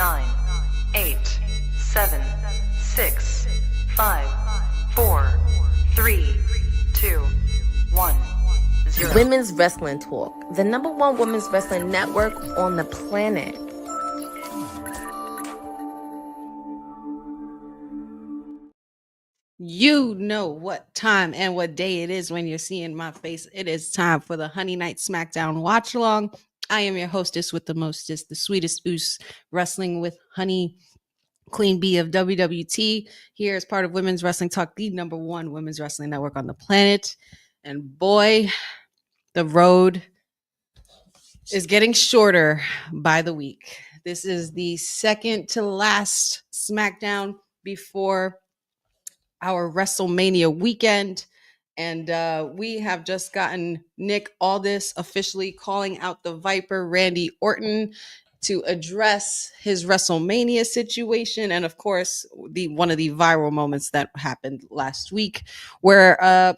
9, 8, 7, 6, 5, 4, 3, 2, 1, 0. Women's Wrestling Talk, the #1 women's wrestling network on the planet. You know what time and what day it is when you're seeing my face. It is time for the Honey Night SmackDown watch along. I am your hostess with the mostest, the sweetest oos, wrestling with honey, Queen Bee of WWT, here as part of Women's Wrestling Talk, the #1 women's wrestling network on the planet. And boy, the road is getting shorter by the week. This is the second to last SmackDown before our WrestleMania weekend. And we have just gotten Nick Aldis officially calling out the Viper, Randy Orton, to address his WrestleMania situation. And of course, one of the viral moments that happened last week, where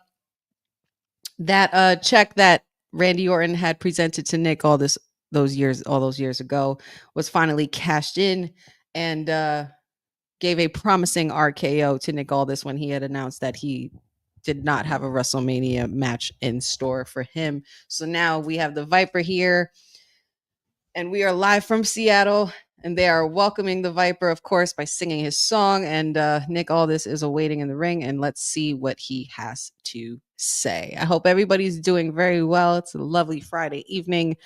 that check that Randy Orton had presented to Nick all those years ago was finally cashed in, and gave a promising RKO to Nick Aldis when he had announced that he did not have a WrestleMania match in store for him. So now we have the Viper here, and we are live from Seattle, and they are welcoming the Viper, of course, by singing his song. And Nick Aldis is awaiting in the ring, and let's see what he has to say. I hope everybody's doing very well. It's a lovely Friday evening.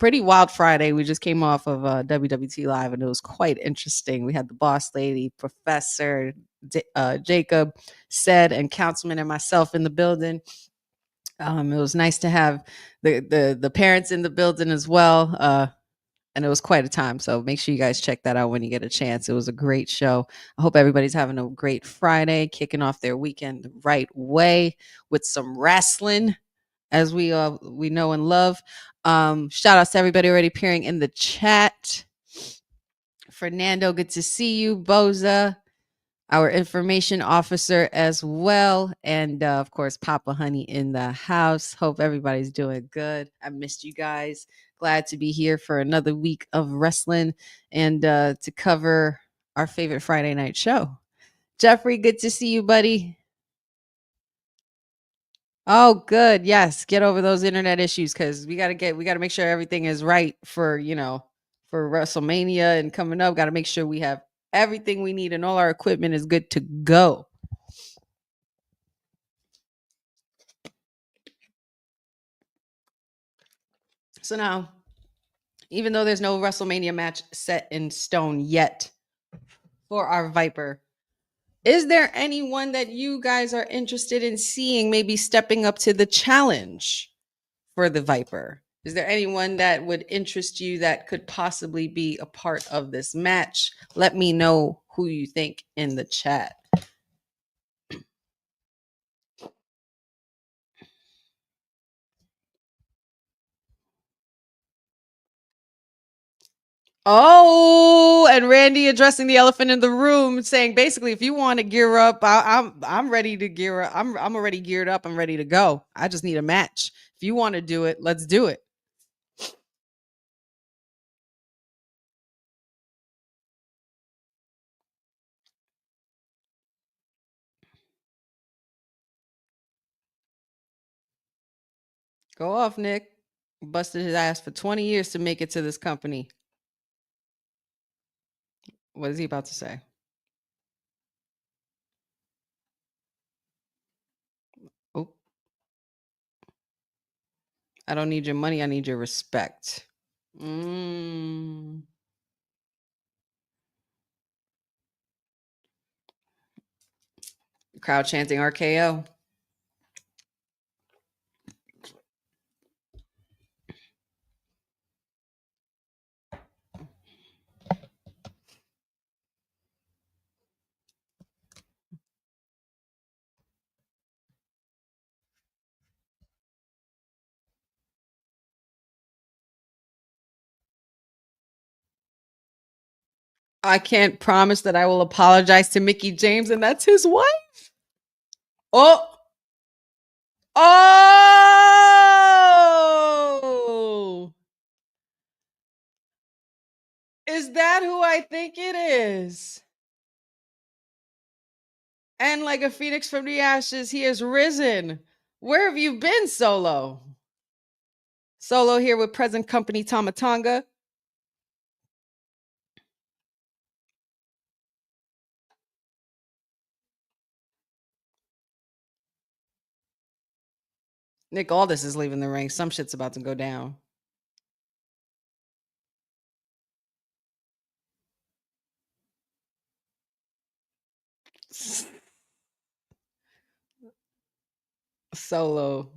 Pretty wild Friday. We just came off of WWT Live, and it was quite interesting. We had the boss lady, Professor Jacob, Ced, and Councilman, and myself in the building. It was nice to have the parents in the building as well. And it was quite a time. So make sure you guys check that out when you get a chance. It was a great show. I hope everybody's having a great Friday, kicking off their weekend the right way with some wrestling, as we know and love. Shout outs to everybody already appearing in the chat. Fernando, good to see you. Boza, our information officer as well. And of course, Papa Honey in the house. Hope everybody's doing good. I missed you guys. Glad to be here for another week of wrestling and to cover our favorite Friday night show. Jeffrey, good to see you, buddy. Oh, good. Yes. Get over those internet issues, because we got to make sure everything is right for WrestleMania and coming up. Got to make sure we have everything we need and all our equipment is good to go. So now, even though there's no WrestleMania match set in stone yet for our Viper, is there anyone that you guys are interested in seeing maybe stepping up to the challenge for the Viper? Is there anyone that would interest you that could possibly be a part of this match? Let me know who you think in the chat. Oh, and Randy addressing the elephant in the room, saying basically, if you want to gear up, I'm ready to gear up. I'm already geared up. I'm ready to go. I just need a match. If you want to do it, let's do it. Go off, Nick. Busted his ass for 20 years to make it to this company. What is he about to say? Oh, I don't need your money. I need your respect. Crowd chanting RKO. I can't promise that I will apologize to Mickie James, and that's his wife. Oh. Is that who I think it is? And like a phoenix from the ashes, he has risen. Where have you been, Solo? Solo here with present company Tamatanga. Nick Aldis is leaving the ring. Some shit's about to go down. Solo.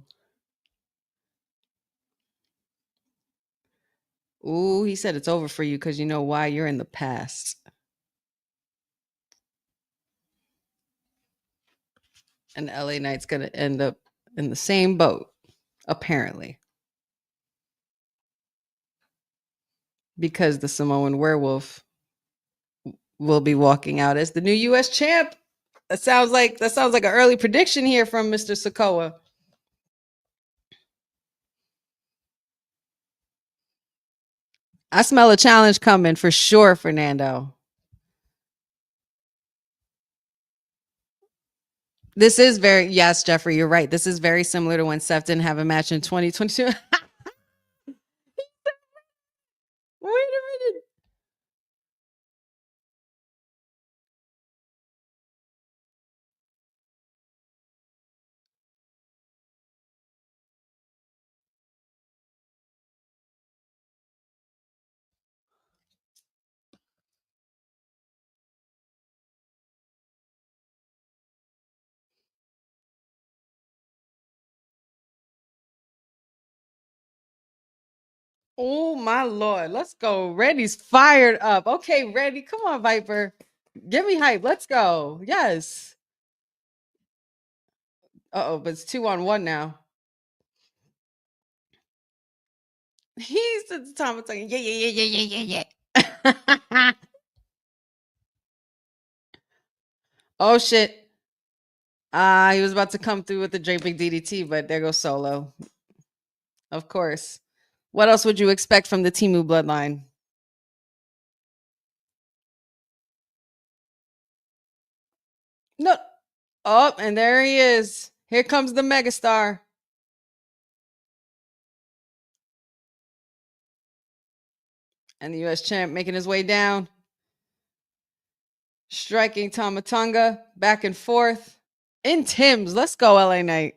Ooh, he said it's over for you because you know why? You're in the past. And LA Knight's going to end up in the same boat, apparently. Because the Samoan werewolf will be walking out as the new US champ. That sounds like an early prediction here from Mr. Sokoa. I smell a challenge coming for sure, Fernando. This is very, yes, Jeffrey, you're right. This is very similar to when Seth didn't have a match in 2022. Wait a minute. Oh my Lord. Let's go. Randy's fired up. Okay, Randy, come on, Viper. Give me hype. Let's go. Yes. Uh-oh, but it's 2-on-1 now. He's at the time of saying, yeah. Oh shit. He was about to come through with the draping DDT, but there goes Solo. Of course. What else would you expect from the Timu bloodline? No. Oh, and there he is. Here comes the megastar. And the US champ making his way down. Striking Tamatanga back and forth. In Tim's. Let's go, LA Knight.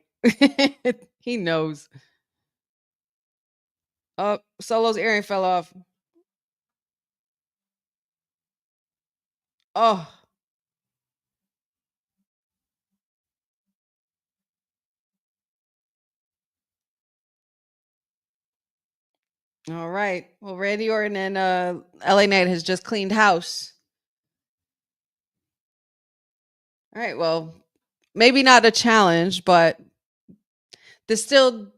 He knows. Oh, Solo's earring fell off. Oh. All right. Well, Randy Orton and LA Knight has just cleaned house. All right. Well, maybe not a challenge, but this still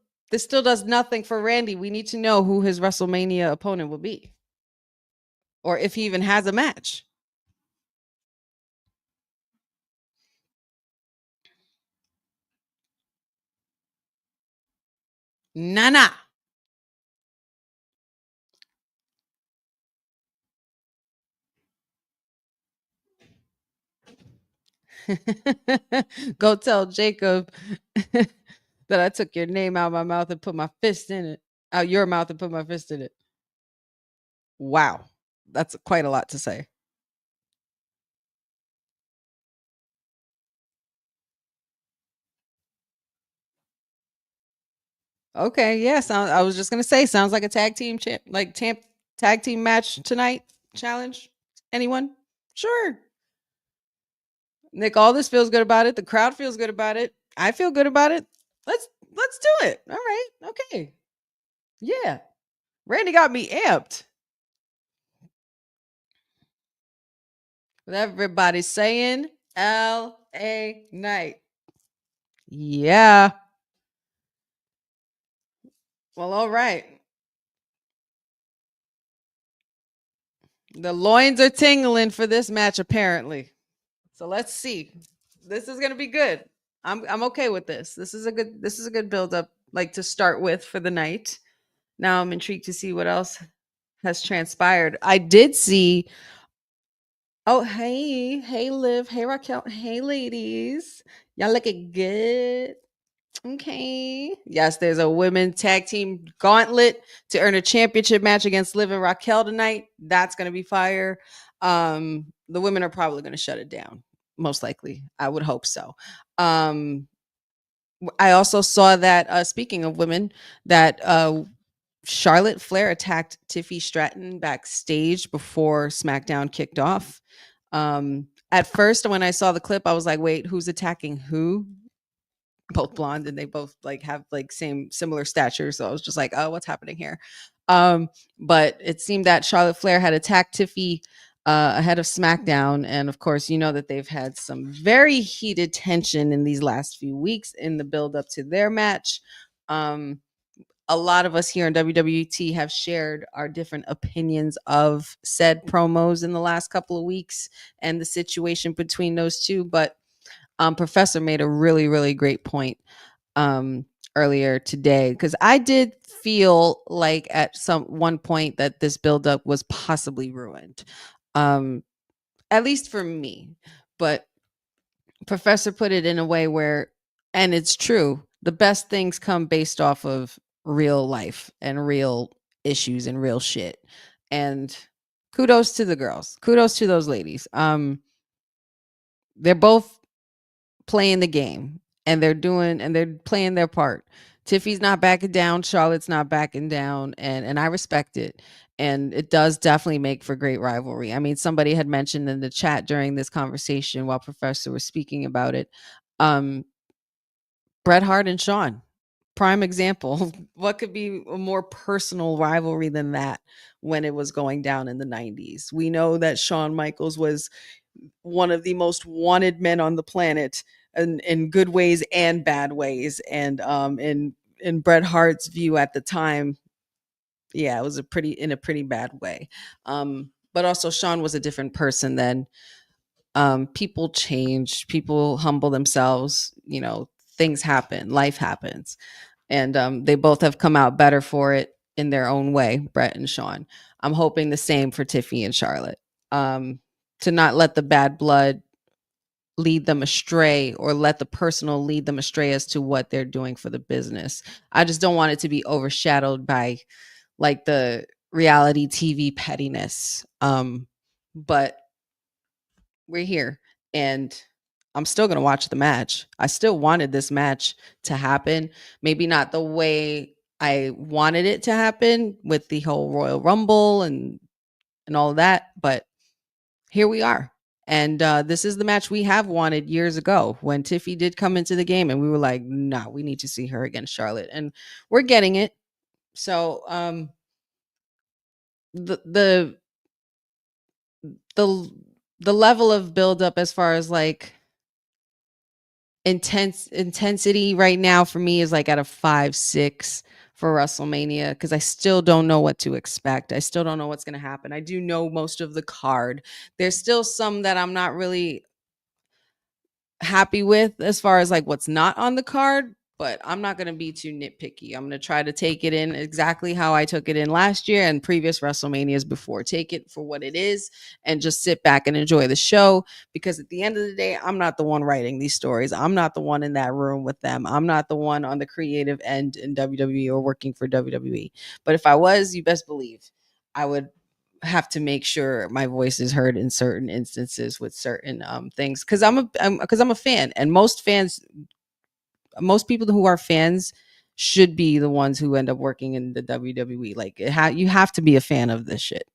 does nothing for Randy. We need to know who his WrestleMania opponent will be, or if he even has a match. Nana. Go tell Jacob that I took your name out of my mouth and put my fist in it. Out your mouth and put my fist in it. Wow. That's quite a lot to say. Okay, yeah. I was just gonna say, sounds like a tag team tag team match tonight challenge. Anyone? Sure. Nick, all this feels good about it. The crowd feels good about it. I feel good about it. Let's do it. All right. Okay. Yeah. Randy got me amped. With everybody saying LA Knight. Yeah. Well, all right. The loins are tingling for this match, apparently. So let's see. This is gonna be good. I'm okay with this. This is a good build up, like to start with for the night. Now I'm intrigued to see what else has transpired. I did see. Oh, hey, Liv, hey, Raquel, hey, ladies, y'all looking good. Okay. Yes, there's a women tag team gauntlet to earn a championship match against Liv and Raquel tonight. That's gonna be fire. The women are probably gonna shut it down, most likely. I would hope so. I also saw that speaking of women, that Charlotte Flair attacked Tiffy Stratton backstage before SmackDown kicked off. At first, when I saw the clip, I was like, wait, who's attacking who? Both blonde, and they both like have like similar stature. So I was just like, oh, what's happening here? But it seemed that Charlotte Flair had attacked Tiffy ahead of SmackDown. And of course, you know that they've had some very heated tension in these last few weeks in the build up to their match. A lot of us here in WWT have shared our different opinions of said promos in the last couple of weeks and the situation between those two. But Professor made a really, really great point earlier today, because I did feel like at one point that this buildup was possibly ruined, at least for me. But Professor put it in a way where, and it's true, the best things come based off of real life and real issues and real shit. And kudos to the girls. Kudos to those ladies. They're both playing the game, and they're playing their part. Tiffy's not backing down, Charlotte's not backing down, and I respect it. And it does definitely make for great rivalry. I mean, somebody had mentioned in the chat during this conversation while Professor was speaking about it, Bret Hart and Shawn, prime example. What could be a more personal rivalry than that when it was going down in the 90s? We know that Shawn Michaels was one of the most wanted men on the planet, in good ways and bad ways. And in Bret Hart's view at the time, yeah, it was in a pretty bad way. But also Shawn was a different person then. People change, people humble themselves, things happen, life happens. And they both have come out better for it in their own way, Bret and Shawn. I'm hoping the same for Tiffy and Charlotte. To not let the bad blood lead them astray, or let the personal lead them astray as to what they're doing for the business. I just don't want it to be overshadowed by like the reality TV pettiness. But we're here, and I'm still going to watch the match. I still wanted this match to happen. Maybe not the way I wanted it to happen with the whole Royal Rumble and all of that, but here we are. And this is the match we have wanted years ago when Tiffy did come into the game, and we were like, nah, we need to see her against Charlotte, and we're getting it. So the level of buildup as far as like intensity right now for me is like at a 5-6 for WrestleMania, because I still don't know what to expect. I still don't know what's going to happen. I do know most of the card. There's still some that I'm not really happy with as far as like what's not on the card, but I'm not going to be too nitpicky. I'm going to try to take it in exactly how I took it in last year and previous WrestleManias before. Take it for what it is and just sit back and enjoy the show, because at the end of the day, I'm not the one writing these stories. I'm not the one in that room with them. I'm not the one on the creative end in WWE or working for WWE. But if I was, you best believe I would have to make sure my voice is heard in certain instances with certain things, because I'm a fan, and most people who are fans should be the ones who end up working in the WWE. Like you have to be a fan of this shit,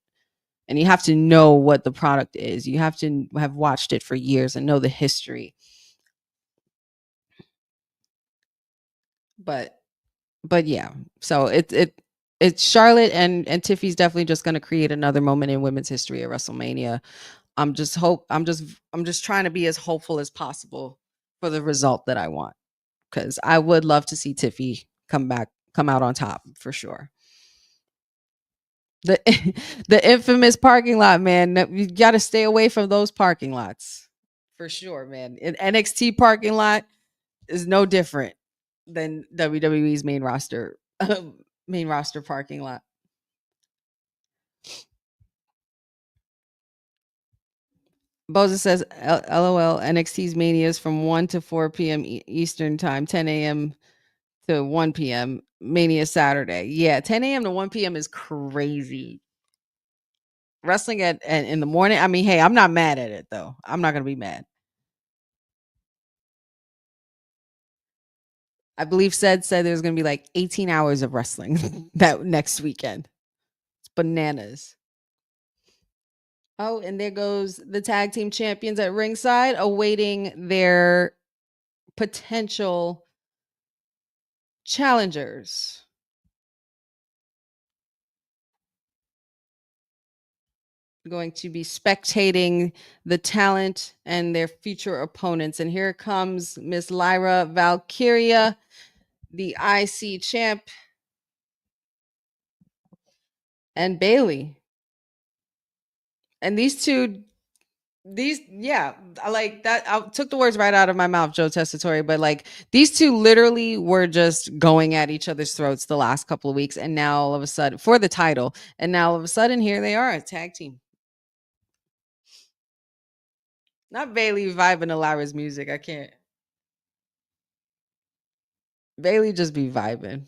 and you have to know what the product is. You have to have watched it for years and know the history. But yeah, so it's Charlotte and Tiffy's definitely just going to create another moment in women's history at WrestleMania. I'm just trying to be as hopeful as possible for the result that I want, because I would love to see Tiffy come out on top for sure. The the infamous parking lot, man. You got to stay away from those parking lots for sure, man. An NXT parking lot is no different than WWE's main roster parking lot. Boza says, LOL, NXT's Mania is from 1 to 4 p.m. Eastern time, 10 a.m. to 1 p.m. Mania Saturday. Yeah, 10 a.m. to 1 p.m. is crazy. Wrestling in the morning. I mean, hey, I'm not mad at it, though. I'm not going to be mad. I believe said there's going to be like 18 hours of wrestling that next weekend. It's bananas. Oh, and there goes the tag team champions at ringside awaiting their potential challengers. Going to be spectating the talent and their future opponents. And here comes Miss Lyra Valkyria, the IC champ, and Bailey. And these two, I like that. I took the words right out of my mouth, Joe Tessitore, but like these two literally were just going at each other's throats the last couple of weeks. And now all of a sudden, for the title, and now all of a sudden, here they are, a tag team. Not Bailey vibing to Lyra's music. I can't. Bailey just be vibing.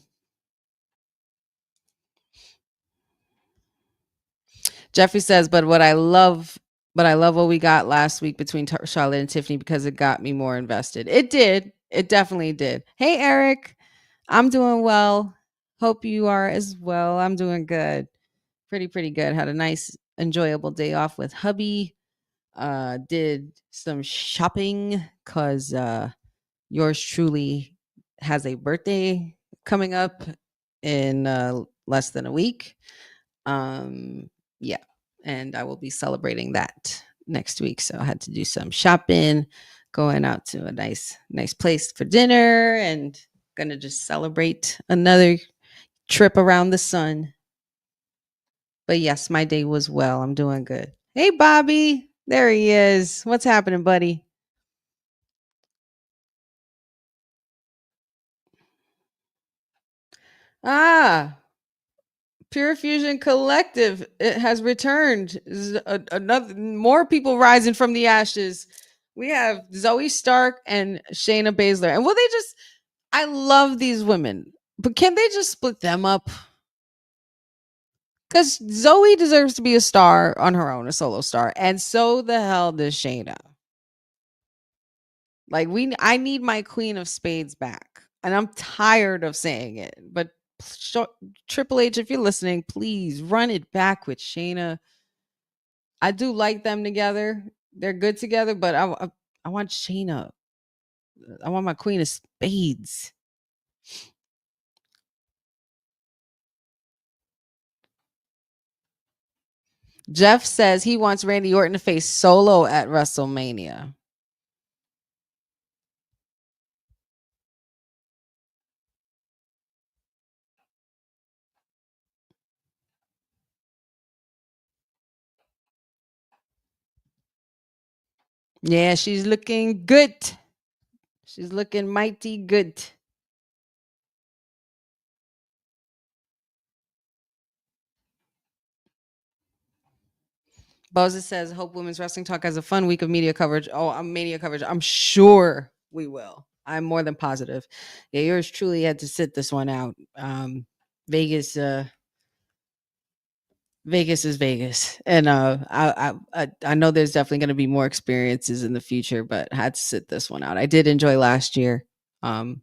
Jeffrey says, but I love what we got last week between Charlotte and Tiffany because it got me more invested. It did. It definitely did. Hey, Eric. I'm doing well. Hope you are as well. I'm doing good. Pretty good. Had a nice, enjoyable day off with hubby. Did some shopping because yours truly has a birthday coming up in less than a week. Yeah, and I will be celebrating that next week. So I had to do some shopping, going out to a nice place for dinner, and gonna just celebrate another trip around the sun. But yes, my day was well. I'm doing good. Hey, Bobby. There he is. What's happening, buddy? Ah, Pure Fusion Collective, it has returned. Another more people rising from the ashes. We have Zoe Stark and Shayna Baszler. And will they just I love these women, but can they just split them up? Because Zoe deserves to be a star on her own, a solo star, and so the hell does Shayna. Like I need my Queen of Spades back, and I'm tired of saying it. But Triple H, if you're listening, please run it back with Shayna. I do like them together; they're good together. But I want Shayna. I want my Queen of Spades. Jeff says he wants Randy Orton to face Solo at WrestleMania. Yeah, she's looking good. She's looking mighty good. Boza says, hope Women's Wrestling Talk has a fun week of media coverage. Oh, media coverage. I'm sure we will. I'm more than positive. Yeah, yours truly had to sit this one out. Vegas is Vegas. And I know there's definitely going to be more experiences in the future, but I had to sit this one out. I did enjoy last year. And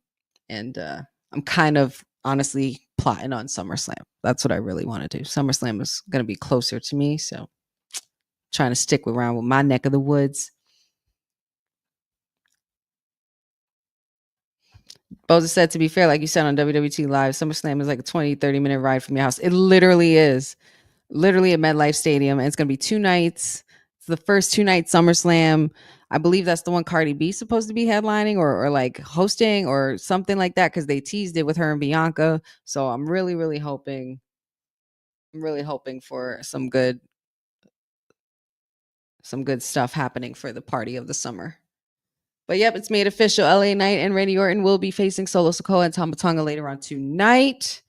I'm kind of honestly plotting on SummerSlam. That's what I really want to do. SummerSlam is going to be closer to me, so trying to stick around with my neck of the woods. Boza said, to be fair, like you said on WWT Live, SummerSlam is like a 20-30 minute ride from your house. It literally is. Literally at MetLife Stadium. And it's going to be 2 nights. It's the first 2-night SummerSlam. I believe that's the one Cardi B supposed to be headlining or like hosting or something like that, because they teased it with her and Bianca. So I'm really hoping for some good stuff happening for the party of the summer. But yep, it's made official. LA Knight and Randy Orton will be facing Solo Sikoa and Tama Tonga later on tonight.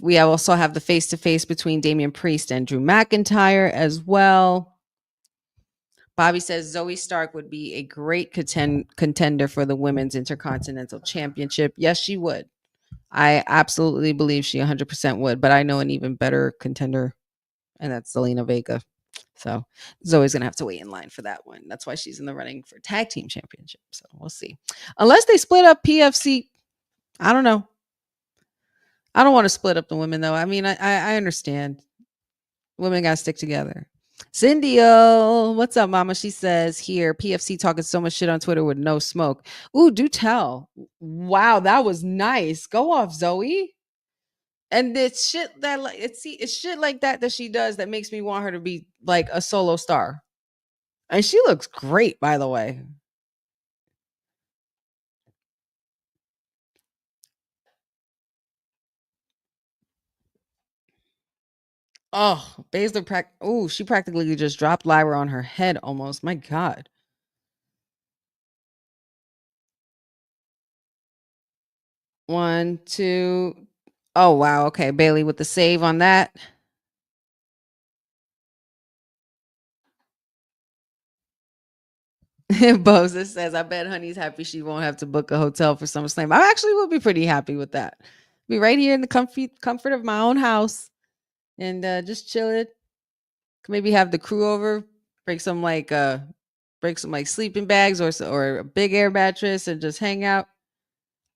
We also have the face-to-face between Damian Priest and Drew McIntyre as well. Bobby says Zoe Stark would be a great contender for the Women's Intercontinental Championship. Yes, she would. I absolutely believe she 100% would, but I know an even better contender, and that's Zelina Vega. So Zoe's going to have to wait in line for that one. That's why she's in the running for tag team championship. So we'll see. Unless they split up PFC, I don't know. I don't want to split up the women, though. I mean, I understand. Women got to stick together. Cindy, what's up, mama? She says here, PFC talking so much shit on Twitter with no smoke. Ooh, do tell. Wow, that was nice. Go off, Zoe. And it's shit that like it's shit like that she does that makes me want her to be like a solo star. And she looks great, by the way. Oh, Baszler she practically just dropped Lyra on her head almost. My God. One, two. Oh, wow. Okay. Bailey with the save on that. Boza says, I bet Honey's happy she won't have to book a hotel for SummerSlam. I actually would be pretty happy with that. Be right here in the comfort of my own house and just chill it. Maybe have the crew over, break some sleeping bags or a big air mattress and just hang out.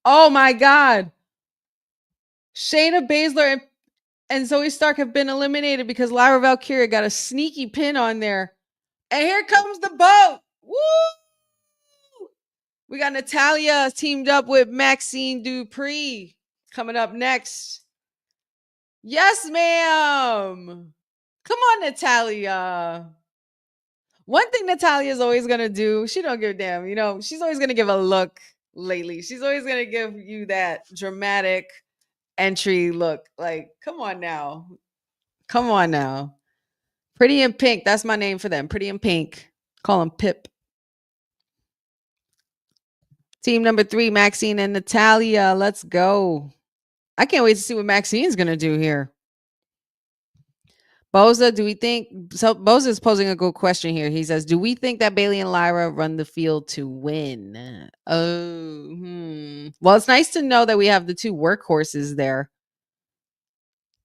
Oh my God. Shayna Baszler and Zoe Stark have been eliminated because Lyra Valkyria got a sneaky pin on there. And here comes the boat. Woo! We got Natalia teamed up with Maxine Dupree coming up next. Yes, ma'am. Come on, Natalia. One thing Natalia is always going to do, she don't give a damn. You know, she's always going to give a look lately. She's always going to give you that dramatic entry look. Like, come on now. Come on now. Pretty in Pink. That's my name for them. Pretty in Pink. Call them Pip. Team number 3, Maxine and Natalia. Let's go. I can't wait to see what Maxine's going to do here. Boza, do we think so? Boza is posing a good question here. He says, do we think that Bailey and Lyra run the field to win? Well, it's nice to know that we have the 2 workhorses there.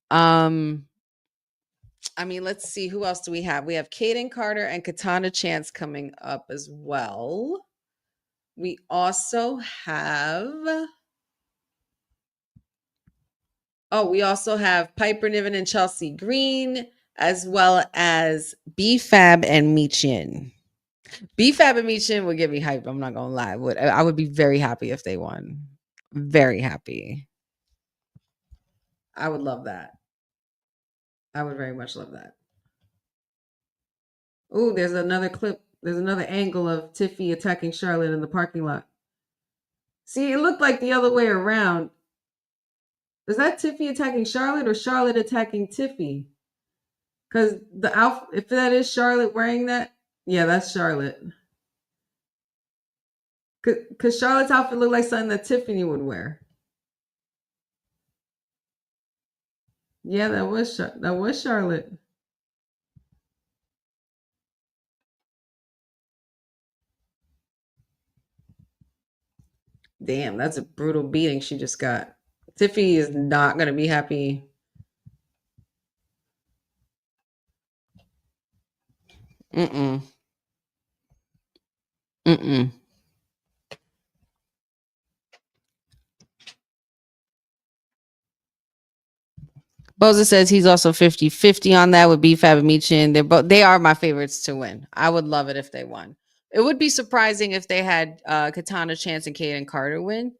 I mean, let's see. Who else do we have? We have Kaden Carter and Katana Chance coming up as well. We also have Piper Niven and Chelsea Green, as well as B-Fab and Michin. B-Fab and Michin would get me hyped. I'm not gonna lie. I would be very happy if they won. Very happy. I would love that. I would very much love that. Oh, there's another clip. There's another angle of Tiffy attacking Charlotte in the parking lot. See, it looked like the other way around. Is that Tiffy attacking Charlotte or Charlotte attacking Tiffy? Because the outfit, if that is Charlotte wearing that, yeah, that's Charlotte. Because Charlotte's outfit looked like something that Tiffany would wear. Yeah, that was Charlotte. Damn, that's a brutal beating she just got. Tiffy is not going to be happy. Mm-mm. Boza says he's also 50-50 on that with B-Fab and Michin. They are my favorites to win. I would love it if they won. It would be surprising if they had Katana Chance and Kaden Carter win.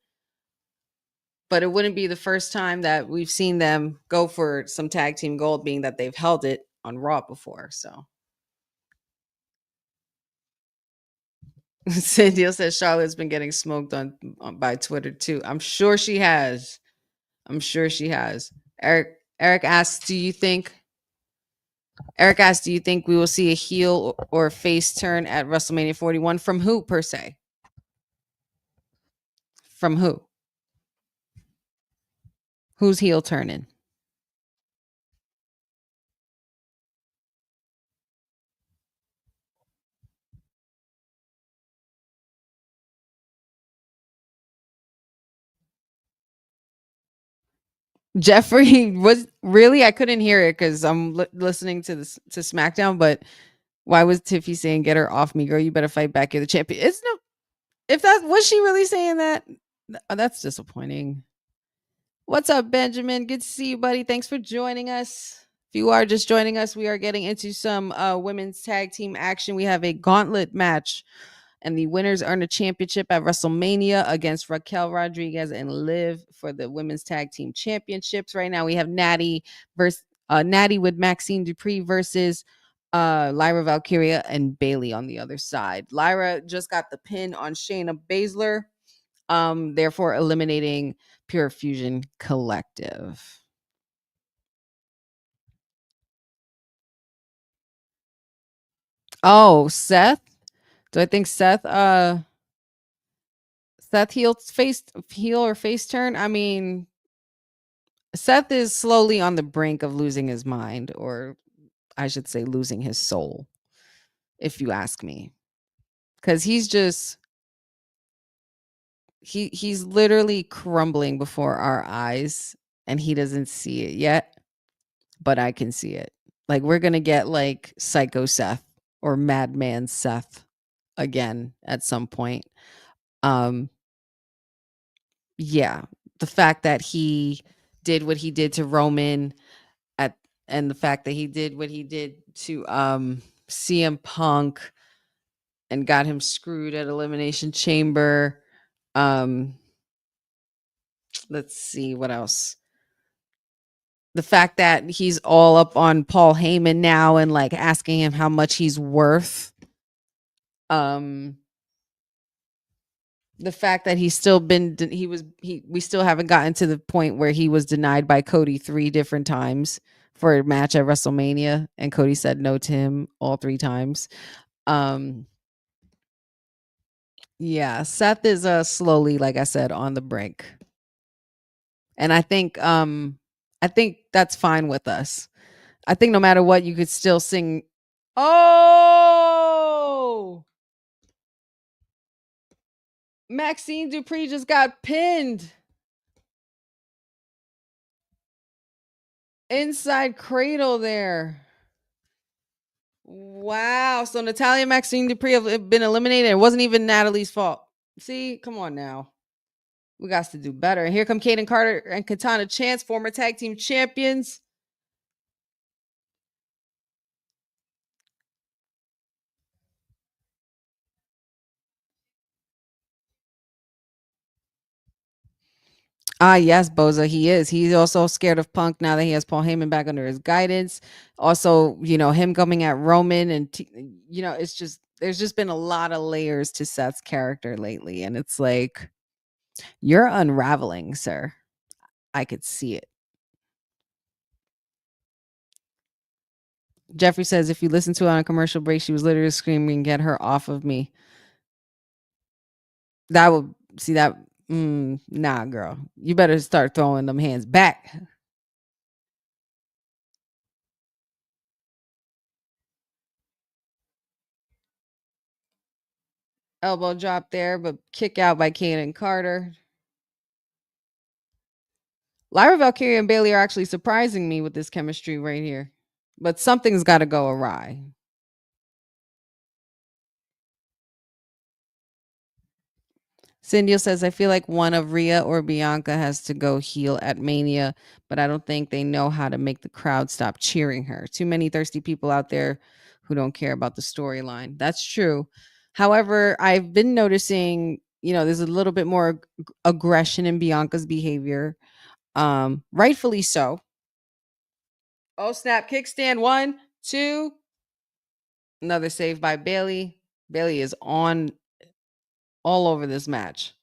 But it wouldn't be the first time that we've seen them go for some tag team gold, being that they've held it on Raw before. So Cynthia says Charlotte's been getting smoked on by Twitter too. I'm sure she has. Eric asks, do you think we will see a heel or a face turn at WrestleMania 41? From who, per se? From who? Who's heel turning? Jeffrey was really, I couldn't hear it because I'm listening to this to SmackDown. But why was Tiffy saying, "Get her off me, girl. You better fight back. You're the champion." It's no. If that was she really saying that, that's disappointing. What's up, Benjamin? Good to see you, buddy. Thanks for joining us. If you are just joining us, we are getting into some women's tag team action. We have a gauntlet match, and the winners earn a championship at WrestleMania against Raquel Rodriguez and Liv for the women's tag team championships. Right now, we have Natty versus Natty with Maxine Dupree versus Lyra Valkyria and Bailey on the other side. Lyra just got the pin on Shayna Baszler, therefore eliminating Pure Fusion Collective. Oh, Seth? Do I think Seth heel or face turn? I mean, Seth is slowly on the brink of losing his mind, or I should say losing his soul, if you ask me. Cuz he's literally crumbling before our eyes and he doesn't see it yet, but I can see it. Like we're going to get like Psycho Seth or Madman Seth again at some point. Yeah, the fact that he did what he did to Roman and the fact that he did what he did to CM Punk and got him screwed at Elimination Chamber. Let's see what else. The fact that he's all up on Paul Heyman now and like asking him how much he's worth. The fact that he's still been we still haven't gotten to the point where he was denied by Cody 3 different times for a match at WrestleMania and Cody said no to him all 3 times. Yeah, Seth is slowly, like I said, on the brink. And I think that's fine with us. I think no matter what, you could still sing. Oh, Maxine Dupree just got pinned. Inside cradle there. Wow. So Natalia Maxine Dupree have been eliminated. It wasn't even Natalie's fault. See, come on now. We got to do better. And here come Kaden Carter and Katana Chance, former tag team champions. Ah, yes, Boza, he is. He's also scared of Punk now that he has Paul Heyman back under his guidance. Also, him coming at Roman and, it's just, there's just been a lot of layers to Seth's character lately. And it's like, you're unraveling, sir. I could see it. Jeffrey says, if you listen to it on a commercial break, she was literally screaming, "Get her off of me." That would see that. Nah, girl, you better start throwing them hands back. Elbow drop there, but kick out by Kaden Carter. Lyra Valkyria and Bailey are actually surprising me with this chemistry right here, but something's got to go awry. Cindy says, I feel like one of Rhea or Bianca has to go heel at Mania, but I don't think they know how to make the crowd stop cheering her. Too many thirsty people out there who don't care about the storyline. That's true. However, I've been noticing, there's a little bit more aggression in Bianca's behavior. Rightfully so. Oh, snap. Kickstand. 1, 2. Another save by Bailey. Bailey is on all over this match.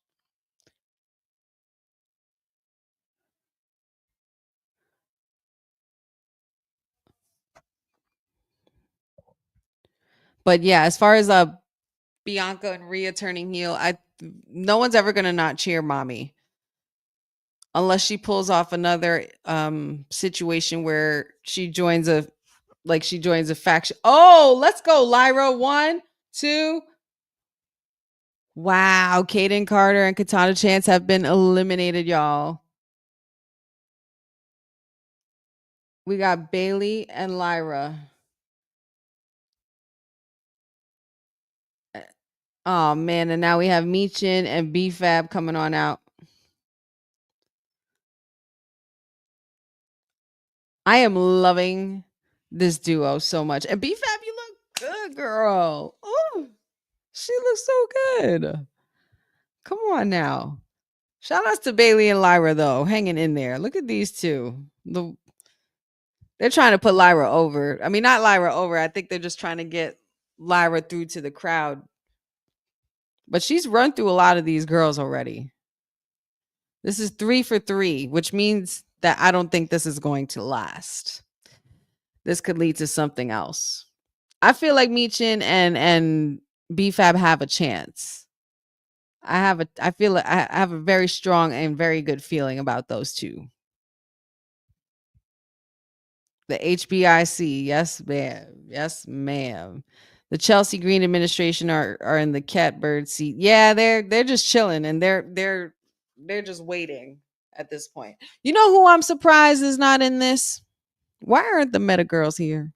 But yeah, as far as Bianca and Rhea turning heel, no one's ever gonna not cheer mommy. Unless she pulls off another situation where she joins a faction. Oh, let's go, Lyra. 1, 2. Wow, Kaden Carter and Katana Chance have been eliminated, y'all. We got Bailey and Lyra. Oh man, and now we have Meechin and B-Fab coming on out. I am loving this duo so much. And B-Fab, you look good, girl. Oh, she looks so good. Come on now. Shout outs to Bailey and Lyra, though, hanging in there. Look at these two. They're trying to put Lyra over. I mean, not Lyra over. I think they're just trying to get Lyra through to the crowd. But she's run through a lot of these girls already. This is 3 for 3, which means that I don't think this is going to last. This could lead to something else. I feel like Meechin and B-Fab have a chance. I feel like I have a very strong and very good feeling about those two. The HBIC, yes, ma'am. Yes, ma'am. The Chelsea Green administration are in the catbird seat. Yeah, they're just chilling and they're just waiting at this point. You know who I'm surprised is not in this? Why aren't the meta girls here?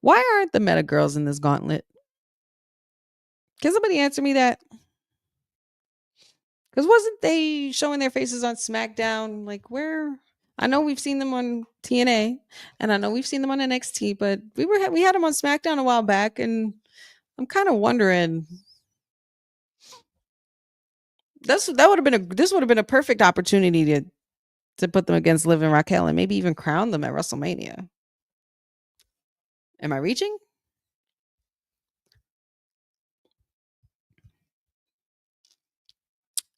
Why aren't the meta girls in this gauntlet? Can somebody answer me that? Because wasn't they showing their faces on SmackDown? Like, where? I know we've seen them on TNA, and I know we've seen them on NXT, but we had them on SmackDown a while back, and I'm kind of wondering. This would have been a perfect opportunity to put them against Liv and Raquel, and maybe even crown them at WrestleMania. Am I reaching?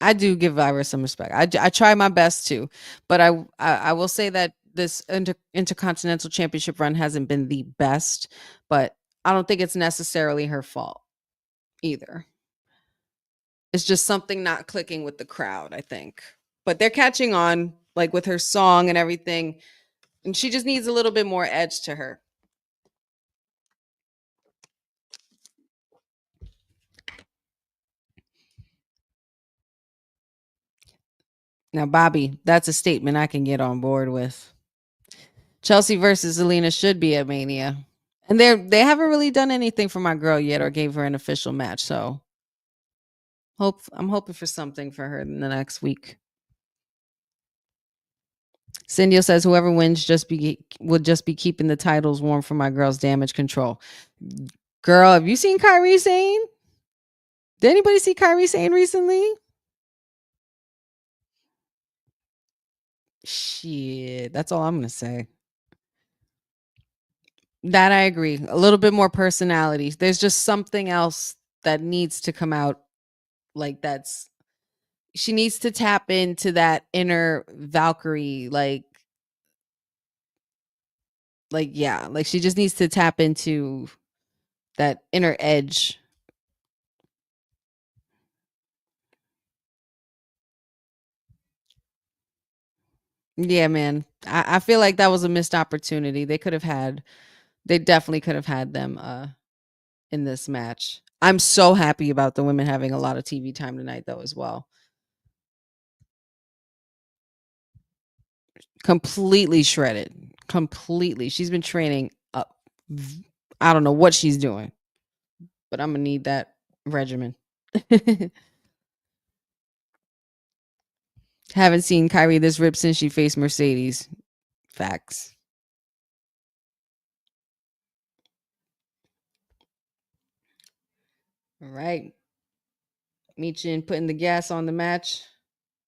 I do give Iris some respect. I try my best to, but I will say that this Intercontinental Championship run hasn't been the best, but I don't think it's necessarily her fault either. It's just something not clicking with the crowd, I think. But they're catching on, like with her song and everything, and she just needs a little bit more edge to her. Now, Bobby, that's a statement I can get on board with. Chelsea versus Zelina should be at Mania. And they haven't really done anything for my girl yet or gave her an official match. So I'm hoping for something for her in the next week. Cindy says whoever wins will just be keeping the titles warm for my girl's Damage Control. Girl, have you seen Kairi Sane? Did anybody see Kairi Sane recently? Shit, that's all I'm gonna say. That I agree. A little bit more personality. There's just something else that needs to come out. Like she needs to tap into that inner Valkyrie. Like yeah, like she just needs to tap into that inner edge. Yeah, man. I feel like that was a missed opportunity. They definitely could have had them in this match. I'm so happy about the women having a lot of TV time tonight, though, as well. Completely shredded. Completely. She's been training up. I don't know what she's doing, but I'm going to need that regimen. Haven't seen Kairi this ripped since she faced Mercedes. Facts. All right. Meechin putting the gas on the match.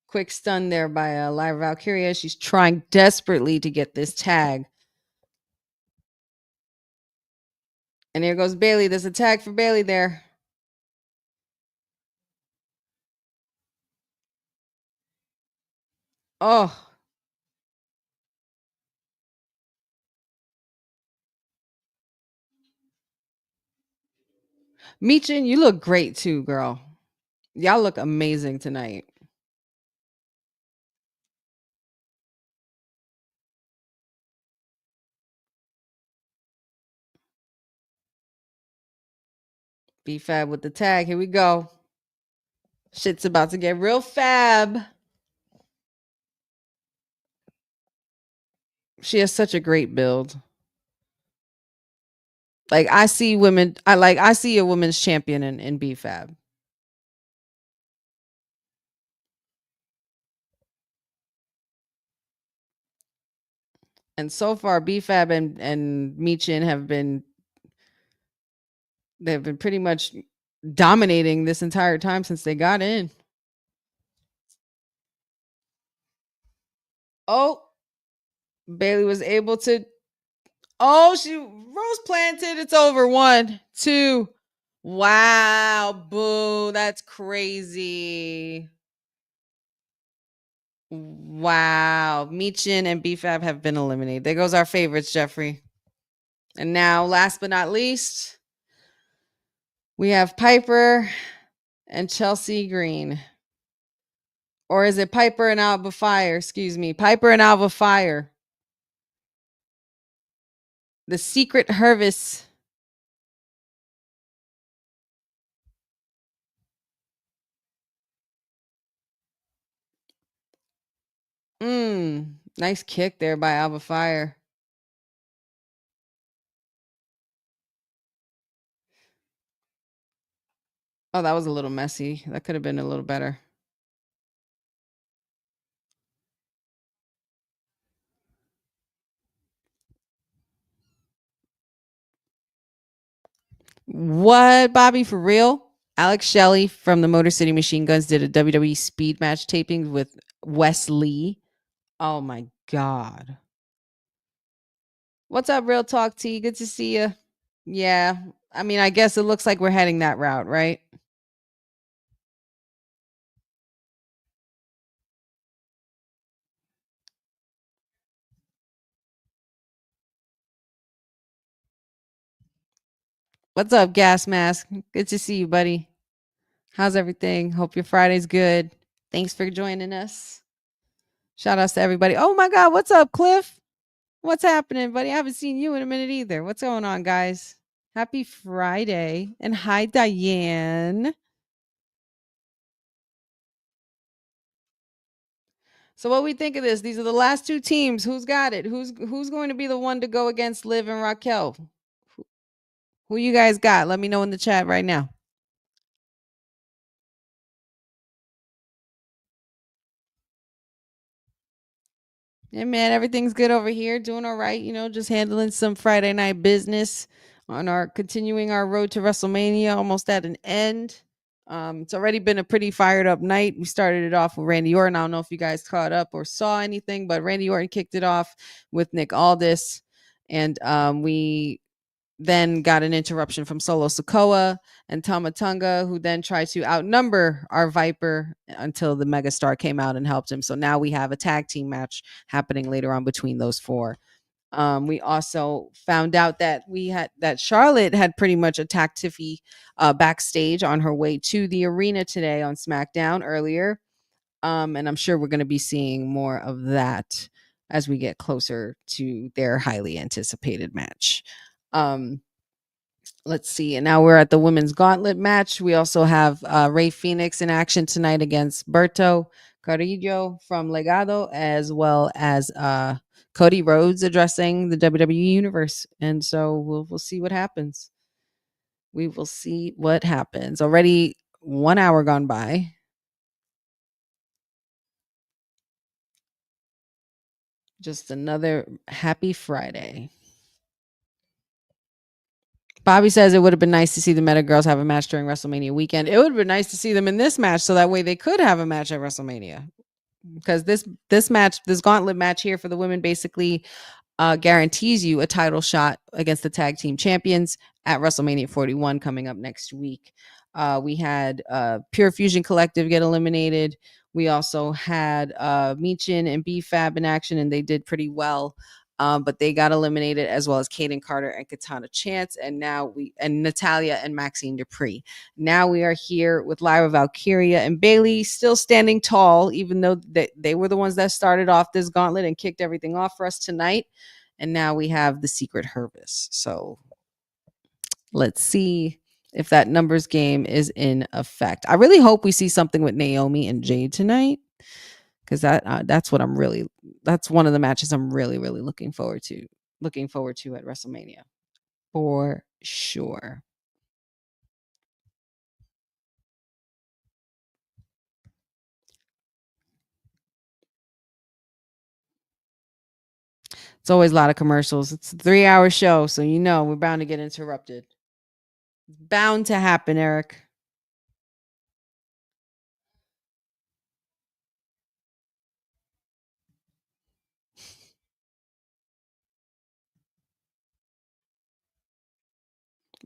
Quick stun there by Lyra Valkyria. She's trying desperately to get this tag. And here goes Bailey. There's a tag for Bailey there. Oh. Meechin, you look great too, girl. Y'all look amazing tonight. B-Fab with the tag. Here we go. Shit's about to get real fab. She has such a great build. Like I see women, I see a women's champion in BFAB. And so far, BFAB and Michin they've been pretty much dominating this entire time since they got in. Oh, Bailey was able to. Oh, she rose planted. It's over. 1, 2. Wow, boo. That's crazy. Wow. Michin and BFAB have been eliminated. There goes our favorites, Jeffrey. And now, last but not least, we have Piper and Chelsea Green. Or is it Piper and Alba Fire? Excuse me. Piper and Alba Fire. The Secret Hervis. Nice kick there by Alba Fire. Oh, that was a little messy. That could have been a little better. What, Bobby? For real? Alex Shelley from the Motor City Machine Guns did a WWE speed match taping with Wes Lee. Oh my God. What's up, Real Talk T? Good to see you. Yeah. I mean, I guess it looks like we're heading that route, right? What's up, Gas Mask? Good to see you, buddy. How's everything? Hope your Friday's good. Thanks for joining us. Shout outs to everybody. Oh my God, what's up, Cliff? What's happening, buddy? I haven't seen you in a minute either. What's going on, guys? Happy Friday. And hi, Diane. So what we think of this? These are the last two teams. Who's got it? Who's going to be the one to go against Liv and Raquel? Who you guys got? Let me know in the chat right now. Yeah, man, everything's good over here. Doing all right. You know, just handling some Friday night business on continuing our road to WrestleMania, almost at an end. It's already been a pretty fired up night. We started it off with Randy Orton. I don't know if you guys caught up or saw anything, but Randy Orton kicked it off with Nick Aldis. And we then got an interruption from Solo Sikoa and Tama Tonga, who then tried to outnumber our Viper until the Megastar came out and helped him. So now we have a tag team match happening later on between those four. We also found out that Charlotte had pretty much attacked Tiffy backstage on her way to the arena today on SmackDown earlier. And I'm sure we're going to be seeing more of that as we get closer to their highly anticipated match. Let's see. And now we're at the women's gauntlet match. We also have Rey Fénix in action tonight against Berto Carrillo from Legado, as well as Cody Rhodes addressing the WWE Universe. And so we'll see what happens. We will see what happens. Already 1 hour gone by. Just another happy Friday. Bobby says it would have been nice to see the Meta Girls have a match during WrestleMania weekend. It would have been nice to see them in this match so that way they could have a match at WrestleMania. Because this gauntlet match here for the women basically guarantees you a title shot against the tag team champions at WrestleMania 41 coming up next week. We had Pure Fusion Collective get eliminated. We also had Michin and BFAB in action, and they did pretty well. But they got eliminated, as well as Kaden Carter and Katana Chance, and Natalia and Maxine Dupree. Now we are here with Lyra Valkyria and Bailey still standing tall, even though they were the ones that started off this gauntlet and kicked everything off for us tonight. And now we have the Secret Hervis. So let's see if that numbers game is in effect. I really hope we see something with Naomi and Jade tonight, because that's what that's one of the matches I'm really looking forward to at WrestleMania for sure. It's always a lot of commercials. It's a 3-hour show, so we're bound to get interrupted. It's bound to happen, Eric.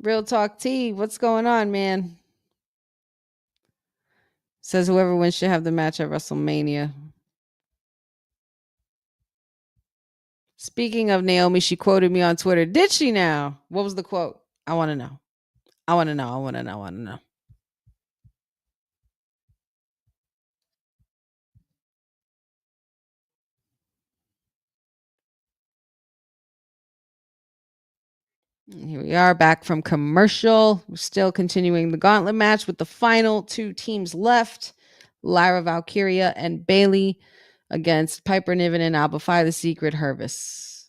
Real Talk T, what's going on, man? Says whoever wins should have the match at WrestleMania. Speaking of Naomi, she quoted me on Twitter. Did she now? What was the quote? I want to know. I want to know. Here we are back from commercial. We're still continuing the gauntlet match with the final 2 teams left. Lyra Valkyria and Bailey against Piper Niven and Alba Fire, the Secret Hervis.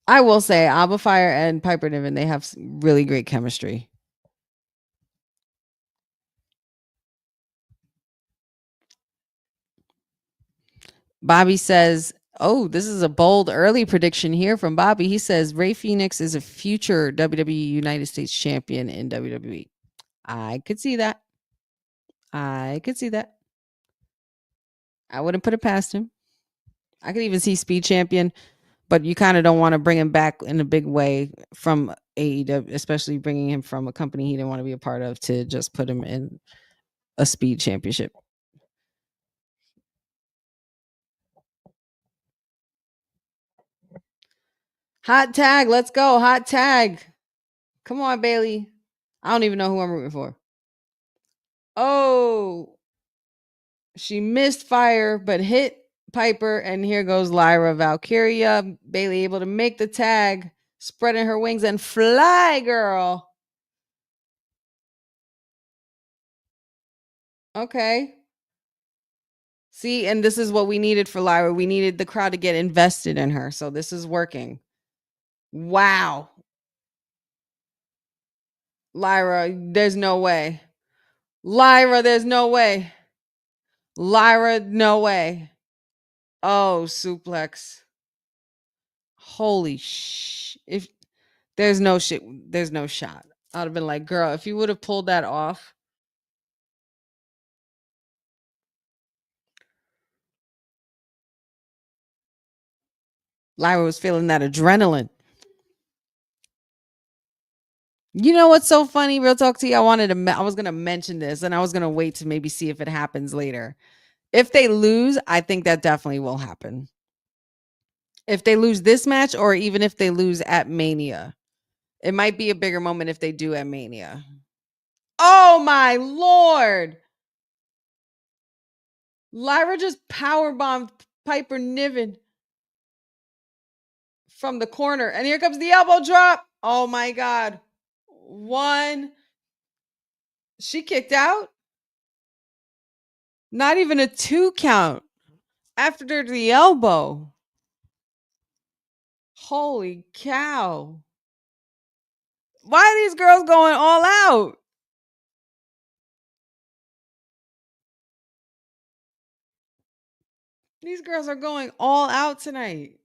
I will say Alba Fire and Piper Niven, they have really great chemistry. Bobby says, oh, this is a bold early prediction here from Bobby. He says Rey Fenix is a future WWE United States champion in WWE. I could see that. I wouldn't put it past him. I could even see Speed Champion, but you kind of don't want to bring him back in a big way from AEW, especially bringing him from a company he didn't want to be a part of, to just put him in a Speed Championship. Hot tag. Let's go. Hot tag. Come on, Bailey. I don't even know who I'm rooting for. Oh, she missed fire, but hit Piper. And here goes Lyra Valkyria. Bailey able to make the tag, spreading her wings and fly, girl. Okay. See, and this is what we needed for Lyra. We needed the crowd to get invested in her. So this is working. Wow. Lyra, there's no way. Lyra, there's no way. Lyra, no way. Oh, suplex. Holy if there's no shot. I'd have been like, girl, if you would have pulled that off. Lyra was feeling that adrenaline. You know what's so funny? Real talk to you. I was going to mention this, and I was going to wait to maybe see if it happens later. If they lose, I think that definitely will happen. If they lose this match, or even if they lose at Mania, it might be a bigger moment if they do at Mania. Oh my Lord. Lyra just powerbombed Piper Niven from the corner. And here comes the elbow drop. Oh my God. 1. She kicked out. Not even a 2 count after the elbow. Holy cow. Why are these girls going all out? These girls are going all out tonight.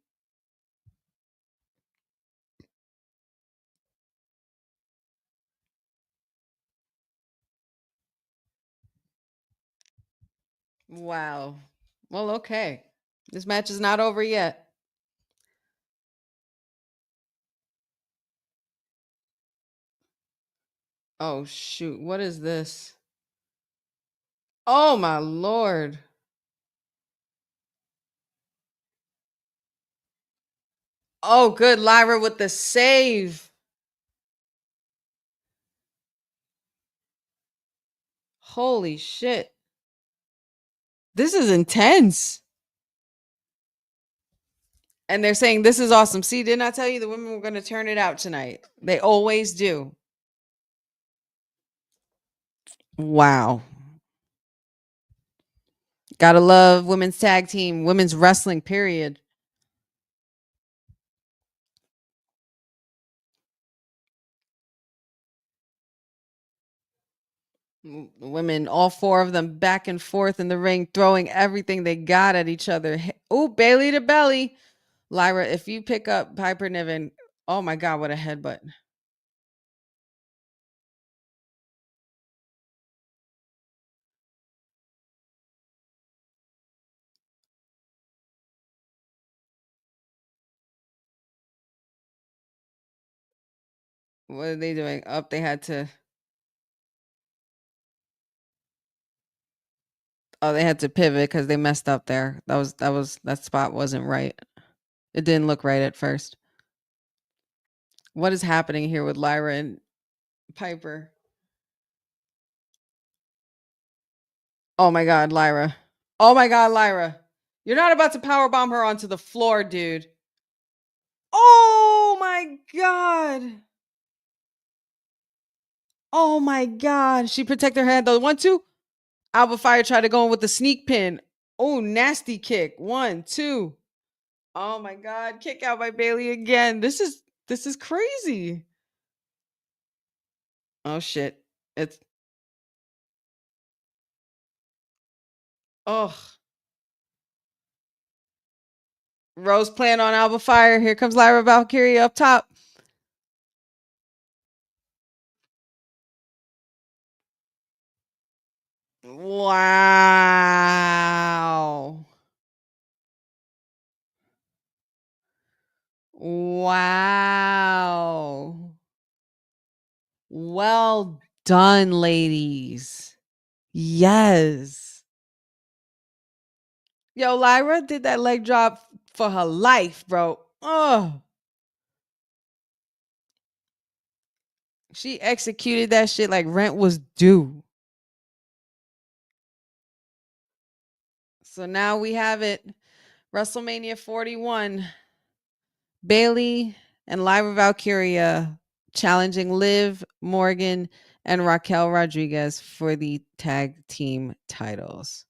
Wow. Well, okay. This match is not over yet. Oh, shoot. What is this? Oh, my Lord. Oh, good. Lyra with the save. Holy shit. This is intense. And they're saying this is awesome. See, didn't I tell you the women were going to turn it out tonight? They always do. Wow. Gotta love women's tag team, women's wrestling, period. Women, all four of them back and forth in the ring, throwing everything they got at each other. Oh, Bailey to belly. Lyra, if you pick up Piper Niven, oh my God, what a headbutt. What are they doing? Up, they had to. Oh, they had to pivot because they messed up there. That spot wasn't right. It didn't look right at first. What is happening here with Lyra and Piper? Oh my God, Lyra. Oh my God, Lyra. You're not about to powerbomb her onto the floor, dude. Oh my God. Oh my God. She protected her head though. 1, 2. Alba Fire tried to go in with the sneak pin. Oh, nasty kick. 1, 2. Oh my God. Kick out by Bailey again. This is crazy. Oh shit. It's oh. Rose playing on Alba Fire. Here comes Lyra Valkyrie up top. Wow. Wow. Well done, ladies. Yes. Yo, Lyra did that leg drop for her life, bro. Oh. She executed that shit like rent was due. So now we have it. WrestleMania 41. Bailey and Lyra Valkyria challenging Liv Morgan and Raquel Rodriguez for the tag team titles.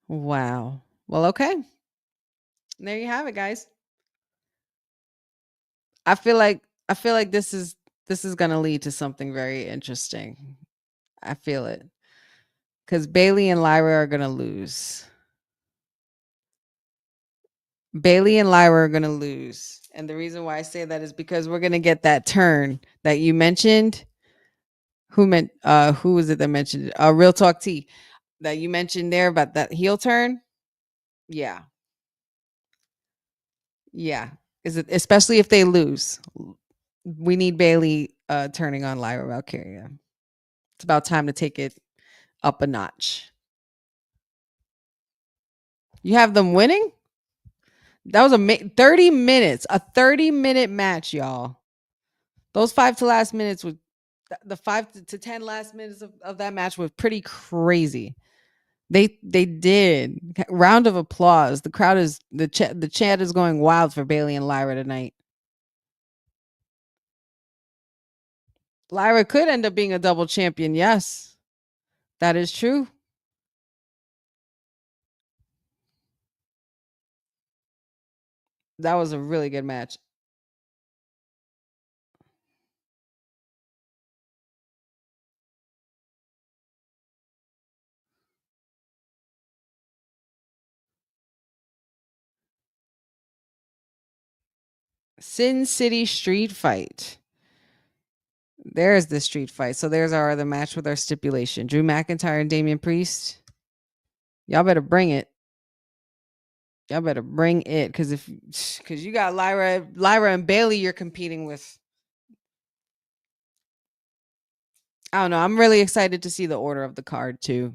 Wow. Well, okay. There you have it, guys. I feel like this is going to lead to something very interesting. I feel it. Cuz Bailey and Lyra are going to lose. Bailey and Lyra are going to lose. And the reason why I say that is because we're going to get that turn that you mentioned. Who was it that mentioned it? Real Talk T that you mentioned there about that heel turn. Yeah. Yeah. Is it especially if they lose? We need Bailey turning on Lyra Valkyria. It's about time to take it up a notch. You have them winning? That was a 30 minutes, a 30-minute match, y'all. Those 5 to last minutes was the 5 to 10 last minutes of that match was pretty crazy. They did. Round of applause. The crowd is the chat is going wild for Bailey and Lyra tonight. Lyra could end up being a double champion. Yes. That is true. That was a really good match. Sin City Street Fight. There's the street fight. So there's our other match with our stipulation. Drew McIntyre and Damian Priest. Y'all better bring it. Y'all better bring it. Cause you got Lyra and Bailey you're competing with. I don't know. I'm really excited to see the order of the card too.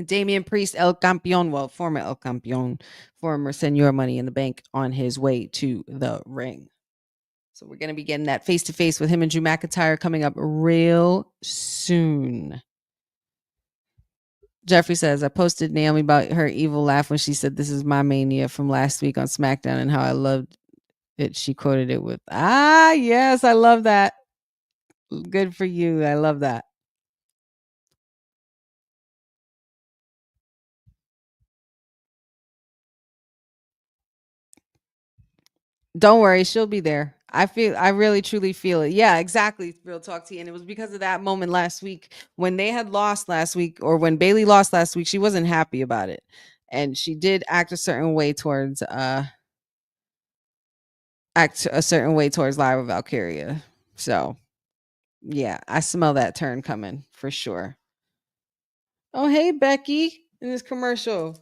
Damian Priest, El Campeon, well, former El Campeon, former Senor Money in the Bank on his way to the ring. So we're going to be getting that face-to-face with him and Drew McIntyre coming up real soon. Jeffrey says, I posted Naomi about her evil laugh when she said, this is my mania from last week on SmackDown and how I loved She quoted it with, "Ah, yes, I love that. Good for you. I love that." Don't worry, she'll be there. I really truly feel it. Yeah, exactly. Real talk to you. And it was because of that moment last week when they had lost last week, or when Bailey lost last week. She wasn't happy about it. And she did act a certain way towards Lyra Valkyria. So yeah, I smell that turn coming for sure. Oh, hey, Becky, in this commercial.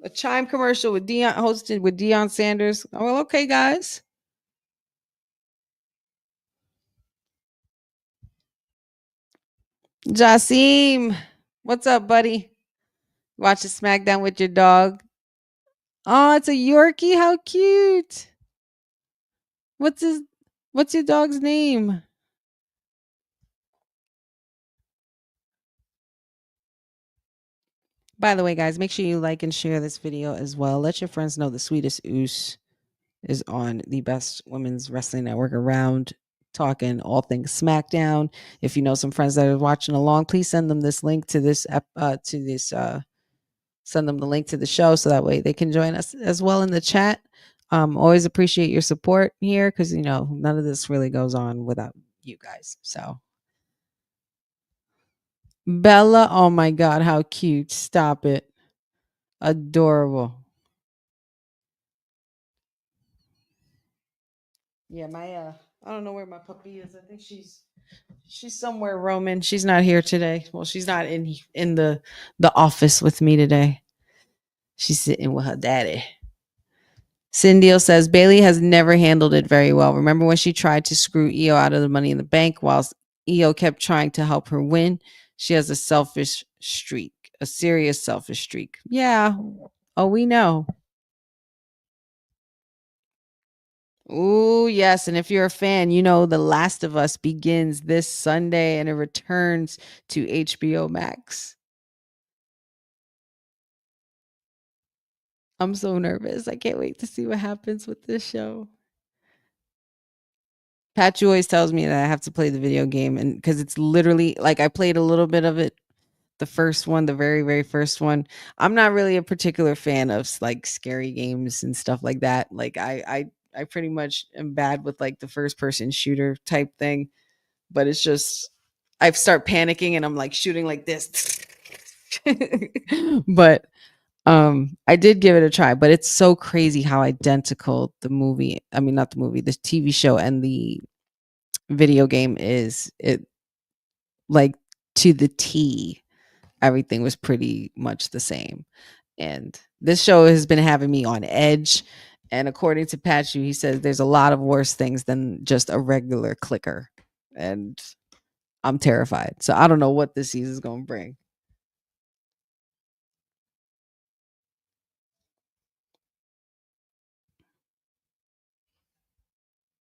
A Chime commercial with Dion, hosted with Deion Sanders. Oh, well, okay, guys. Jasim, what's up, buddy? Watching SmackDown with your dog. Oh, it's a Yorkie. How cute. What's his what's your dog's name? By the way, guys, make sure you like and share this video as well. Let your friends know the sweetest oos is on the best women's wrestling network around, talking all things SmackDown. If you know some friends that are watching along, please send them this link to this send them the link to the show so that way they can join us as well in the chat. Always appreciate your support here, because none of this really goes on without you guys. So Bella, oh my god, how cute. Stop it. Adorable. Yeah, my I don't know where my puppy is. I think she's somewhere roaming. She's not here today. Well, she's not in the office with me today. She's sitting with her daddy. Cindy says Bailey has never handled it very well. Remember when she tried to screw Io out of the Money in the Bank whilst Io kept trying to help her win? She has a selfish streak, a serious selfish streak. Yeah. Oh, we know. Oh, yes. And if you're a fan, The Last of Us begins this Sunday and it returns to HBO Max. I'm so nervous. I can't wait to see what happens with this show. Pat always tells me that I have to play the video game, and because it's literally like I played a little bit of it, the first one, the very, very first one. I'm not really a particular fan of like scary games and stuff like that. Like I pretty much am bad with like the first person shooter type thing, but it's just I start panicking and I'm like shooting like this. But I did give it a try, but it's so crazy how identical the movie, I mean not the movie, the TV show and the video game is. It like to the T, everything was pretty much the same. And this show has been having me on edge. And according to Pachu, he says there's a lot of worse things than just a regular clicker. And I'm terrified. So I don't know what this season is going to bring.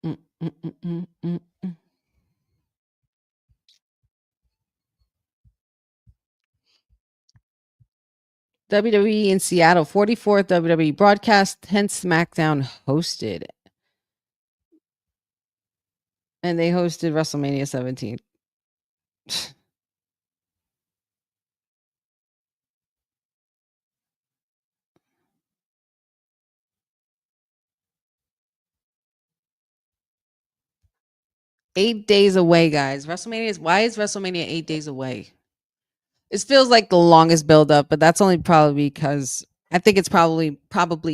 Mm, mm, mm, mm, mm, mm. WWE in Seattle, 44th WWE broadcast, 10th SmackDown hosted. And they hosted WrestleMania 17. 8 days away, guys. Why is WrestleMania 8 days away? It feels like the longest build up, but that's only probably because I think it's probably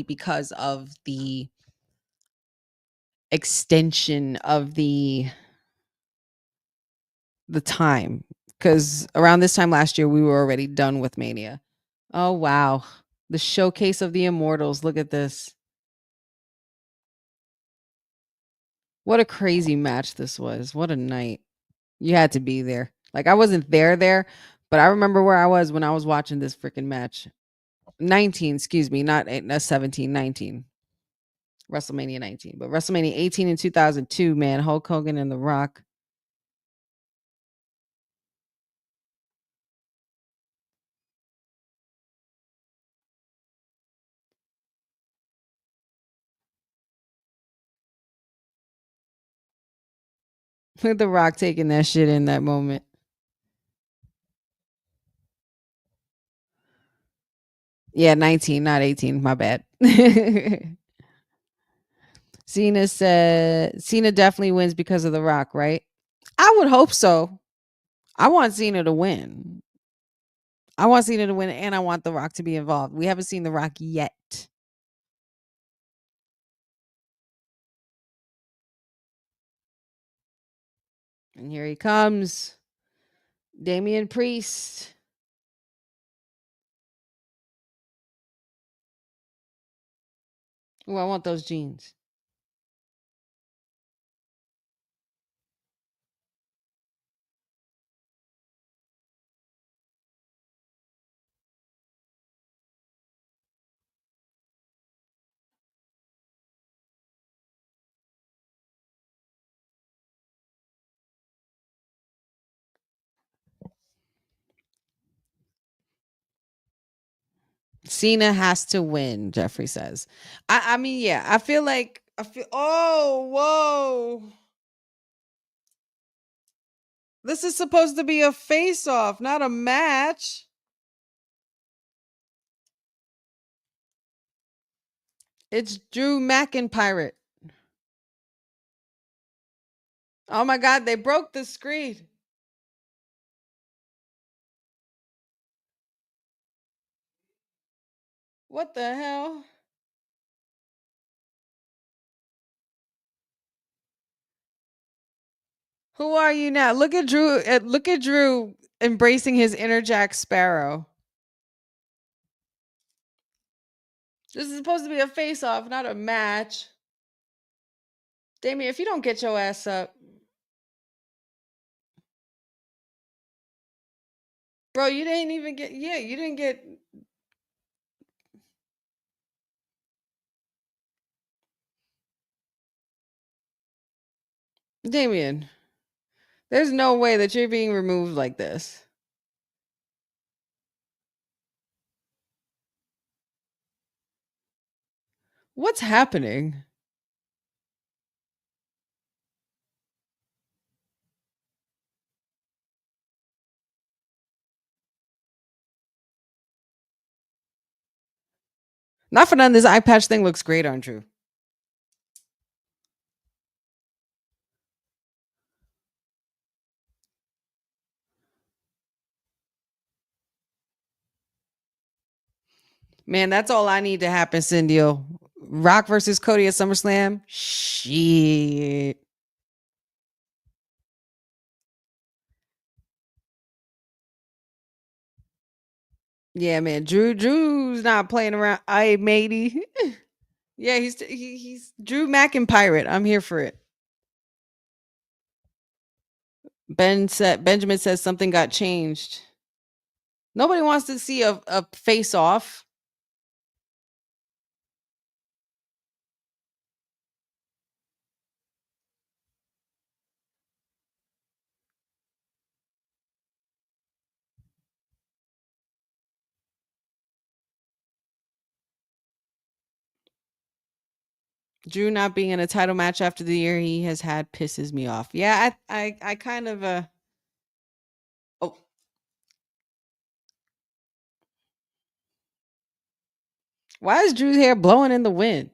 because of the extension of the time, because around this time last year we were already done with Mania. Oh wow. The showcase of the Immortals. Look at this. What a crazy match this was. What a night. You had to be there. Like I wasn't there, but I remember where I was when I was watching this freaking match. 19, excuse me, not 17, 19. WrestleMania 19, but WrestleMania 18 in 2002, man, Hulk Hogan and The Rock. Look at The Rock taking that shit in that moment. Yeah, 19, not 18. My bad. Cena said Cena definitely wins because of The Rock, right? I would hope so. I want Cena to win. I want Cena to win, and I want The Rock to be involved. We haven't seen The Rock yet. And here he comes. Damian Priest. Oh, I want those jeans. Cena has to win, Jeffrey says. I mean, yeah, I feel oh, whoa. This is supposed to be a face-off, not a match. It's Drew McIntyre. Oh my God, they broke the screen. What the hell? Who are you now? Look at Drew. Look at Drew embracing his inner Jack Sparrow. This is supposed to be a face-off, not a match. Damien, if you don't get your ass up. Bro, you didn't even get, you didn't get. Damien, there's no way that you're being removed like this. What's happening? Not for nothing, this eye patch thing looks great on Drew. Man, that's all I need to happen, Cindy. Rock versus Cody at SummerSlam? Shit. Yeah, man. Drew's not playing around. I matey. Yeah, he's Drew McIntyre. I'm here for it. Benjamin says something got changed. Nobody wants to see a face off. Drew not being in a title match after the year he has had pisses me off. Yeah, I kind of oh. Why is Drew's hair blowing in the wind?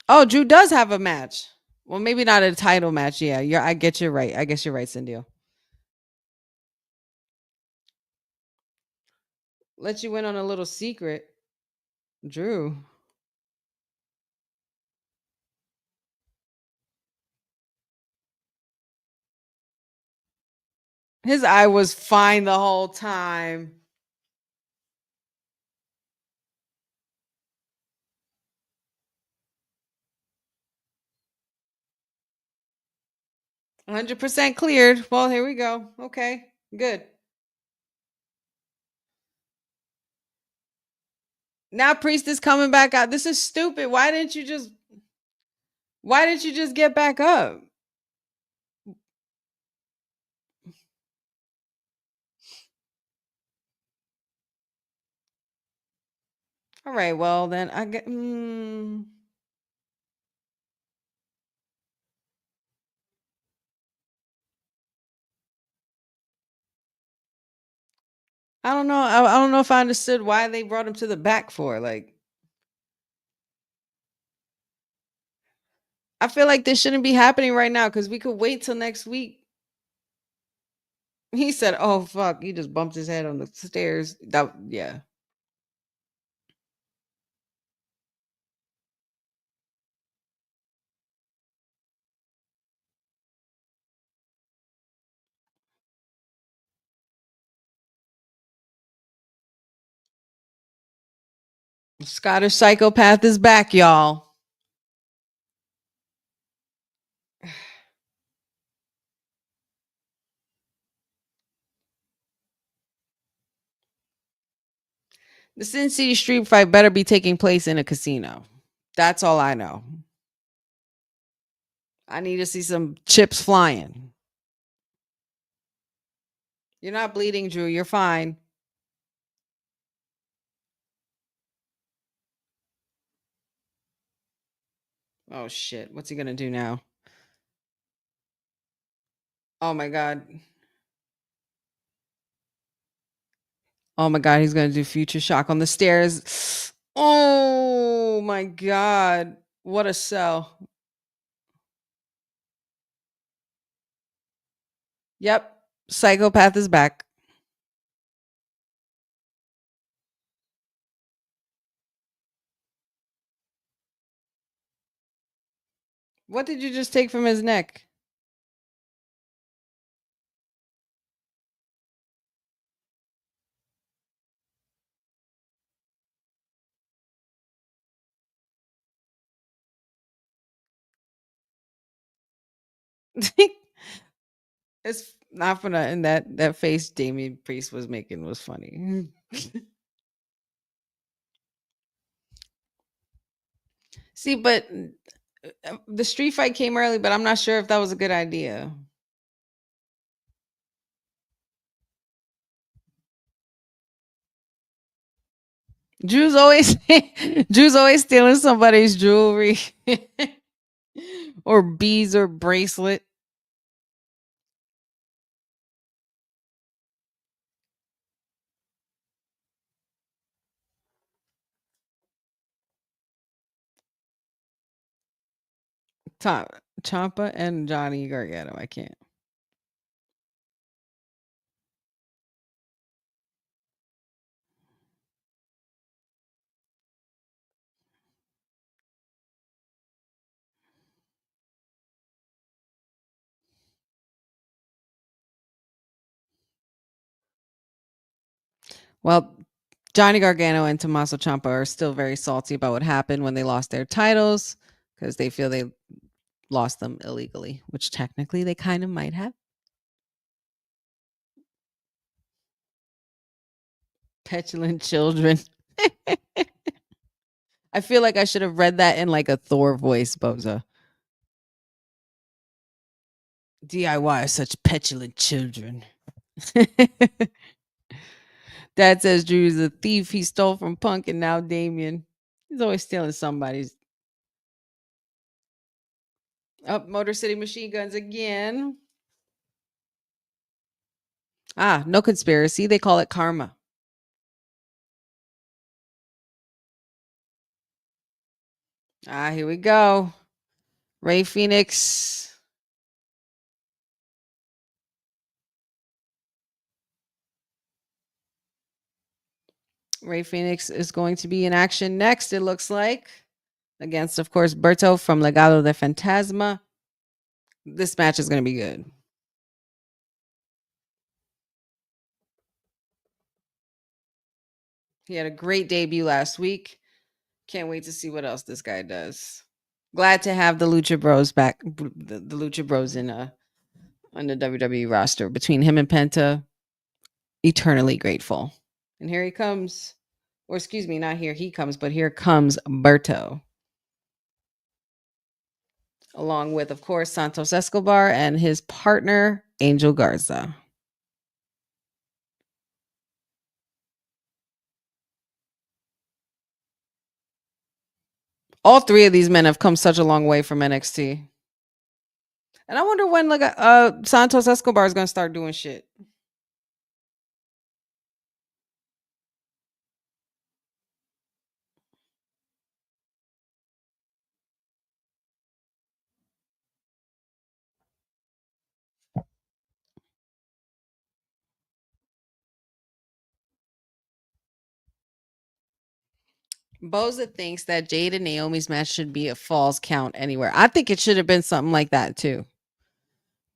Oh, Drew does have a match. Well, maybe not a title match. Yeah, I get you right. I guess you're right, Cindy. Let you in on a little secret. Drew. His eye was fine the whole time. %100% cleared. Well, here we go. Okay, good. Now Priest is coming back out. This is stupid. Why didn't you just get back up? All right, well then I get I don't know. I don't know if I understood why they brought him to the back for. Like, I feel like this shouldn't be happening right now because we could wait till next week. He said, "Oh fuck!" He just bumped his head on the stairs. That yeah. Scottish psychopath is back, y'all. The Sin City street fight better be taking place in a casino. That's all I know. I need to see some chips flying. You're not bleeding, Drew. You're fine. Oh shit. What's he gonna do now? Oh my god. Oh my god, he's gonna do future shock on the stairs. Oh my god. What a sell. Yep. Psychopath is back. What did you just take from his neck? It's not for nothing. That face Damien Priest was making was funny. See, but the street fight came early, but I'm not sure if that was a good idea. Drew's always Drew's always stealing somebody's jewelry or beads or bracelet. Champa and Johnny Gargano. I can't. Well, Johnny Gargano and Tommaso Ciampa are still very salty about what happened when they lost their titles because they feel they lost them illegally, which technically they kind of might have. Petulant children. I feel like I should have read that in like a Thor voice, Boza. DIY are such petulant children. Dad says Drew's a thief. He stole from Punk and now Damien. He's always stealing somebody's. Up Motor City Machine Guns again. Ah, no conspiracy. They call it karma. Ah, here we go. Ray Phoenix. Ray Phoenix is going to be in action next, it looks like. Against, of course, Berto from Legado de Fantasma. This match is going to be good. He had a great debut last week. Can't wait to see what else this guy does. Glad to have the Lucha Bros back. The Lucha Bros in on the WWE roster. Between him and Penta, eternally grateful. And here he comes. Or excuse me, not here he comes, but here comes Berto. Along with, of course, Santos Escobar and his partner, Angel Garza. All three of these men have come such a long way from NXT. And I wonder when Santos Escobar is going to start doing shit. Boza thinks that Jade and Naomi's match should be a falls count anywhere. I think it should have been something like that too.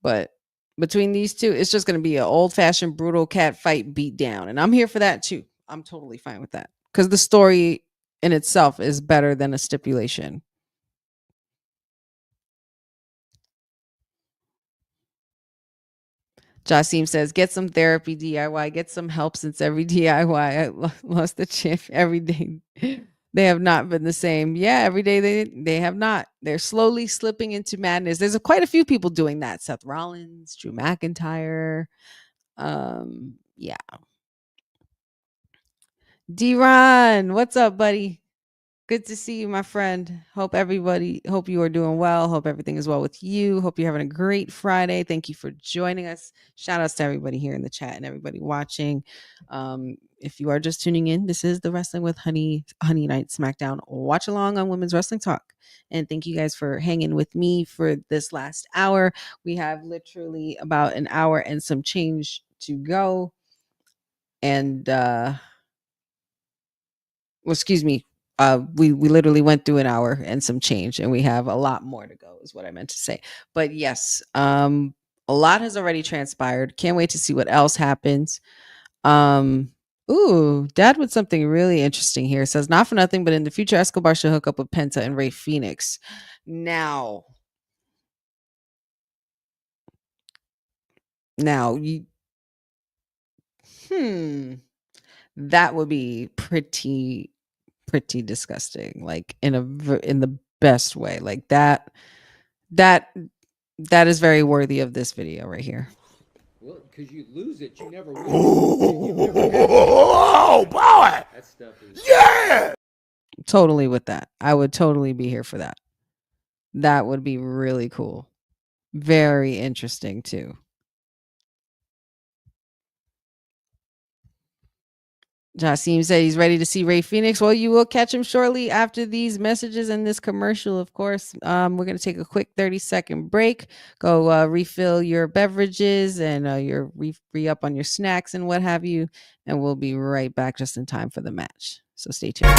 But between these two, it's just going to be an old fashioned brutal cat fight beat down. And I'm here for that too. I'm totally fine with that because the story in itself is better than a stipulation. Jasim says, get some therapy DIY, get some help since every DIY I lost the champ every day. They have not been the same. Yeah, every day they have not. They're slowly slipping into madness. There's quite a few people doing that. Seth Rollins, Drew McIntyre. Yeah. D-Ron, what's up, buddy? Good to see you, my friend. Hope you are doing well. Hope everything is well with you. Hope you're having a great Friday. Thank you for joining us. Shout outs to everybody here in the chat and everybody watching. If you are just tuning in, this is the Wrestling with Honey Night SmackDown watch along on Women's Wrestling Talk. And thank you guys for hanging with me for this last hour. We have literally about an hour and some change to go. And excuse me, we literally went through an hour and some change, and we have a lot more to go is what I meant to say. But yes, a lot has already transpired. Can't wait to see what else happens. Dad with something really interesting here. Says, not for nothing, but in the future Escobar should hook up with Penta and Rey Fenix. Now you that would be pretty disgusting, like in the best way. Like that is very worthy of this video right here. Well, because you lose it, you never win. Oh boy, that stuff is totally with that. I would totally be here for that. That would be really cool. Very interesting too. Jasim said he's ready to see Rey Fenix. Well, you will catch him shortly after these messages and this commercial, of course. We're going to take a quick 30-second break. Go refill your beverages and your re-up on your snacks and what have you. And we'll be right back just in time for the match. So stay tuned.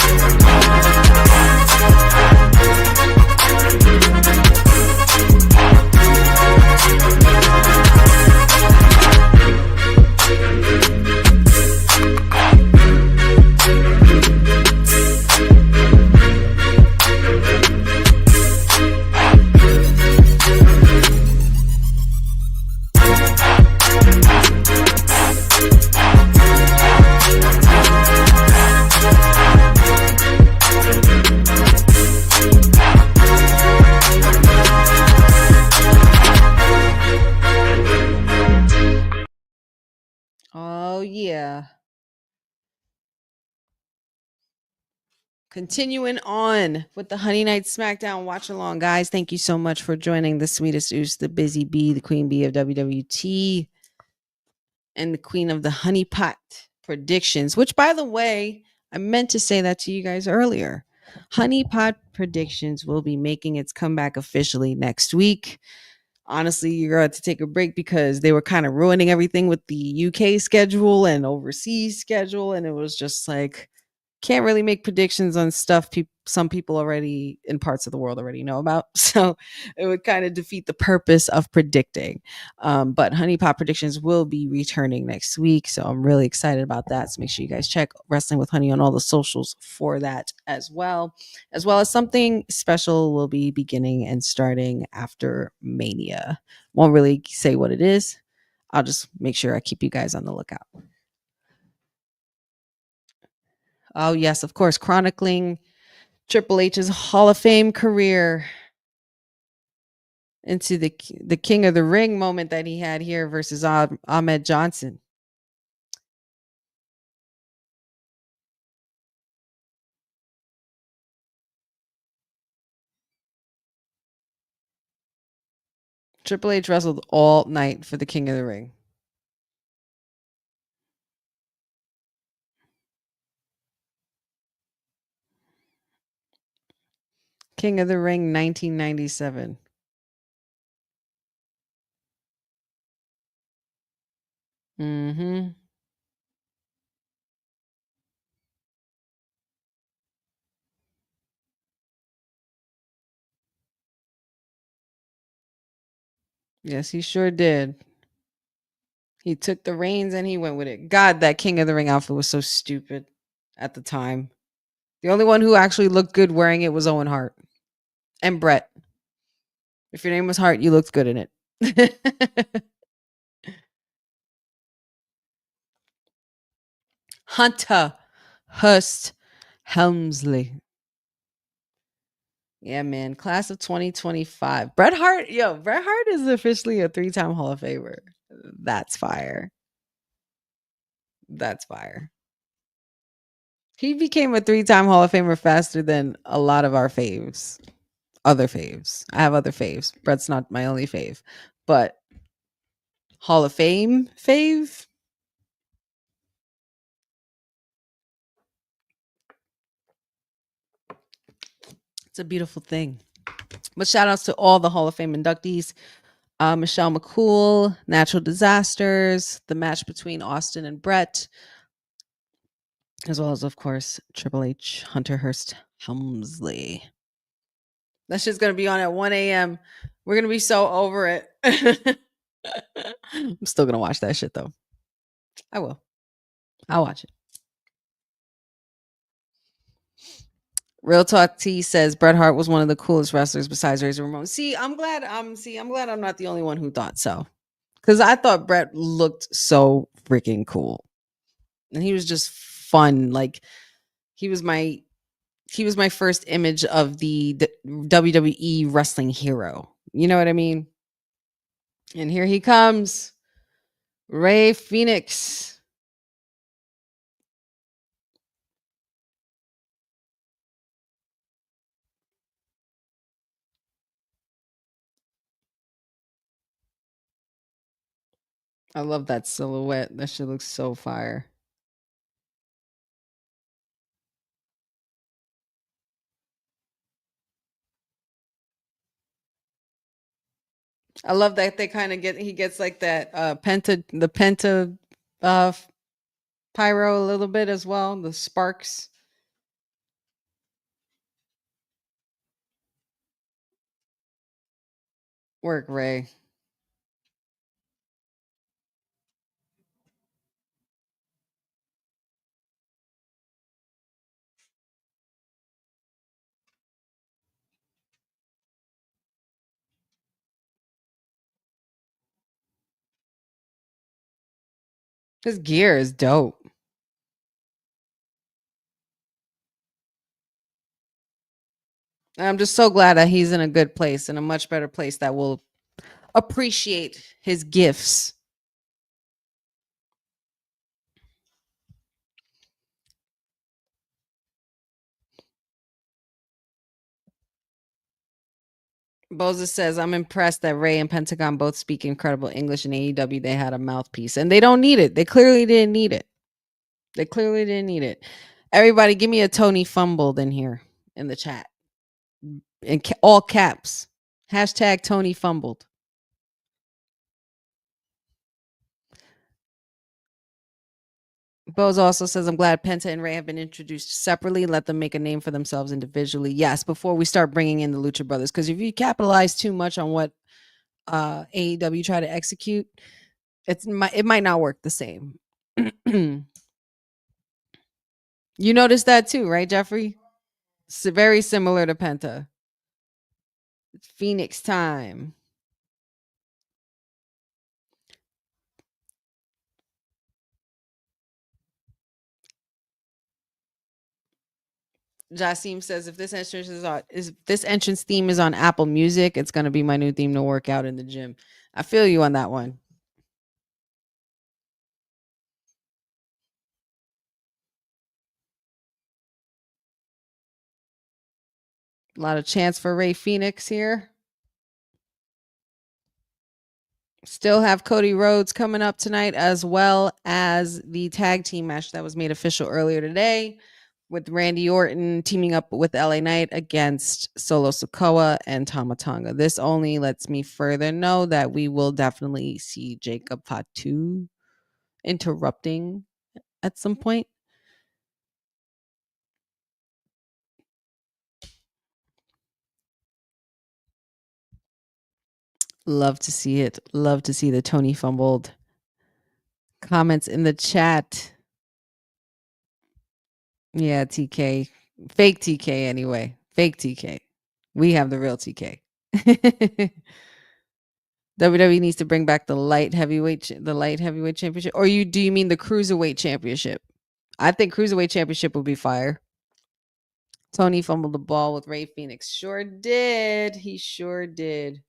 Oh, yeah. Continuing on with the Honey Night SmackDown watch along, guys. Thank you so much for joining the sweetest oos, the busy bee, the queen bee of WWT, and the queen of the honey pot predictions, which, by the way, I meant to say that to you guys earlier. Honey pot predictions will be making its comeback officially next week. Honestly, you're going to take a break because they were kind of ruining everything with the UK schedule and overseas schedule. And it was just like, can't really make predictions on stuff some people already in parts of the world already know about. So it would kind of defeat the purpose of predicting. But Honey Pot predictions will be returning next week. So I'm really excited about that. So make sure you guys check Wrestling with Honey on all the socials for that as well as something special will be beginning and starting after Mania. Won't really say what it is. I'll just make sure I keep you guys on the lookout. Oh, yes, of course. Chronicling Triple H's Hall of Fame career into the King of the Ring moment that he had here versus Ahmed Johnson. Triple H wrestled all night for the King of the Ring. King of the Ring 1997. Mm-hmm. Yes, he sure did. He took the reins and he went with it. God, that King of the Ring outfit was so stupid at the time. The only one who actually looked good wearing it was Owen Hart and Brett. If your name was Hart, you looked good in it. Hunter Hurst Helmsley. Yeah, man. Class of 2025. Bret Hart is officially a 3-time Hall of Famer. That's fire. That's fire. He became a 3-time Hall of Famer faster than a lot of our faves. Other faves. I have other faves. Bret's not my only fave. But Hall of Fame fave? It's a beautiful thing. But shout outs to all the Hall of Fame inductees. Michelle McCool, Natural Disasters, the match between Austin and Brett, as well as, of course, Triple H, Hunter Hurst Helmsley. That shit's going to be on at 1 a.m. We're going to be so over it. I'm still going to watch that shit, though. I will. I'll watch it. Real Talk T says Bret Hart was one of the coolest wrestlers besides Razor Ramon. I'm glad I'm not the only one who thought so. Because I thought Bret looked so freaking cool. And he was just fun. Like he was my first image of the WWE wrestling hero. You know what I mean? And here he comes. Rey Fénix. I love that silhouette. That shit looks so fire. I love that they kind of he gets like that penta uh pyro a little bit as well, the sparks. Work, Ray. His gear is dope. I'm just so glad that he's in a good place, in a much better place that will appreciate his gifts. Boza says, I'm impressed that Ray and Pentagon both speak incredible English. In AEW, they had a mouthpiece. And they don't need it. They clearly didn't need it. Everybody, give me a Tony fumbled in here in the chat. In all caps. Hashtag Tony fumbled. Bose also says, I'm glad Penta and Ray have been introduced separately. Let them make a name for themselves individually. Yes, before we start bringing in the Lucha Brothers. Because if you capitalize too much on what AEW try to execute, it might not work the same. You noticed that too, right, Jeffrey? It's very similar to Penta. It's Phoenix time. Jasim says, if this entrance theme is on Apple Music, it's gonna be my new theme to work out in the gym. I feel you on that one. A lot of chance for Ray Fénix here. Still have Cody Rhodes coming up tonight, as well as the tag team match that was made official earlier today with Randy Orton teaming up with LA Knight against Solo Sikoa and Tama Tonga. This only lets me further know that we will definitely see Jacob Fatu interrupting at some point. Love to see it. Love to see the Tony fumbled comments in the chat. Yeah, TK. Fake TK anyway. Fake TK. We have the real TK. WWE needs to bring back the light heavyweight championship. Or do you mean the cruiserweight championship? I think cruiserweight championship would be fire. Tony fumbled the ball with Ray Phoenix. Sure did. He sure did.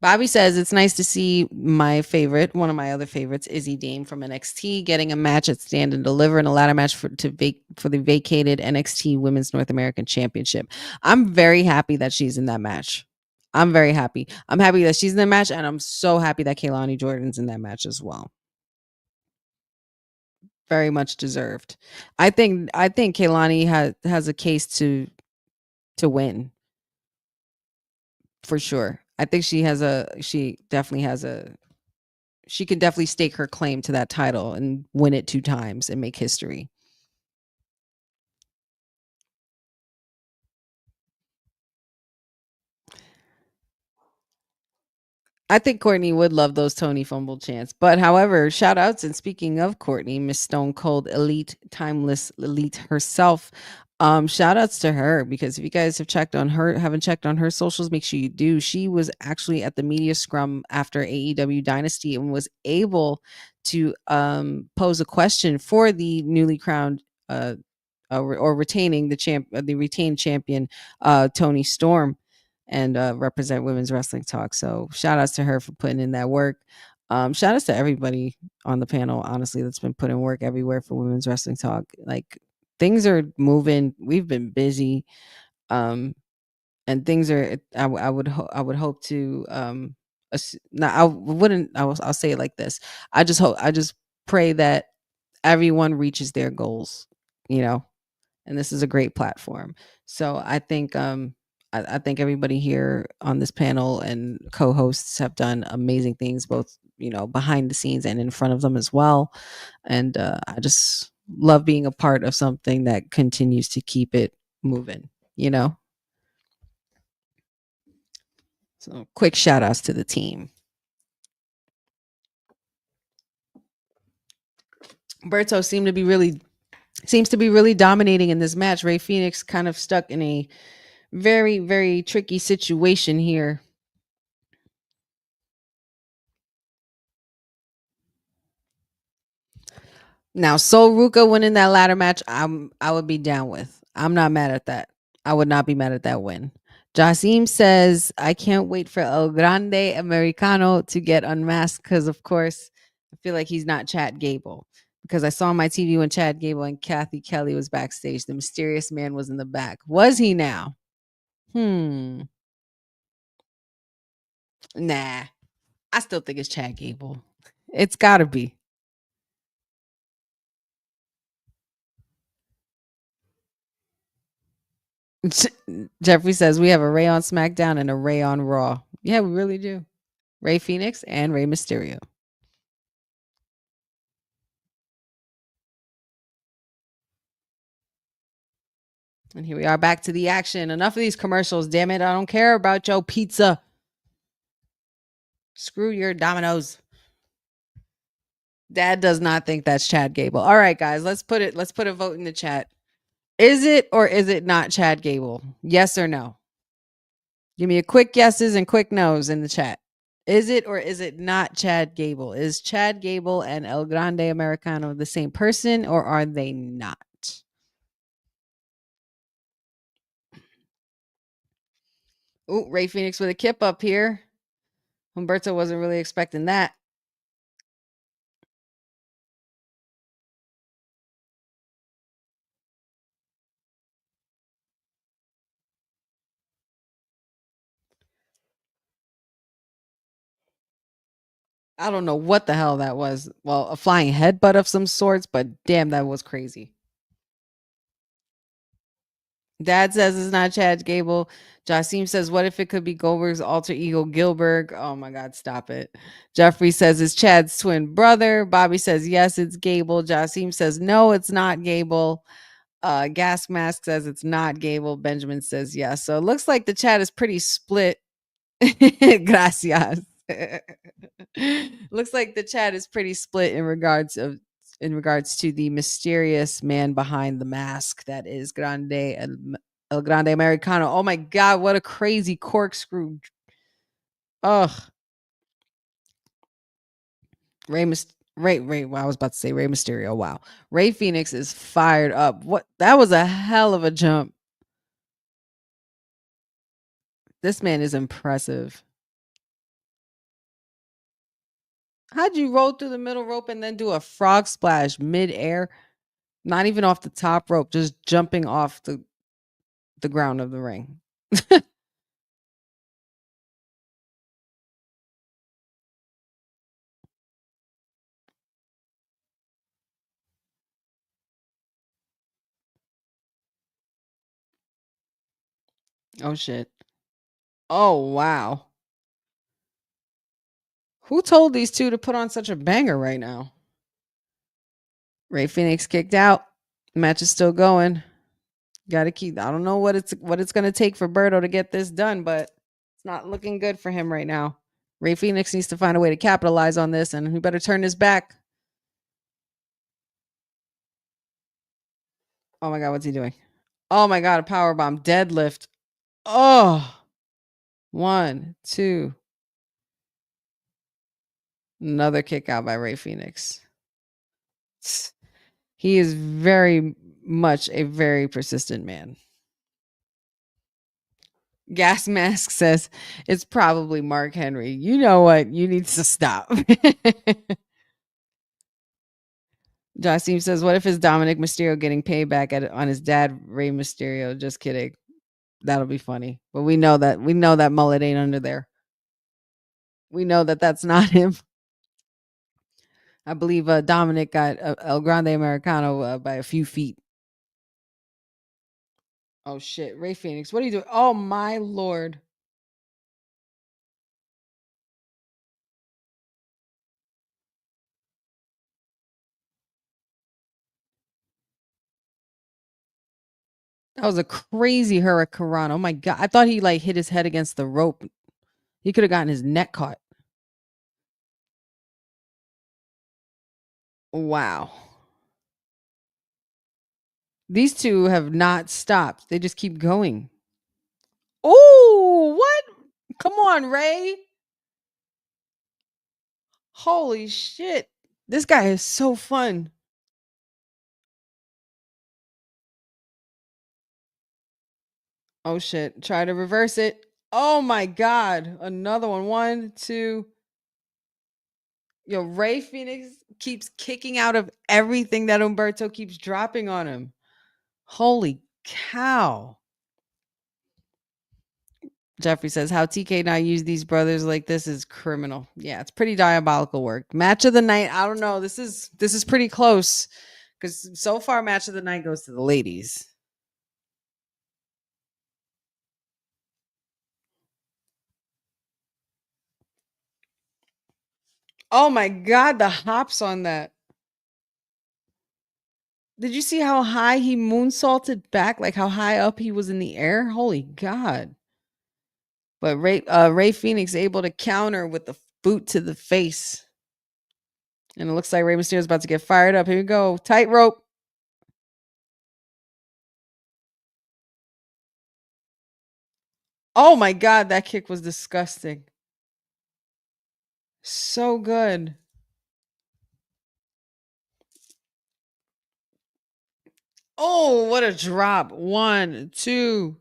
Bobby says it's nice to see my favorite, one of my other favorites, Izzy Dame from NXT, getting a match at Stand and Deliver and a ladder match for the vacated NXT Women's North American Championship. I'm very happy that she's in that match. I'm very happy. I'm happy that she's in the match, and I'm so happy that Kaylani Jordan's in that match as well. Very much deserved. I think Kaylani has a case to win. For sure. I think she can definitely stake her claim to that title and win it 2 times and make history. I think Courtney would love those Tony fumble chants. But however, shout outs, and speaking of Courtney, Miss Stone Cold Elite, Timeless Elite herself. Shout outs to her, because if you guys haven't checked on her socials, make sure you do. She was actually at the media scrum after AEW Dynasty and was able to pose a question for the newly crowned or retaining the retained champion Tony Storm, and represent Women's Wrestling Talk. So shout outs to her for putting in that work. Shout outs to everybody on the panel, honestly, that's been putting work everywhere for Women's Wrestling Talk. Like, things are moving. We've been busy, and things are. I would hope to. I'll say it like this. I just pray that everyone reaches their goals. And this is a great platform. So I think I think everybody here on this panel and co-hosts have done amazing things, both behind the scenes and in front of them as well. And I just love being a part of something that continues to keep it moving. So quick shout outs to the team. Berto seems to be really dominating in this match. Ray Phoenix kind of stuck in a very, very tricky situation here. Now, Sol Ruka winning that ladder match, I would be down with. I'm not mad at that. I would not be mad at that win. Jasim says, I can't wait for El Grande Americano to get unmasked, because, of course, I feel like he's not Chad Gable. Because I saw on my TV when Chad Gable and Kathy Kelly was backstage, the mysterious man was in the back. Was he now? Nah. I still think it's Chad Gable. It's got to be. Jeffrey says we have a Ray on SmackDown and a Ray on Raw. Yeah, we really do. Ray Phoenix and Ray Mysterio. And here we are, back to the action. Enough of these commercials, damn it. I don't care about your pizza. Screw your Domino's. Dad does not think that's Chad Gable. All right, guys, let's put a vote in the chat. Is it or is it not Chad Gable? Yes or no? Give me a quick yeses and quick nos in the chat. Is it or is it not Chad Gable? Is Chad Gable and El Grande Americano the same person, or are they not? Ooh, Ray Phoenix with a kip up here. Humberto wasn't really expecting that. I don't know what the hell that was. Well, a flying headbutt of some sorts, but damn, that was crazy. Dad says it's not Chad Gable. Jasim says, what if it could be Goldberg's alter ego, Gilbert? Oh my God, stop it. Jeffrey says it's Chad's twin brother. Bobby says, yes, it's Gable. Jasim says, no, it's not Gable. Gas Mask says it's not Gable. Benjamin says yes. So it looks like the chat is pretty split. Gracias. Looks like the chat is pretty split in regards to the mysterious man behind the mask that is El Grande Americano. Oh my god, what a crazy corkscrew. Ugh. Well, I was about to say Rey Mysterio. Wow. Rey Fénix is fired up. What? That was a hell of a jump. This man is impressive. How'd you roll through the middle rope and then do a frog splash mid-air? Not even off the top rope, just jumping off the ground of the ring. Oh shit. Oh wow. Who told these two to put on such a banger right now? Rey Fénix kicked out. Match is still going. Gotta keep. I don't know what it's gonna take for Berto to get this done, but it's not looking good for him right now. Rey Fénix needs to find a way to capitalize on this, and he better turn his back. Oh my god, what's he doing? Oh my god, a powerbomb deadlift. Oh, 1, 2. Another kick out by Rey Fénix. He is very much a very persistent man. Gas Mask says it's probably Mark Henry. You know what? You need to stop. Jasim says, what if it's Dominic Mysterio getting payback on his dad, Rey Mysterio? Just kidding. That'll be funny. But we know that mullet ain't under there. We know that that's not him. I believe Dominic got El Grande Americano by a few feet. Oh shit, Rey Fénix, what are you doing? Oh my lord. That was a crazy hurricane. Oh my god. I thought he like hit his head against the rope. He could have gotten his neck caught. Wow. These two have not stopped. They just keep going. Oh, what? Come on, Ray. Holy shit. This guy is so fun. Oh shit. Try to reverse it. Oh my god. Another one. 1, 2. Yo, Rey Fénix keeps kicking out of everything that Humberto keeps dropping on him. Holy cow. Jeffrey says, how TK not use these brothers like this is criminal. Yeah, it's pretty diabolical work. Match of the night. I don't know. This is pretty close because so far match of the night goes to the ladies. Oh my god, the hops on that. Did you see how high he moonsaulted back? Like how high up he was in the air? Holy god. But Rey Fénix able to counter with the boot to the face. And it looks like Rey Mysterio is about to get fired up. Here we go. Tightrope. Oh my god, that kick was disgusting. So good. Oh, what a drop. 1, 2.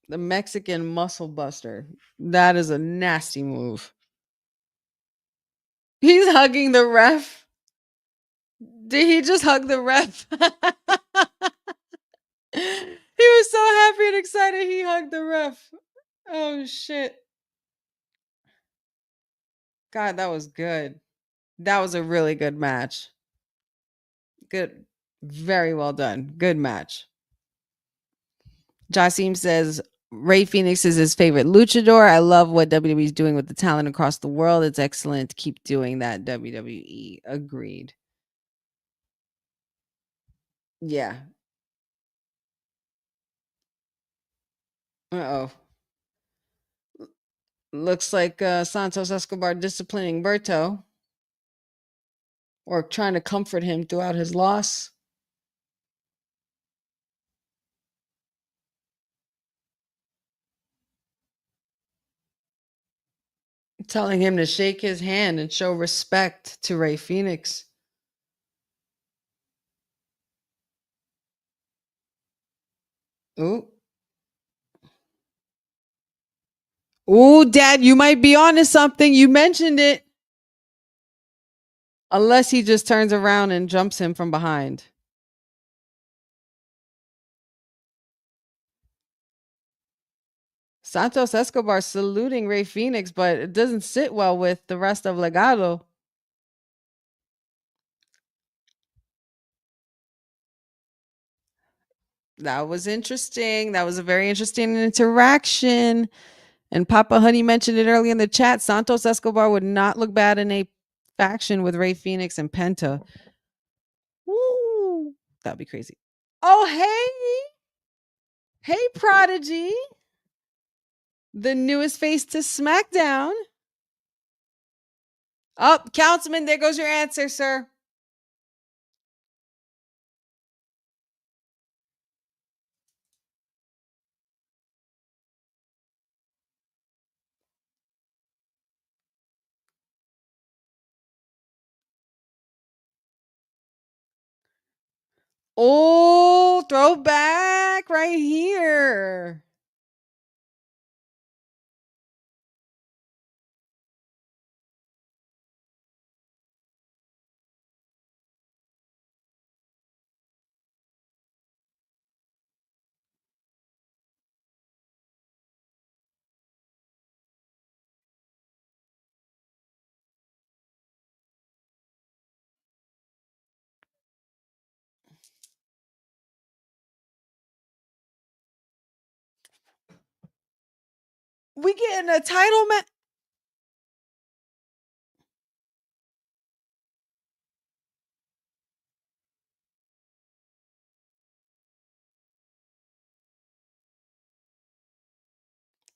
The Mexican muscle buster. That is a nasty move. He's hugging the ref. Did he just hug the ref? He was so happy and excited he hugged the ref. Oh shit. God, that was good. That was a really good match. Good. Very well done. Good match. Jasim says Rey Fénix is his favorite luchador. I love what WWE is doing with the talent across the world. It's excellent. Keep doing that, WWE. Agreed. Yeah. Uh-oh. Looks like Santos Escobar disciplining Berto or trying to comfort him throughout his loss. Telling him to shake his hand and show respect to Ray Phoenix. Ooh. Ooh, Dad, you might be onto something. You mentioned it. Unless he just turns around and jumps him from behind. Santos Escobar saluting Ray Phoenix, but it doesn't sit well with the rest of Legado. That was interesting. That was a very interesting interaction. And Papa Honey mentioned it earlier in the chat. Santos Escobar would not look bad in a faction with Ray Phoenix and Penta. Woo! That'd be crazy. Oh, hey. Hey, Prodigy. The newest face to SmackDown. Oh, Councilman, there goes your answer, sir. Oh, throwback right here. We getting a title match.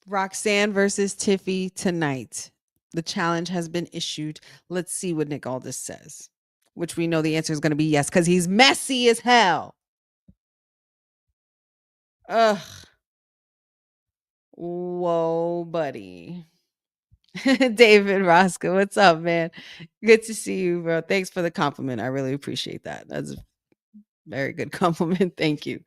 Roxanne versus Tiffy tonight. The challenge has been issued. Let's see what Nick Aldis says, which we know the answer is going to be yes, because he's messy as hell. Ugh. Whoa, buddy. David Roscoe, what's up, man? Good to see you, bro. Thanks for the compliment. I really appreciate that. That's a very good compliment. Thank you.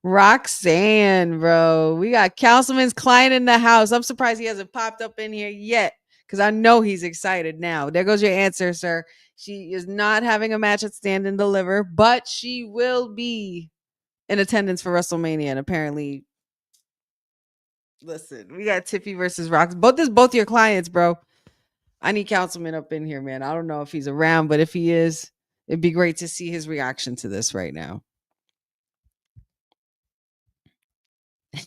Roxanne, bro. We got Councilman's client in the house. I'm surprised he hasn't popped up in here yet because I know he's excited now. There goes your answer, sir. She is not having a match at Stand and Deliver, but she will be in attendance for WrestleMania. And apparently, listen, we got Tiffy versus Rox. Both your clients, bro. I need Councilman up in here, man. I don't know if he's around, but if he is, it'd be great to see his reaction to this right now.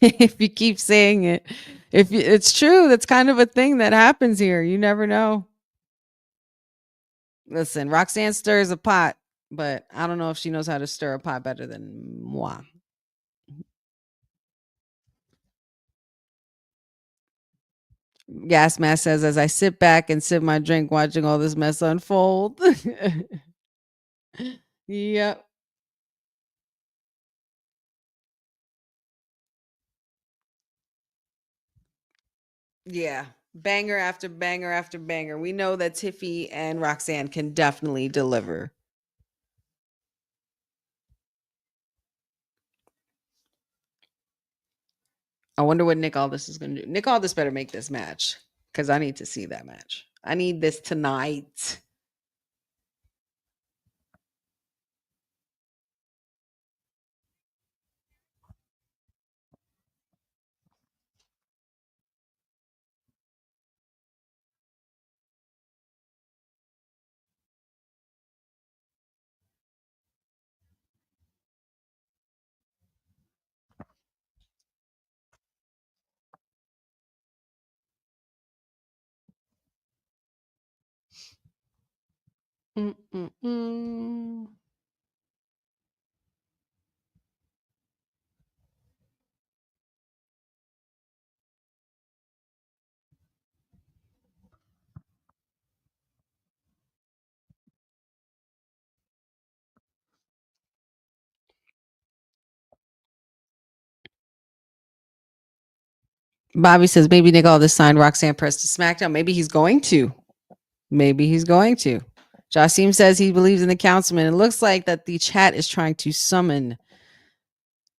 If you keep saying it, it's true, that's kind of a thing that happens here. You never know. Listen, Roxanne stirs a pot, but I don't know if she knows how to stir a pot better than moi. Gas Mask says, as I sit back and sip my drink watching all this mess unfold. Yep. Yeah. Banger after banger after banger. We know that Tiffy and Roxanne can definitely deliver. I wonder what Nick Aldis is going to do. Nick Aldis better make this match because I need to see that match. I need this tonight. Mm-mm-mm. Bobby says maybe Nick Aldis signed Roxanne Perez to SmackDown. Maybe he's going to. Jasim says he believes in the councilman. It looks like that the chat is trying to summon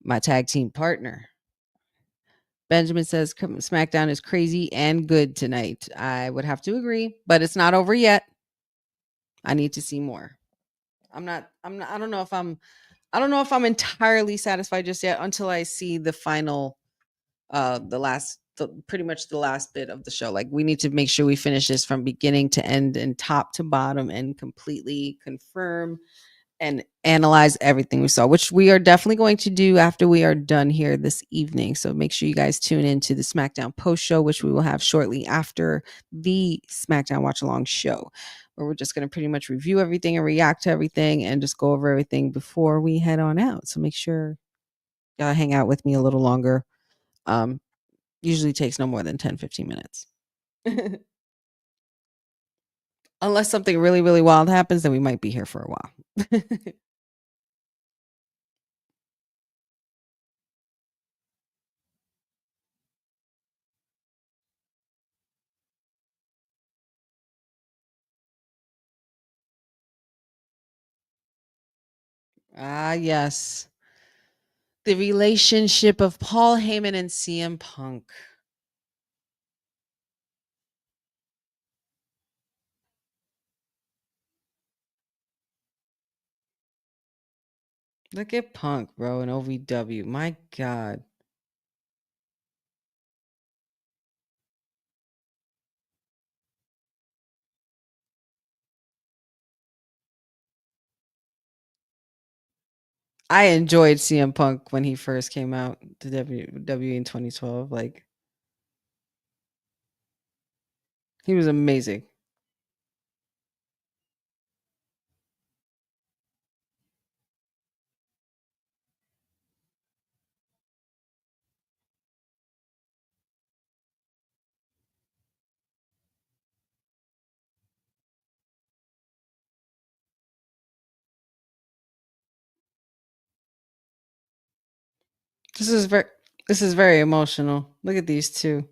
my tag team partner. Benjamin says SmackDown is crazy and good tonight. I would have to agree, but it's not over yet. I need to see more. I don't know if I'm entirely satisfied just yet until I see the final pretty much the last bit of the show. Like, we need to make sure we finish this from beginning to end and top to bottom and completely confirm and analyze everything we saw, which we are definitely going to do after we are done here this evening. So make sure you guys tune into the SmackDown post show, which we will have shortly after the SmackDown watch along show, where we're just going to pretty much review everything and react to everything and just go over everything before we head on out. So make sure y'all hang out with me a little longer. Usually takes no more than 10-15 minutes. Unless something really, really wild happens, then we might be here for a while. Ah, yes. The relationship of Paul Heyman and CM Punk. Look at Punk, bro, in OVW. My God. I enjoyed CM Punk when he first came out to WWE in 2012. Like, he was amazing. This is very emotional. Look at these two.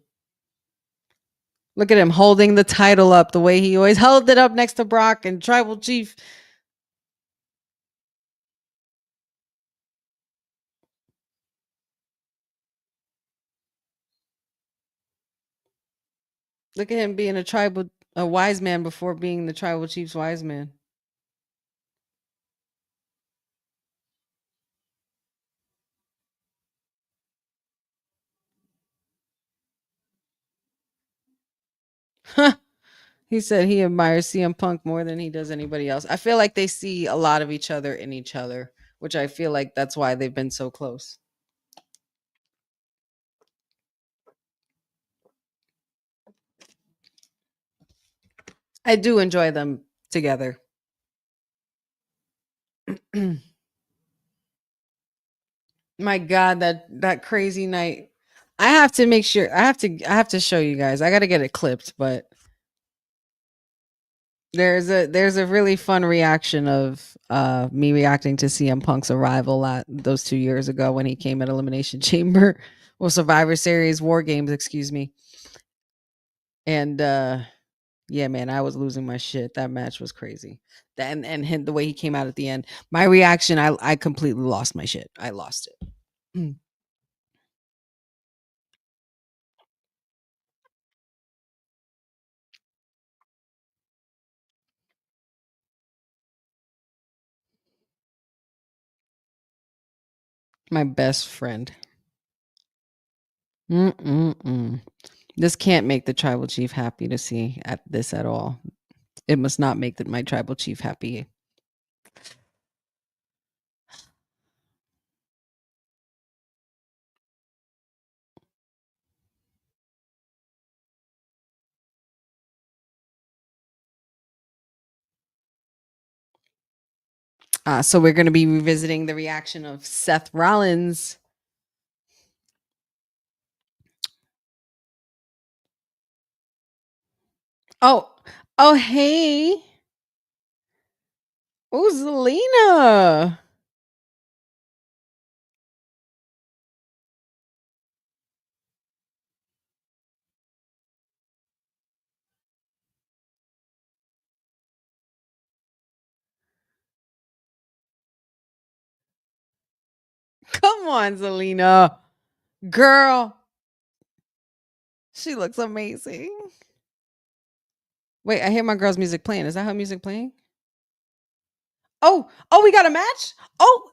Look at him holding the title up the way he always held it up next to Brock and Tribal Chief. Look at him being a wise man before being the Tribal Chief's wise man. He said he admires CM Punk more than he does anybody else. I feel like they see a lot of each other in each other, which I feel like that's why they've been so close. I do enjoy them together. My God, that crazy night. I have to make sure I have to show you guys. I got to get it clipped, but there's a really fun reaction of me reacting to CM Punk's arrival those 2 years ago when he came at Elimination Chamber, well, Survivor Series War Games, excuse me. And yeah, man, I was losing my shit. That match was crazy. And the way he came out at the end, my reaction, I completely lost my shit. I lost it. My best friend. Mm-mm-mm. This can't make the tribal chief happy to see this at all. It must not make my tribal chief happy. So we're going to be revisiting the reaction of Seth Rollins. Oh, hey. Oh, Zelina. Come on, Zelina. Girl. She looks amazing. Wait, I hear my girl's music playing. Is that her music playing? Oh, we got a match? Oh,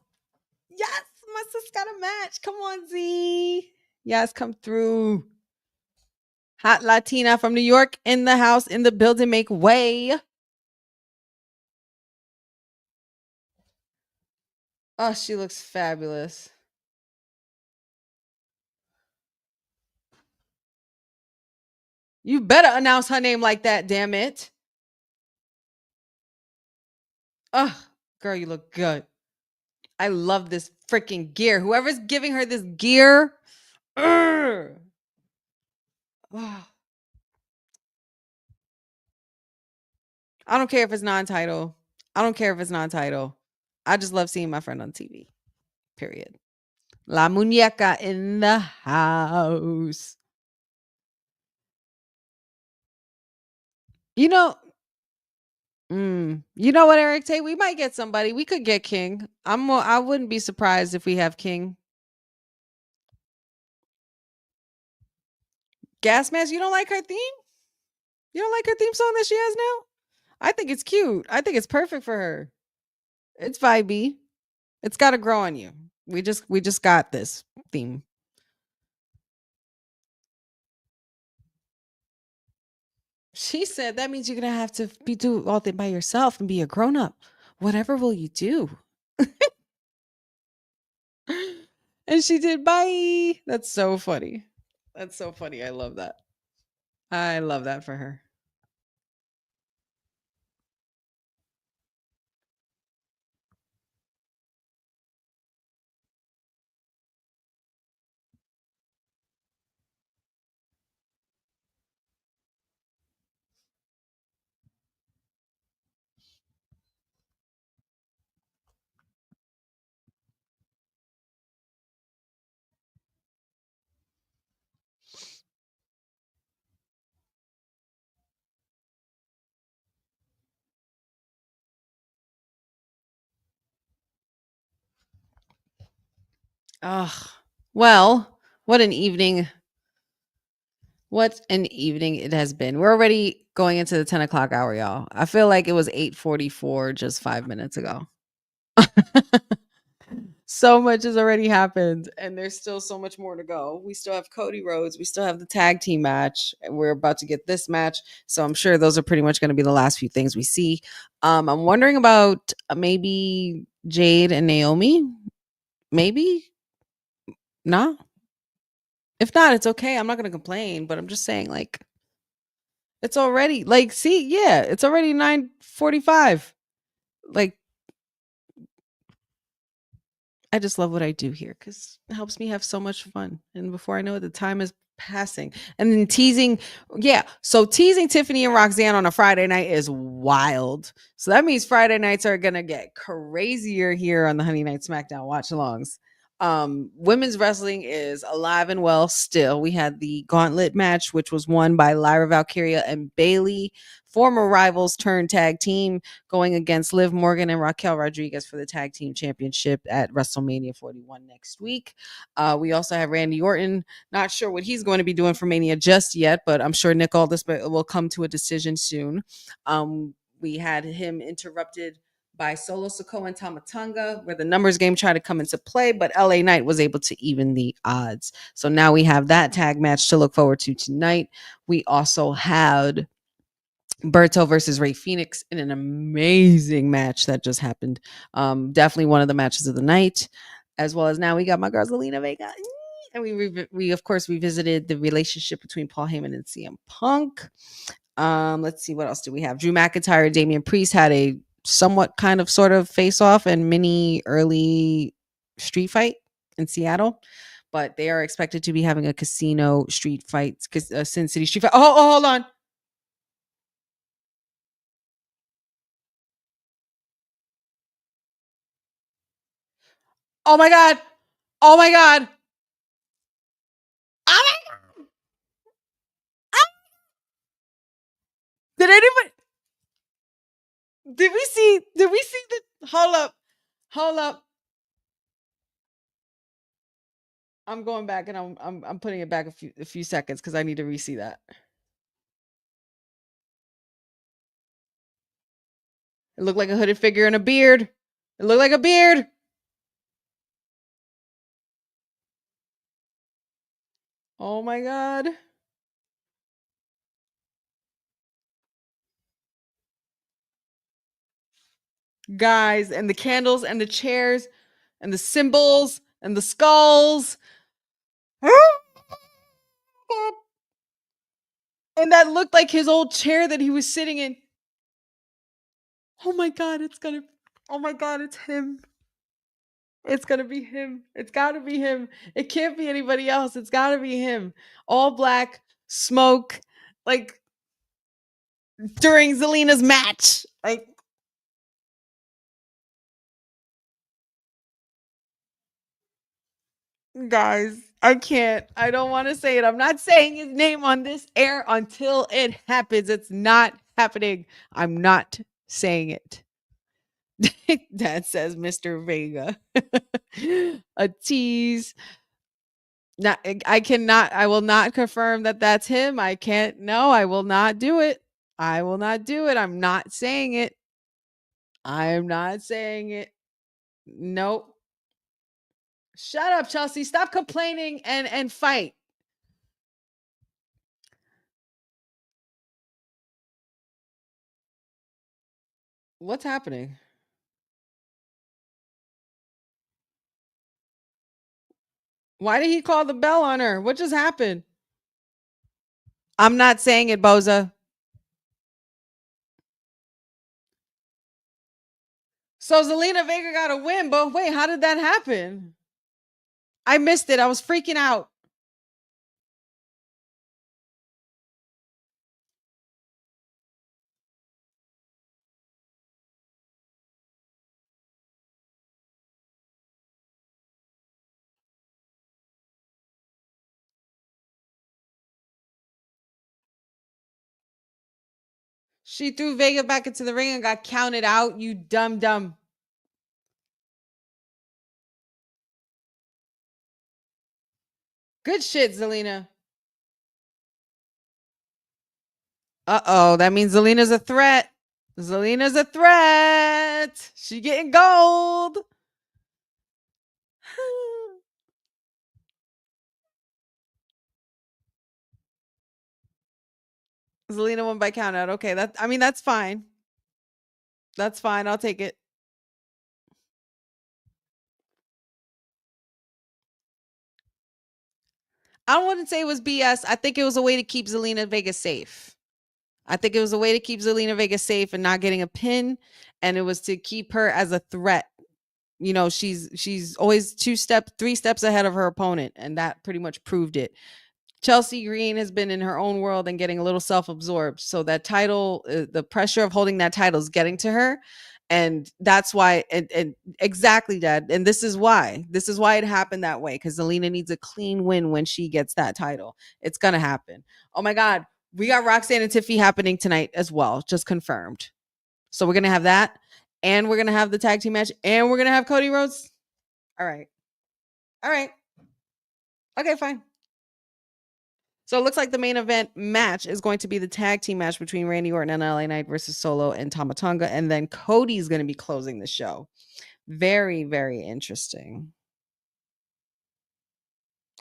yes, my sis got a match. Come on, Z. Yes, come through. Hot Latina from New York in the house, in the building, make way. Oh, she looks fabulous. You better announce her name like that, damn it. Oh, girl, you look good. I love this freaking gear. Whoever's giving her this gear. Oh. I don't care if it's non-title. I don't care if it's non-title. I just love seeing my friend on TV. Period. La Muñeca in the house. You know, you know what, Eric Tay? We might get somebody. We could get King. I wouldn't be surprised if we have King. Gas Mask, you don't like her theme? You don't like her theme song that she has now? I think it's cute. I think it's perfect for her. It's vibey. It's got to grow on you. We just got this theme. She said that means you're gonna have to do all that by yourself and be a grown up. Whatever will you do? And she did. Bye. That's so funny. That's so funny. I love that. I love that for her. Ugh. Well, what an evening. What an evening it has been. We're already going into the 10 o'clock hour, y'all. I feel like it was 8:44 just 5 minutes ago. So much has already happened, and there's still so much more to go. We still have Cody Rhodes. We still have the tag team match. And we're about to get this match. So I'm sure those are pretty much going to be the last few things we see. I'm wondering about maybe Jade and Naomi. Maybe? No. If not, it's okay. I'm not going to complain, but I'm just saying, like, it's already, like, see, yeah, it's already 9:45. Like, I just love what I do here because it helps me have so much fun. And before I know it, the time is passing. And then teasing, yeah. So teasing Tiffany and Roxanne on a Friday night is wild. So that means Friday nights are gonna get crazier here on the Honey Night SmackDown watch alongs. Women's wrestling is alive and well still. We had the gauntlet match, which was won by Lyra Valkyria and Bailey, former rivals turned tag team, going against Liv Morgan and Raquel Rodriguez for the tag team championship at WrestleMania 41 next week. We also have Randy Orton. Not sure what he's going to be doing for Mania just yet, but I'm sure Nick Aldis will come to a decision soon. We had him interrupted by Solo Sikoa and Tamatonga, where the numbers game tried to come into play, but LA Knight was able to even the odds. So now we have that tag match to look forward to tonight. We also had Berto versus Ray Phoenix in an amazing match that just happened. Definitely one of the matches of the night, as well as now we got my girl Zelina Vega. And we of course revisited the relationship between Paul Heyman and CM Punk. Let's see, what else do we have? Drew McIntyre and Damian Priest had a somewhat kind of sort of face off and mini early street fight in Seattle, but they are expected to be having a casino street fight, Sin City street fight. Oh, hold on. Oh my god. Oh my god. Oh my god. Did anybody did we see the hold up. I'm going back and I'm putting it back a few seconds because I need to re-see that. It looked like a hooded figure and a beard. It looked like a beard. Oh my God. Guys, and the candles and the chairs and the symbols and the skulls. And that looked like his old chair that he was sitting in. Oh my God, oh my God, it's him. It's gonna be him. It's gotta be him. It can't be anybody else. It's gotta be him. All black, smoke, like during Zelina's match. Like, guys, I can't. I don't want to say it. I'm not saying his name on this air until it happens. It's not happening. I'm not saying it. Dad says Mr. Vega. A tease. Not, I cannot, I will not confirm that that's him. I can't, no, I will not do it. I will not do it. I'm not saying it. I'm not saying it. Nope. Shut up, Chelsea. Stop complaining and fight. What's happening? Why did he call the bell on her? What just happened? I'm not saying it, Boza. So Zelina Vega got a win, but wait, how did that happen? I missed it. I was freaking out. She threw Vega back into the ring and got counted out. You dumb. Good shit, Zelina. Uh-oh, that means Zelina's a threat. Zelina's a threat. She getting gold. Zelina won by count out. Okay, that's fine. That's fine. I'll take it. I wouldn't say it was BS. I think it was a way to keep Zelina Vega safe. I think it was a way to keep Zelina Vega safe and not getting a pin, and it was to keep her as a threat. You know, she's always 3 steps ahead of her opponent, and that pretty much proved it. Chelsea Green has been in her own world and getting a little self-absorbed. So that title, the pressure of holding that title is getting to her. And that's why, and exactly, Dad. And this is why it happened that way. Because Zelina needs a clean win when she gets that title. It's going to happen. Oh my God. We got Roxanne and Tiffy happening tonight as well. Just confirmed. So we're going to have that. And we're going to have the tag team match. And we're going to have Cody Rhodes. All right. Okay, fine. So it looks like the main event match is going to be the tag team match between Randy Orton and LA Knight versus Solo and Tama Tonga. And then Cody's going to be closing the show. Very, very interesting.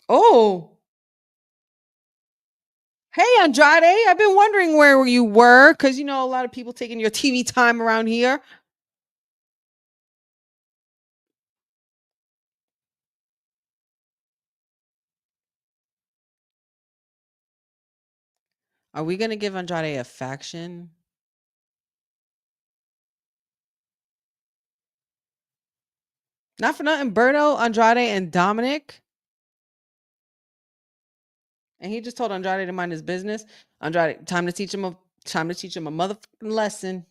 Oh. Hey, Andrade. I've been wondering where you were because, you know, a lot of people taking your TV time around here. Are we going to give Andrade a faction? Not for nothing. Berto, Andrade, and Dominic. And he just told Andrade to mind his business. Andrade, time to teach him a motherfucking lesson.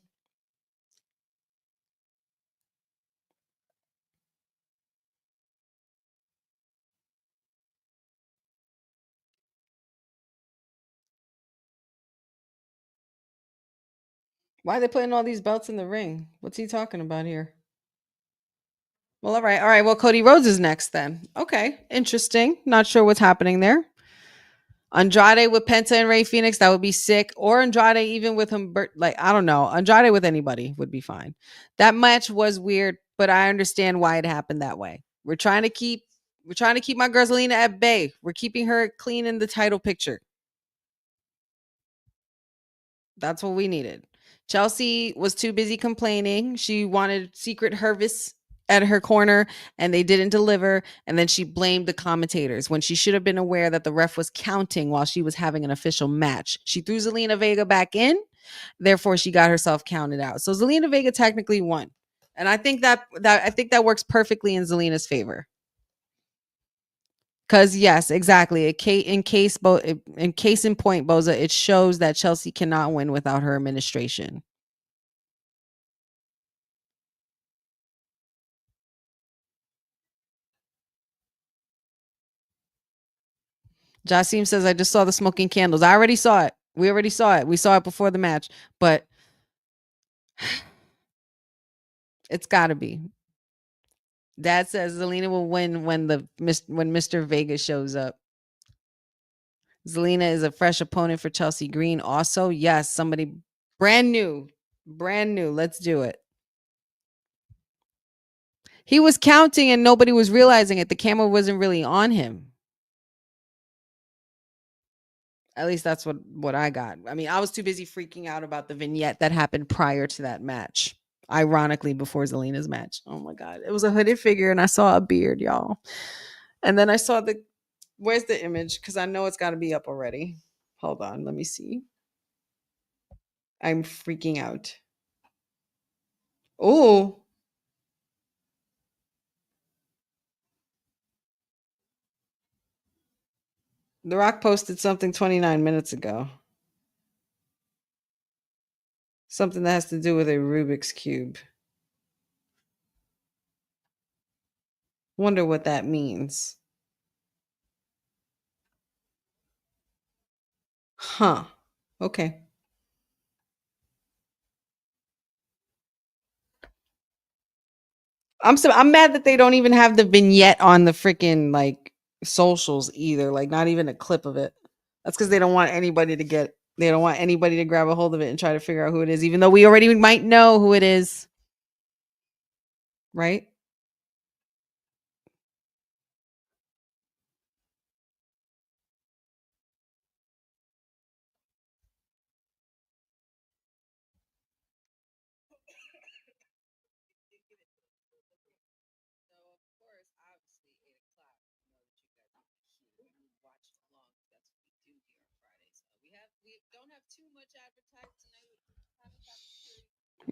Why are they putting all these belts in the ring? What's he talking about here? Well, all right. All right. Well, Cody Rhodes is next then. Okay. Interesting. Not sure what's happening there. Andrade with Penta and Rey Fenix, that would be sick. Or Andrade even with him, like, I don't know. Andrade with anybody would be fine. That match was weird, but I understand why it happened that way. We're trying to keep my girl Zelina at bay. We're keeping her clean in the title picture. That's what we needed. Chelsea was too busy complaining. She wanted Secret Hervis at her corner and they didn't deliver. And then she blamed the commentators when she should have been aware that the ref was counting while she was having an official match. She threw Zelina Vega back in. Therefore, she got herself counted out. So Zelina Vega technically won. And I think that works perfectly in Zelina's favor. Because yes, exactly. In case in point, Boza, it shows that Chelsea cannot win without her administration. Jasim says, I just saw the smoking candles. I already saw it. We already saw it. We saw it before the match, but it's got to be. Dad says Zelina will win when Mr. Vega shows up. Zelina is a fresh opponent for Chelsea Green. Also, yes, somebody brand new. Let's do it. He was counting and nobody was realizing it. The camera wasn't really on him. At least that's what I got. I mean, I was too busy freaking out about the vignette that happened prior to that match. Ironically, before Zelina's match. Oh my God. It was a hooded figure and I saw a beard, y'all. And then I saw where's the image? Because I know it's got to be up already. Hold on. Let me see. I'm freaking out. Oh. The Rock posted something 29 minutes ago. Something that has to do with a Rubik's Cube. Wonder what that means. Huh. Okay. I'm mad that they don't even have the vignette on the freaking like socials either. Like not even a clip of it. That's because they don't want anybody to grab a hold of it and try to figure out who it is, even though we already might know who it is. Right?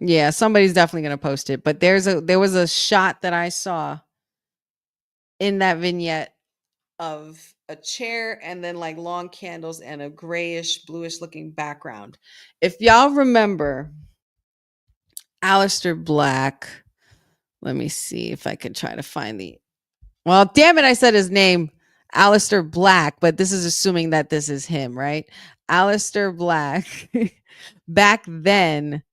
Yeah, somebody's definitely gonna post it. But there was a shot that I saw in that vignette of a chair and then like long candles and a grayish, bluish looking background. If y'all remember Aleister Black, let me see if I can try to find well, damn it, I said his name, Aleister Black, but this is assuming that this is him, right? Aleister Black back then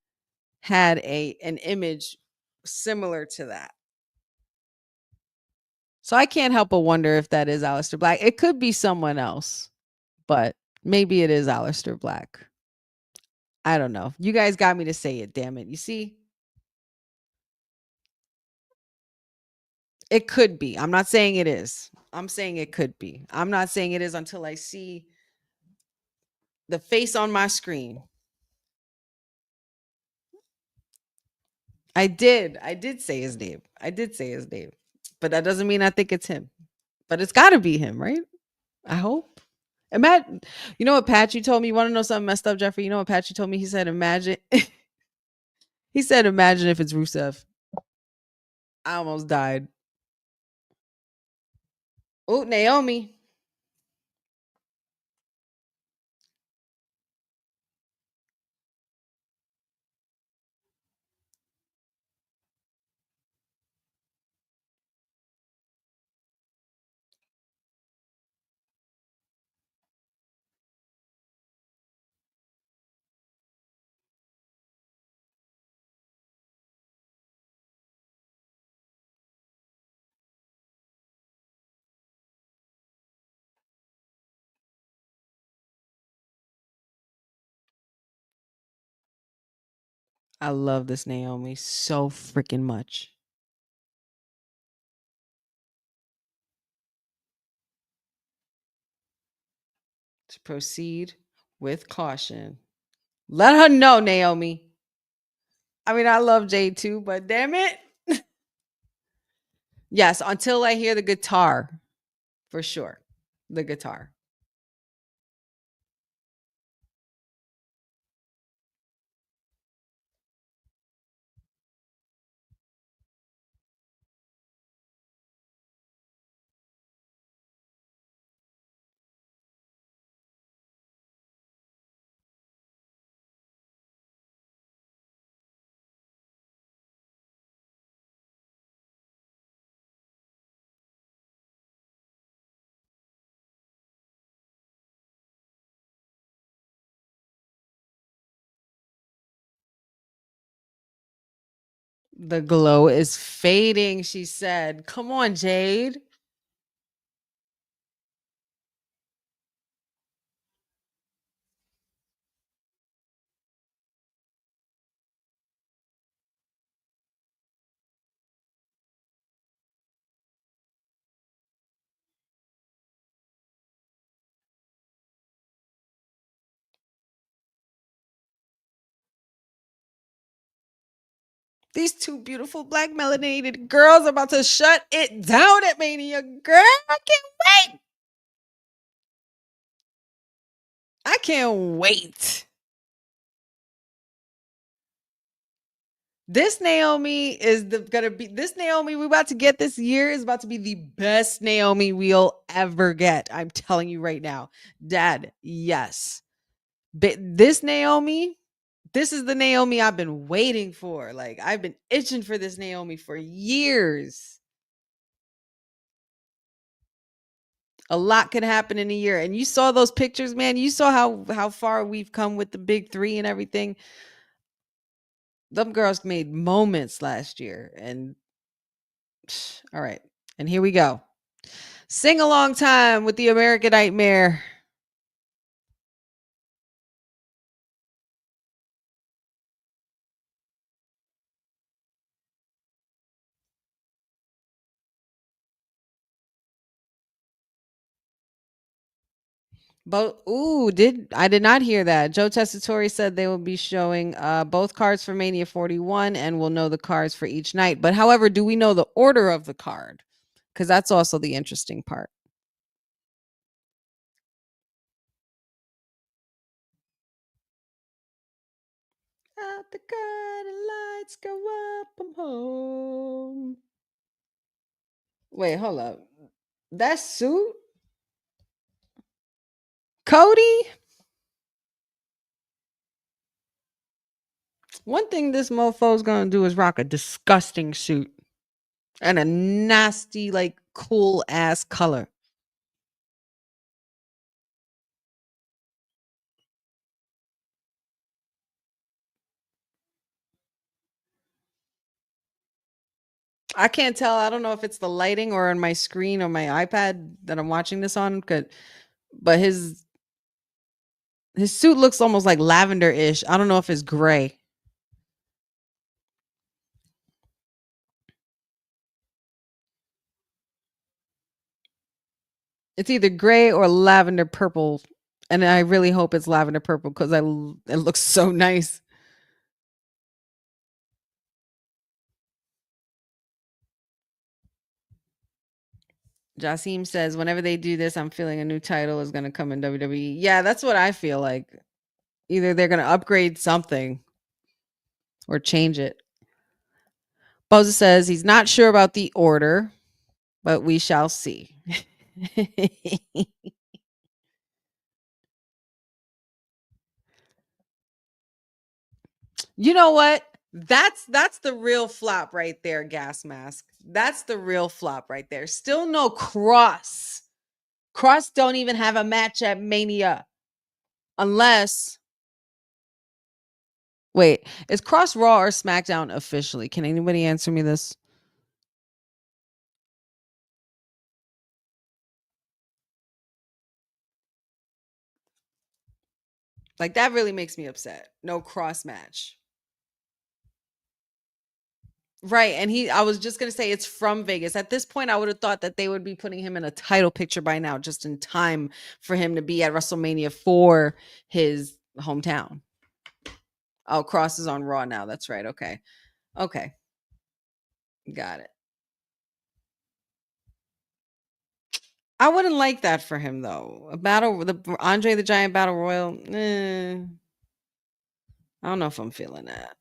had an image similar to that. So I can't help but wonder if that is Aleister Black. It could be someone else, but maybe it is Aleister Black. I don't know. You guys got me to say it, damn it. You see? It could be. I'm not saying it is. I'm saying it could be. I'm not saying it is until I see the face on my screen. I did say his name. But that doesn't mean I think it's him. But it's got to be him, right? I hope. Imagine, you know what Patchy told me? You want to know something messed up, Jeffrey? You know what Patchy told me? He said, imagine. He said, imagine if it's Rusev. I almost died. Oh, Naomi. I love this Naomi so freaking much. To proceed with caution. Let her know, Naomi. I mean, I love Jade too, but damn it. Yes, until I hear the guitar, for sure. The guitar. The glow is fading, she said. Come on, Jade. These two beautiful black melanated girls are about to shut it down at Mania. Girl, I can't wait. I can't wait. This Naomi is gonna be this Naomi we about to get this year is about to be the best Naomi we'll ever get. I'm telling you right now. Dad, yes. But this Naomi, this is the Naomi I've been waiting for. Like I've been itching for this Naomi for years. A lot could happen in a year. And you saw those pictures, man. You saw how far we've come with the big three and everything. Them girls made moments last year. And all right. And here we go. Sing along time with the American Nightmare. Both I did not hear that. Joe Tessitore said they will be showing both cards for Mania 41 and we'll know the cards for each night. But however, do we know the order of the card? Because that's also the interesting part. Out the garden lights go up, I'm home. Wait, hold up. That suit? Cody? One thing this mofo's gonna do is rock a disgusting suit and a nasty, like, cool ass color. I can't tell. I don't know if it's the lighting or on my screen or my iPad that I'm watching this on. But his suit looks almost like lavender-ish. I don't know if it's gray. It's either gray or lavender purple, and I really hope it's lavender purple because it looks so nice. Jasim says, whenever they do this, I'm feeling a new title is going to come in WWE. Yeah, that's what I feel like. Either they're going to upgrade something or change it. Boza says he's not sure about the order, but we shall see. You know what? That's the real flop right there, Gas Mask. That's the real flop right there. Still no Cross. Cross don't even have a match at Mania. Unless wait, is Cross Raw or SmackDown officially? Can anybody answer me this? Like that really makes me upset. No Cross match. Right. And I was just going to say it's from Vegas. At this point, I would have thought that they would be putting him in a title picture by now, just in time for him to be at WrestleMania for his hometown. Oh, Cross is on Raw now. That's right. Okay. Okay. Got it. I wouldn't like that for him though. The Andre the Giant Battle Royal. I don't know if I'm feeling that.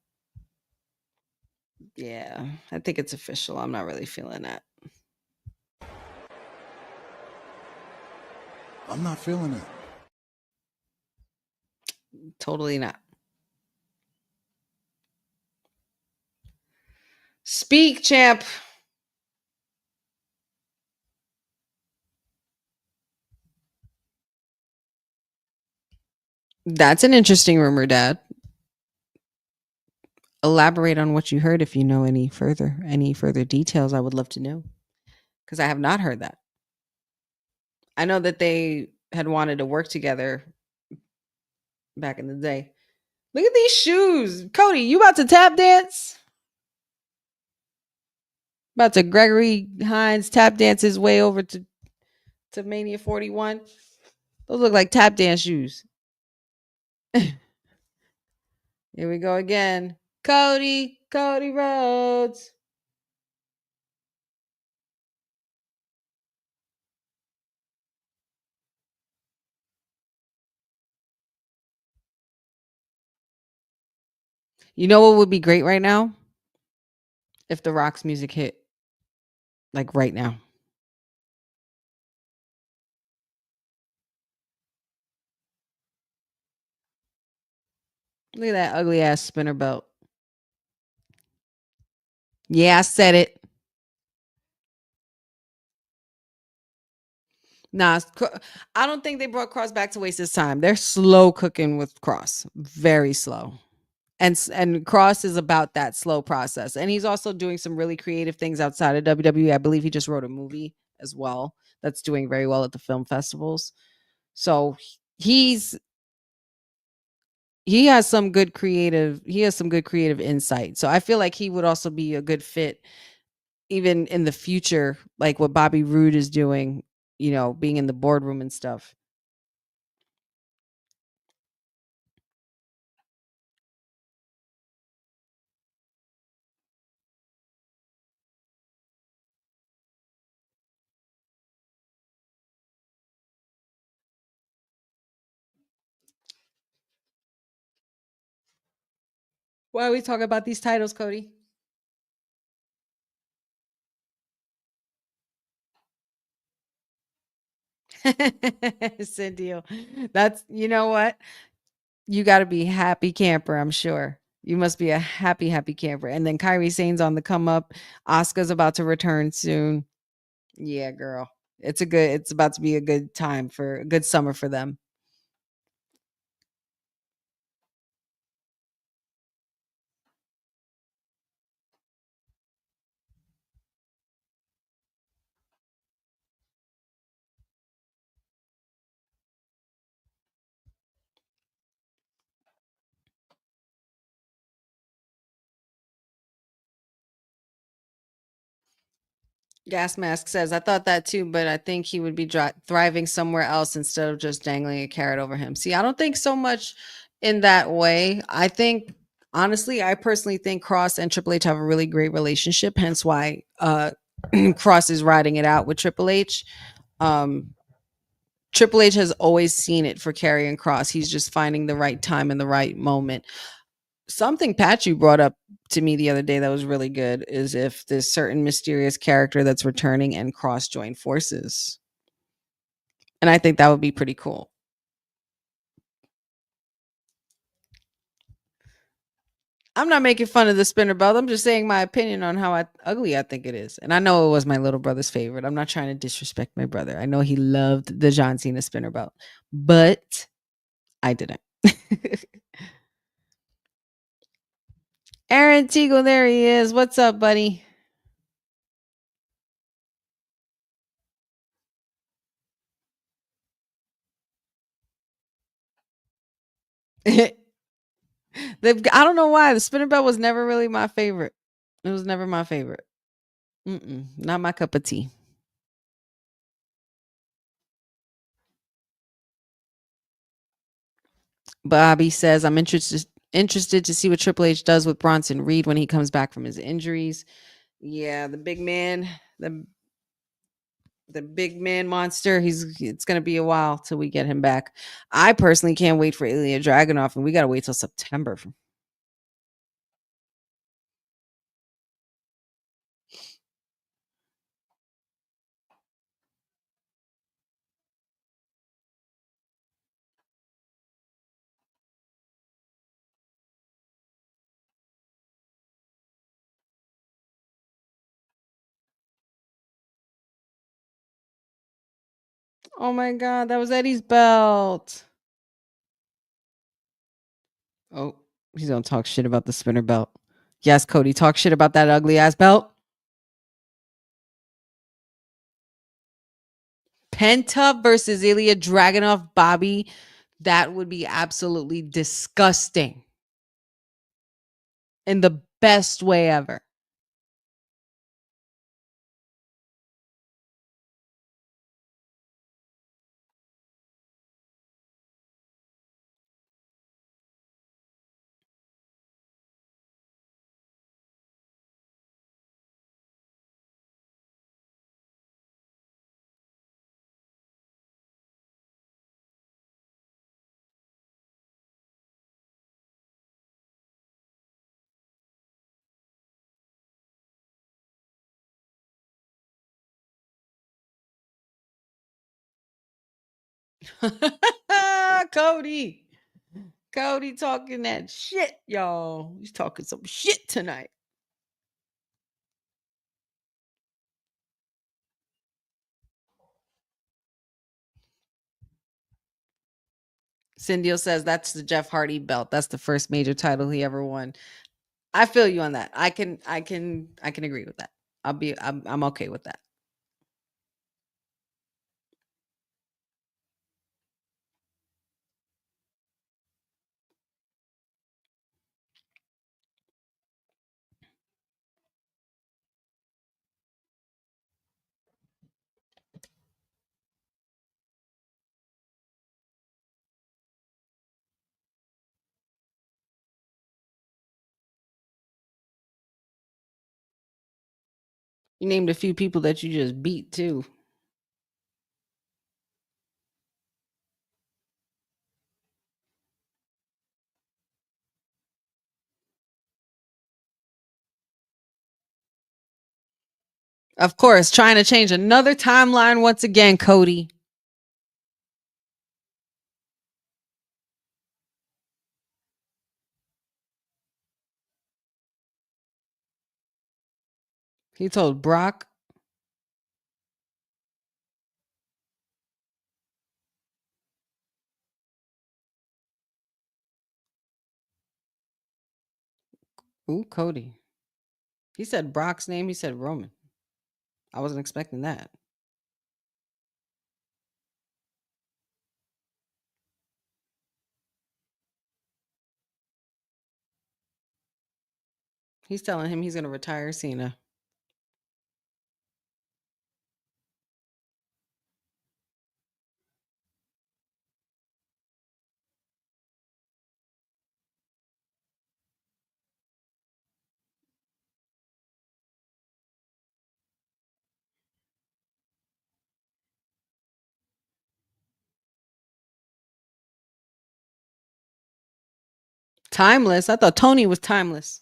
Yeah, I think it's official. I'm not really feeling that. I'm not feeling it. Totally not. Speak, champ. That's an interesting rumor, Dad. Elaborate on what you heard if you know any further details. I would love to know, because I have not heard that. I know that they had wanted to work together back in the day. Look at these shoes. Cody, you about to tap dance? About to Gregory Hines tap dance his way over to Mania 41? Those look like tap dance shoes. Here we go again. Cody Rhodes. You know what would be great right now? If The Rock's music hit. Like right now. Look at that ugly ass spinner belt. Yeah, I said it. Nah, I don't think they brought Cross back to waste his time. They're slow cooking with Cross. Very slow. And Cross is about that slow process. And he's also doing some really creative things outside of WWE. I believe he just wrote a movie as well that's doing very well at the film festivals. So he has some good creative insight. So I feel like he would also be a good fit even in the future, like what Bobby Roode is doing, being in the boardroom and stuff. Why are we talking about these titles, Cody? Cynthia, that's, you know what? You got to be happy camper, I'm sure. You must be a happy camper. And then Kairi Sane's on the come up. Asuka's about to return soon. Yeah, girl. It's about to be a good time for a good summer for them. Gas Mask says, I thought that too, but I think he would be thriving somewhere else instead of just dangling a carrot over him. See, I don't think so much in that way. I think, honestly, I personally think Cross and Triple H have a really great relationship, hence why Cross is riding it out with Triple H. Triple H has always seen it for Karrion Kross. He's just finding the right time and the right moment. Something Pachu brought up to me the other day that was really good is if there's certain mysterious character that's returning and Cross join forces. And I think that would be pretty cool. I'm not making fun of the spinner belt. I'm just saying my opinion on how ugly I think it is. And I know it was my little brother's favorite. I'm not trying to disrespect my brother. I know he loved the John Cena spinner belt, but I didn't. Aaron Teagle, there he is. What's up, buddy? I don't know why the spinner belt was never really my favorite. It was never my favorite. Not my cup of tea. Bobby says, I'm interested to see what Triple H does with Bronson Reed when he comes back from his injuries. Yeah, the big man, the big man monster. It's gonna be a while till we get him back. I personally can't wait for Ilya Dragunov, and we gotta wait till September. Oh my god, that was Eddie's belt. Oh, he's gonna talk shit about the spinner belt. Yes, Cody, talk shit about that ugly ass belt. Penta versus Ilya Dragunov, Bobby. That would be absolutely disgusting. In the best way ever. Cody. Cody talking that shit, y'all. He's talking some shit tonight. Cindy says that's the Jeff Hardy belt. That's the first major title he ever won. I feel you on that. I can agree with that. I'm okay with that. You named a few people that you just beat too. Of course, trying to change another timeline once again, Cody. He told Brock. Ooh, Cody. He said Brock's name. He said Roman. I wasn't expecting that. He's telling him he's going to retire Cena. Timeless. I thought Tony was timeless.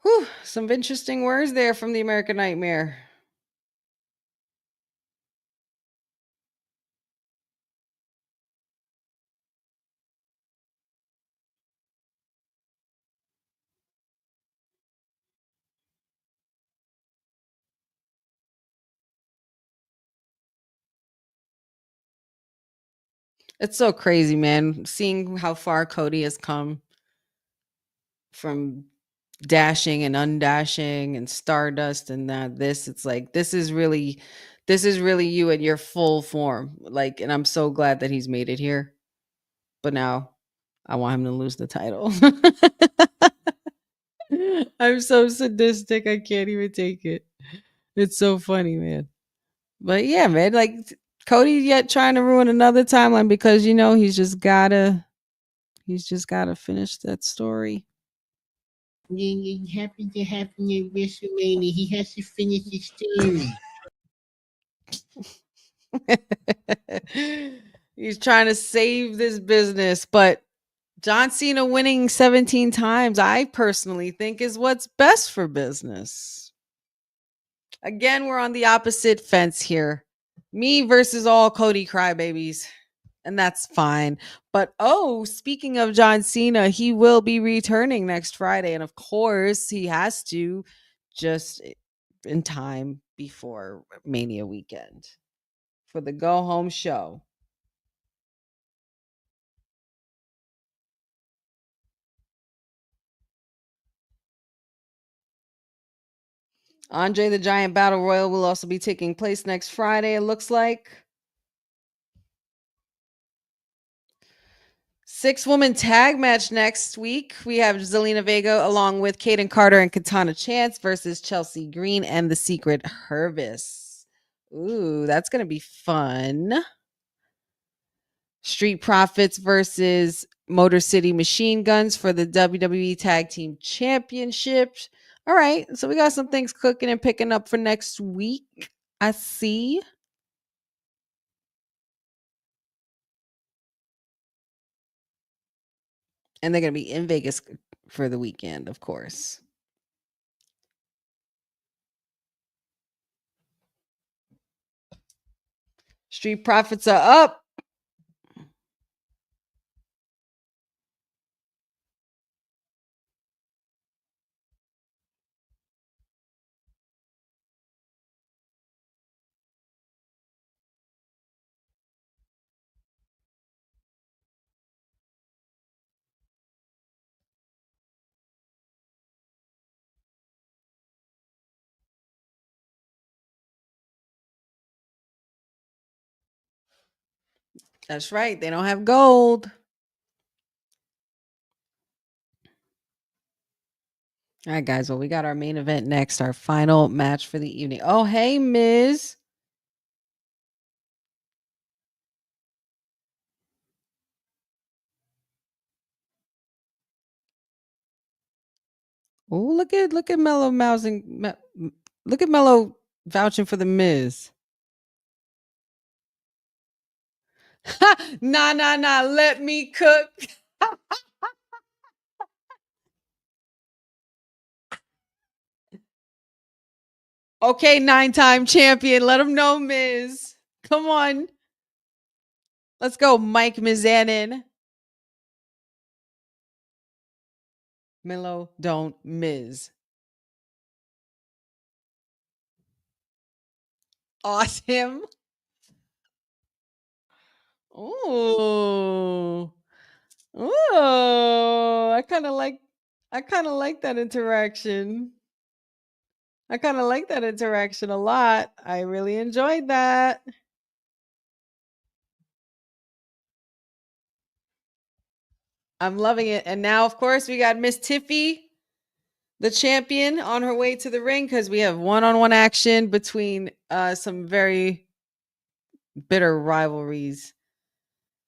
Whew, some interesting words there from the American Nightmare. It's so crazy, man. Seeing how far Cody has come from dashing and undashing and Stardust and this. It's like this is really you in your full form. Like, and I'm so glad that he's made it here. But now I want him to lose the title. I'm so sadistic. I can't even take it. It's so funny, man. But yeah, man, like Cody yet trying to ruin another timeline because he's just gotta finish that story. It happened to happen at WrestleMania. He has to finish the story. He's trying to save this business, but John Cena winning 17 times, I personally think, is what's best for business. Again, we're on the opposite fence here. Me versus all Cody crybabies. And that's fine. But speaking of John Cena, he will be returning next Friday. And of course, he has to just in time before Mania weekend for the go home show. Andre the Giant Battle Royal will also be taking place next Friday, it looks like. 6-woman tag match next week. We have Zelina Vega along with Kaden Carter and Katana Chance versus Chelsea Green and the Secret Hervis. Ooh, that's going to be fun. Street Profits versus Motor City Machine Guns for the WWE Tag Team Championship. All right, so we got some things cooking and picking up for next week. I see. And they're going to be in Vegas for the weekend, of course. Street Profits are up. That's right. They don't have gold. All right, guys. Well, we got our main event next, our final match for the evening. Oh, hey, Miz. Oh, look at Mello mousing. Look at Mello vouching for the Miz. Nah. Let me cook. Okay, 9-time champion. Let him know, Miz. Come on. Let's go, Mike Mizanin. Mello don't Miz. Awesome. Ooh. I kind of like that interaction. I kind of like that interaction a lot. I really enjoyed that. I'm loving it. And now, of course, we got Miss Tiffy, the champion, on her way to the ring because we have one-on-one action between some very bitter rivalries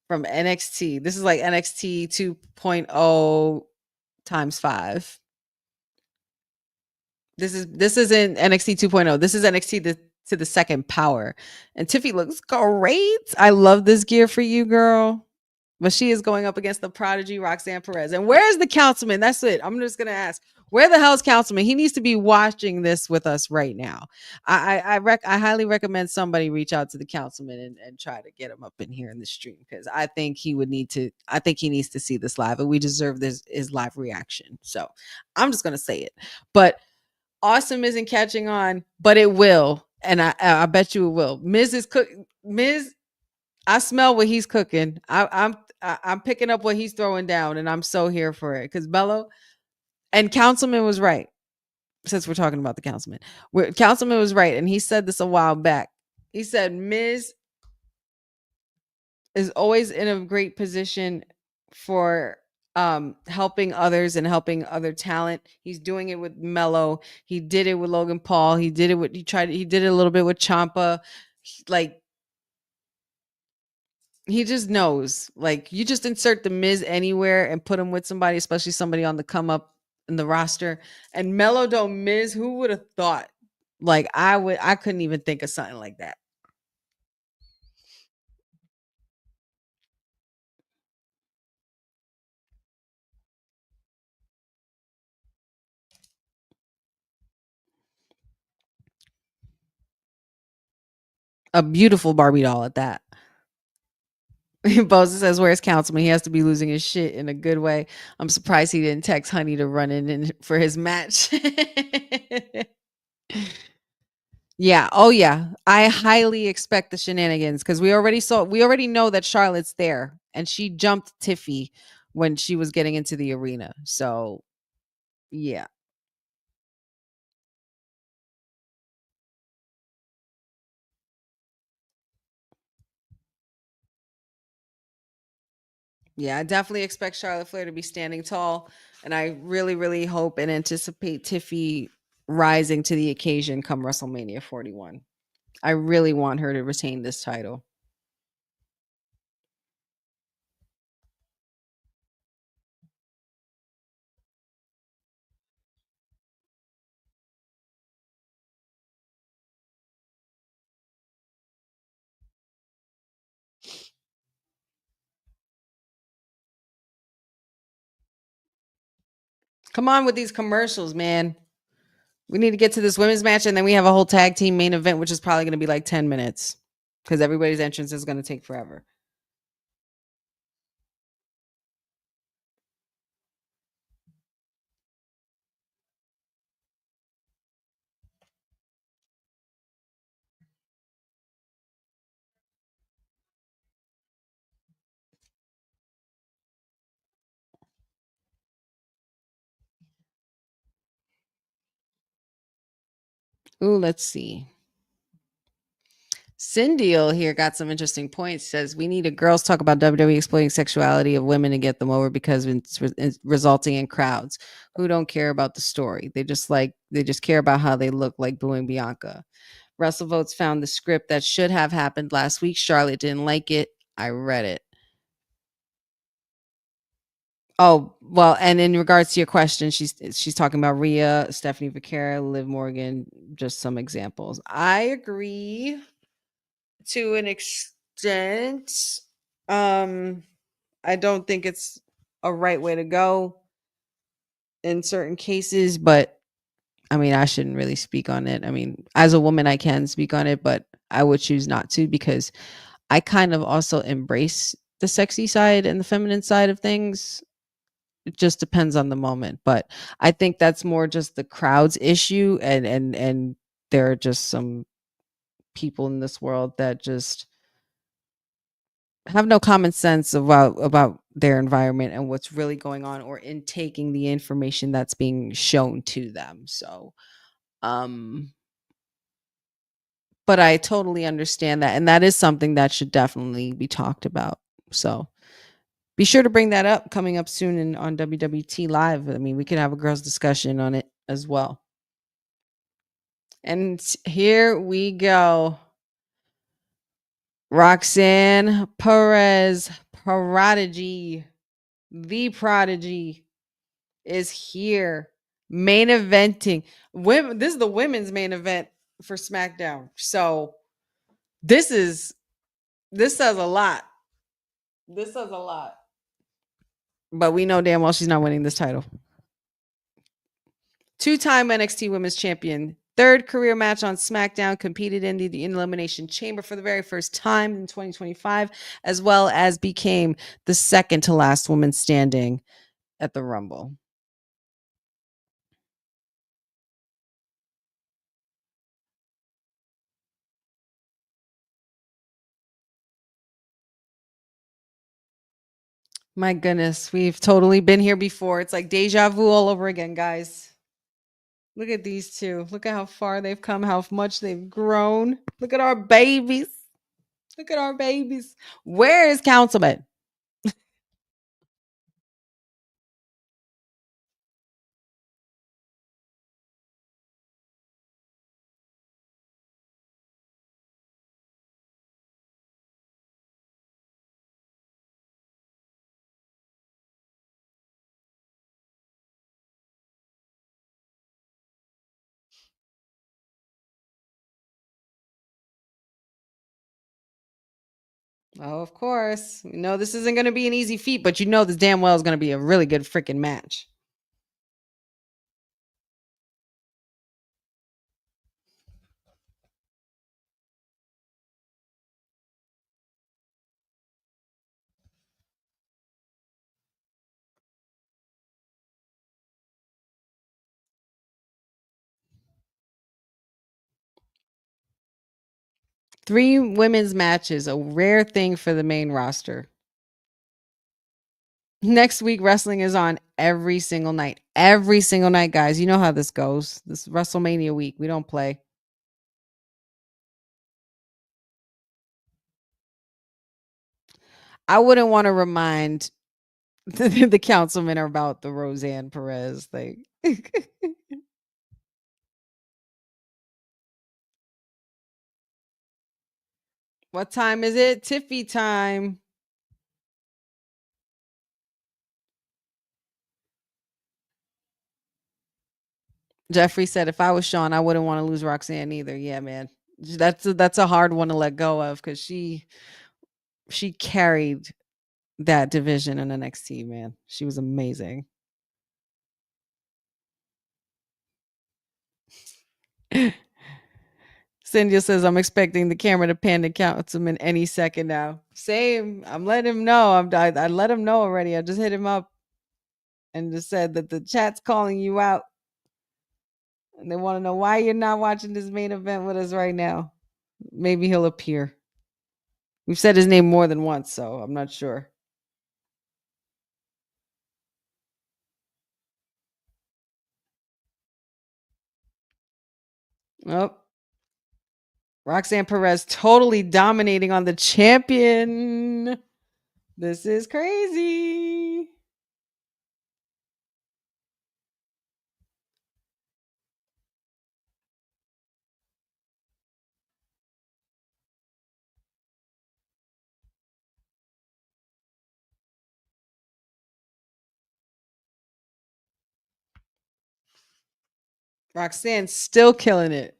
from NXT. This is like NXT 2.0 times 5. This isn't NXT 2.0. This is NXT to the second power. And Tiffy looks great. I love this gear for you, girl. But she is going up against the prodigy Roxanne Perez. And where's the councilman? That's it. I'm just gonna ask, where the hell's councilman? He needs to be watching this with us right now. I highly recommend somebody reach out to the councilman and try to get him up in here in the stream because I think he needs to see this live and we deserve his live reaction. So I'm just gonna say it. But Awesome isn't catching on, but it will. And I bet you it will. Miz is Miz, I smell what he's cooking. I'm picking up what he's throwing down, and I'm so here for it. Because Bello and Councilman was right. Since we're talking about the Councilman, Councilman was right, and he said this a while back. He said Miz is always in a great position for helping others and helping other talent. He's doing it with Mello. He did it with Logan Paul. He did it a little bit with Ciampa. Like, he just knows. Like, you just insert the Miz anywhere and put him with somebody, especially somebody on the come up in the roster. And Mello don't Miz, who would have thought? Like, I couldn't even think of something like that. A beautiful Barbie doll at that. Boza says, "Where's Councilman? He has to be losing his shit in a good way. I'm surprised he didn't text Honey to run in for his match." Yeah. Oh, yeah. I highly expect the shenanigans because we already know that Charlotte's there and she jumped Tiffy when she was getting into the arena. So, yeah. Yeah, I definitely expect Charlotte Flair to be standing tall. And I really, really hope and anticipate Tiffy rising to the occasion come WrestleMania 41. I really want her to retain this title. Come on with these commercials, man. We need to get to this women's match, and then we have a whole tag team main event, which is probably going to be like 10 minutes because everybody's entrance is going to take forever. Ooh, let's see. Cindy here got some interesting points. Says we need a girls talk about WWE exploiting sexuality of women to get them over because it's resulting in crowds who don't care about the story. They just care about how they look, like booing Bianca. WrestleVotes found the script that should have happened last week. Charlotte didn't like it. I read it. Oh, well, and in regards to your question, she's talking about Rhea, Stephanie Vaquera, Liv Morgan, just some examples. I agree to an extent. I don't think it's a right way to go in certain cases, but I mean, I shouldn't really speak on it. I mean, as a woman, I can speak on it, but I would choose not to because I kind of also embrace the sexy side and the feminine side of things. It just depends on the moment, but I think that's more just the crowd's issue, and there are just some people in this world that just have no common sense about their environment and what's really going on, or in taking the information that's being shown to them. So, but I totally understand that, and that is something that should definitely be talked about. So, be sure to bring that up coming up soon on WWT Live. I mean, we could have a girls' discussion on it as well. And here we go. Roxanne Perez, Prodigy, the Prodigy, is here. Main eventing. This is the women's main event for SmackDown. So this says a lot. This says a lot. But we know damn well she's not winning this title. Two-time NXT Women's Champion, third career match on SmackDown, competed in the Elimination Chamber for the very first time in 2025, as well as became the second to last woman standing at the Rumble. My goodness, we've totally been here before. It's like deja vu all over again, guys. Look at these two. Look at how far they've come, how much they've grown. Look at our babies. Look at our babies. Where is Councilman? Oh, of course. You know this isn't going to be an easy feat, but you know this damn well is going to be a really good freaking match. Three women's matches, a rare thing for the main roster. Next week, wrestling is on every single night. Every single night, guys. You know how this goes. This WrestleMania week. We don't play. I wouldn't want to remind the councilman about the Roseanne Perez thing. What time is it? Tiffy time. Jeffrey said, if I was Sean, I wouldn't want to lose Roxanne either. Yeah, man. That's a hard one to let go of because she carried that division in NXT, man. She was amazing. Cynthia says, I'm expecting the camera to pan to councilman any second now. Same. I'm letting him know. I let him know already. I just hit him up and just said that the chat's calling you out. And they want to know why you're not watching this main event with us right now. Maybe he'll appear. We've said his name more than once, so I'm not sure. Oh. Roxanne Perez totally dominating on the champion. This is crazy. Roxanne's still killing it.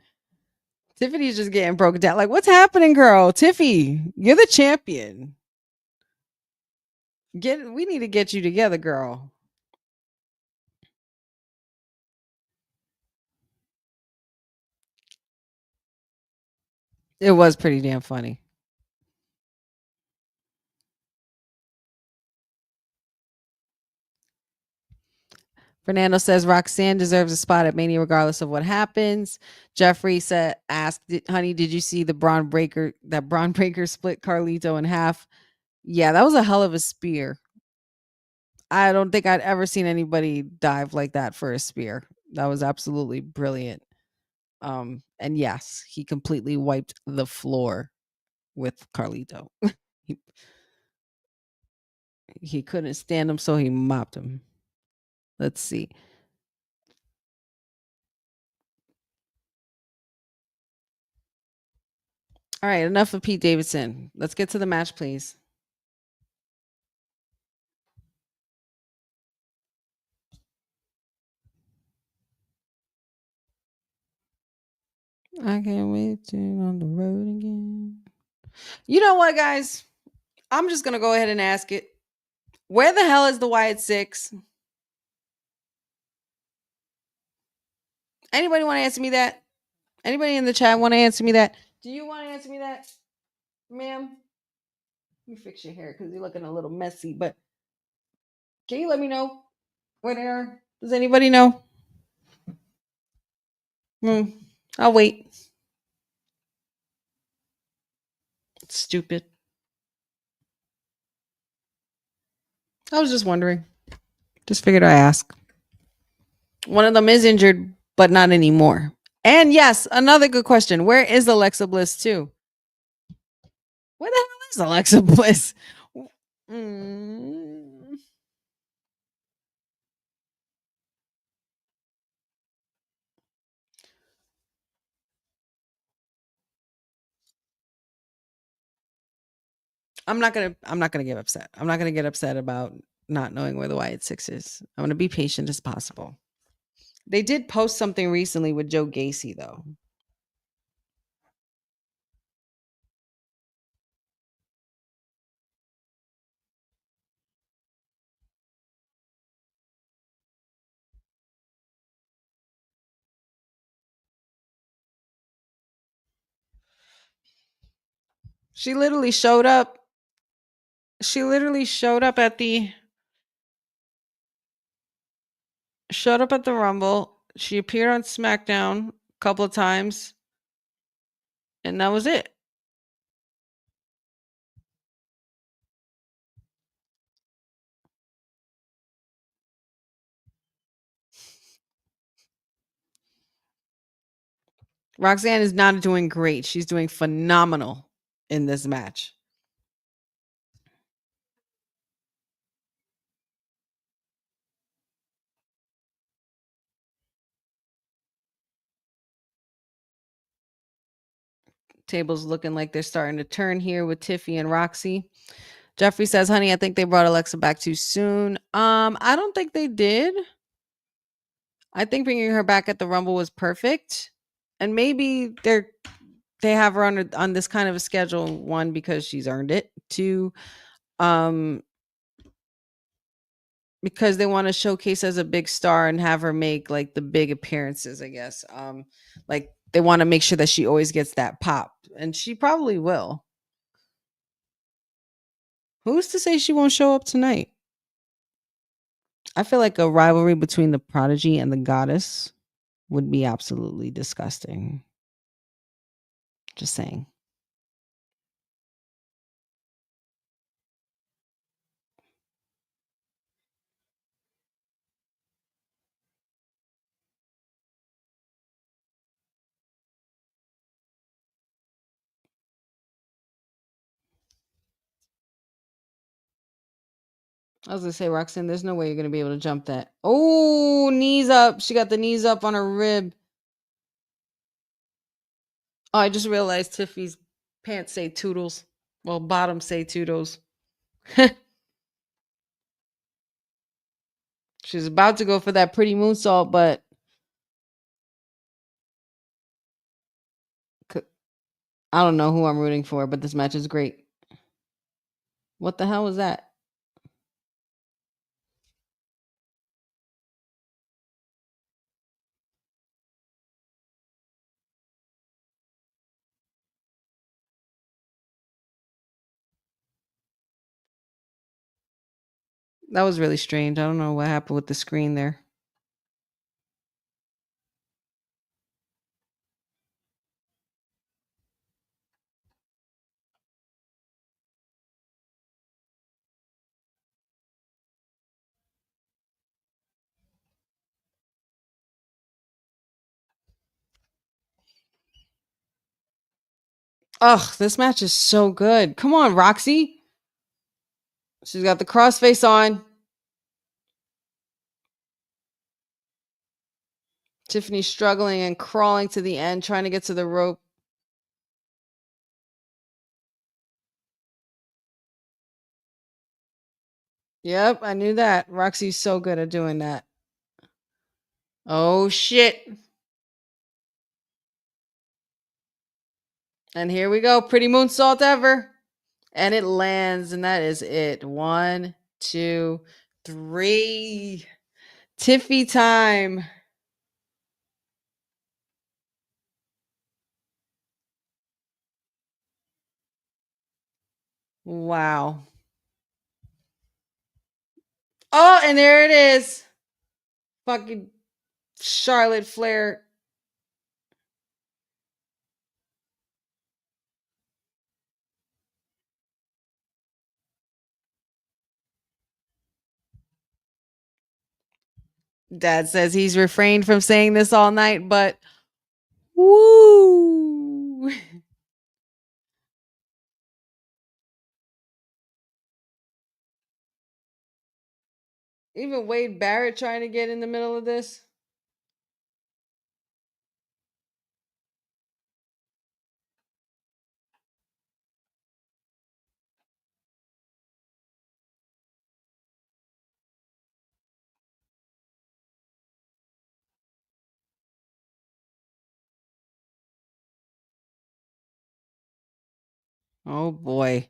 Tiffany's just getting broken down. Like, what's happening, girl? Tiffy, you're the champion. We need to get you together, girl. It was pretty damn funny. Fernando says Roxanne deserves a spot at Mania regardless of what happens. Jeffrey asked, honey, did you see that Braun Breaker split Carlito in half? Yeah, that was a hell of a spear. I don't think I'd ever seen anybody dive like that for a spear. That was absolutely brilliant. And yes, he completely wiped the floor with Carlito. he couldn't stand him, so he mopped him. Let's see. All right, enough of Pete Davidson. Let's get to the match, please. I can't wait to on the road again. You know what, guys? I'm just gonna go ahead and ask it. Where the hell is the Wyatt Six? Anybody want to answer me that? Anybody in the chat want to answer me that? Do you want to answer me that, ma'am? Let me fix your hair because you're looking a little messy. But can you let me know where they are? Does anybody know? I'll wait. Stupid. I was just wondering. Just figured I'd ask. One of them is injured, but not anymore. And yes, another good question. Where is Alexa Bliss too? Where the hell is Alexa Bliss? I'm not gonna get upset. I'm not gonna get upset about not knowing where the Wyatt Six is. I'm gonna be patient as possible. They did post something recently with Joe Gacy, though. She literally showed up. She literally showed up at the Rumble. She appeared on SmackDown a couple of times, and that was it. Roxanne is not doing great. She's doing phenomenal in this match. Table's looking like they're starting to turn here with Tiffy and Roxy. Jeffrey says, honey, I think they brought Alexa back too soon. I don't think they did. I think bringing her back at the Rumble was perfect. And maybe they have her on this kind of a schedule, one, because she's earned it. Two, because they want to showcase as a big star and have her make like the big appearances, I guess. Like they want to make sure that she always gets that pop, and she probably will. Who's to say she won't show up tonight? I feel like a rivalry between the Prodigy and the Goddess would be absolutely disgusting. Just saying. I was gonna say, Roxanne, there's no way you're gonna be able to jump that. Oh, knees up. She got the knees up on her rib. Oh, I just realized Tiffy's pants say Toodles. Well, bottoms say Toodles. She's about to go for that pretty moonsault, but I don't know who I'm rooting for, but this match is great. What the hell was that? That was really strange. I don't know what happened with the screen there. Ugh, this match is so good. Come on, Roxy. She's got the crossface on. Tiffany's struggling and crawling to the end, trying to get to the rope. Yep, I knew that. Roxy's so good at doing that. Oh, shit. And here we go. Pretty moonsault ever. And it lands, and that is it. 1, 2, 3. Tiffy time. Wow. Oh, and there it is. Fucking Charlotte Flair. Dad says he's refrained from saying this all night, but woo. Even Wade Barrett trying to get in the middle of this. Oh boy.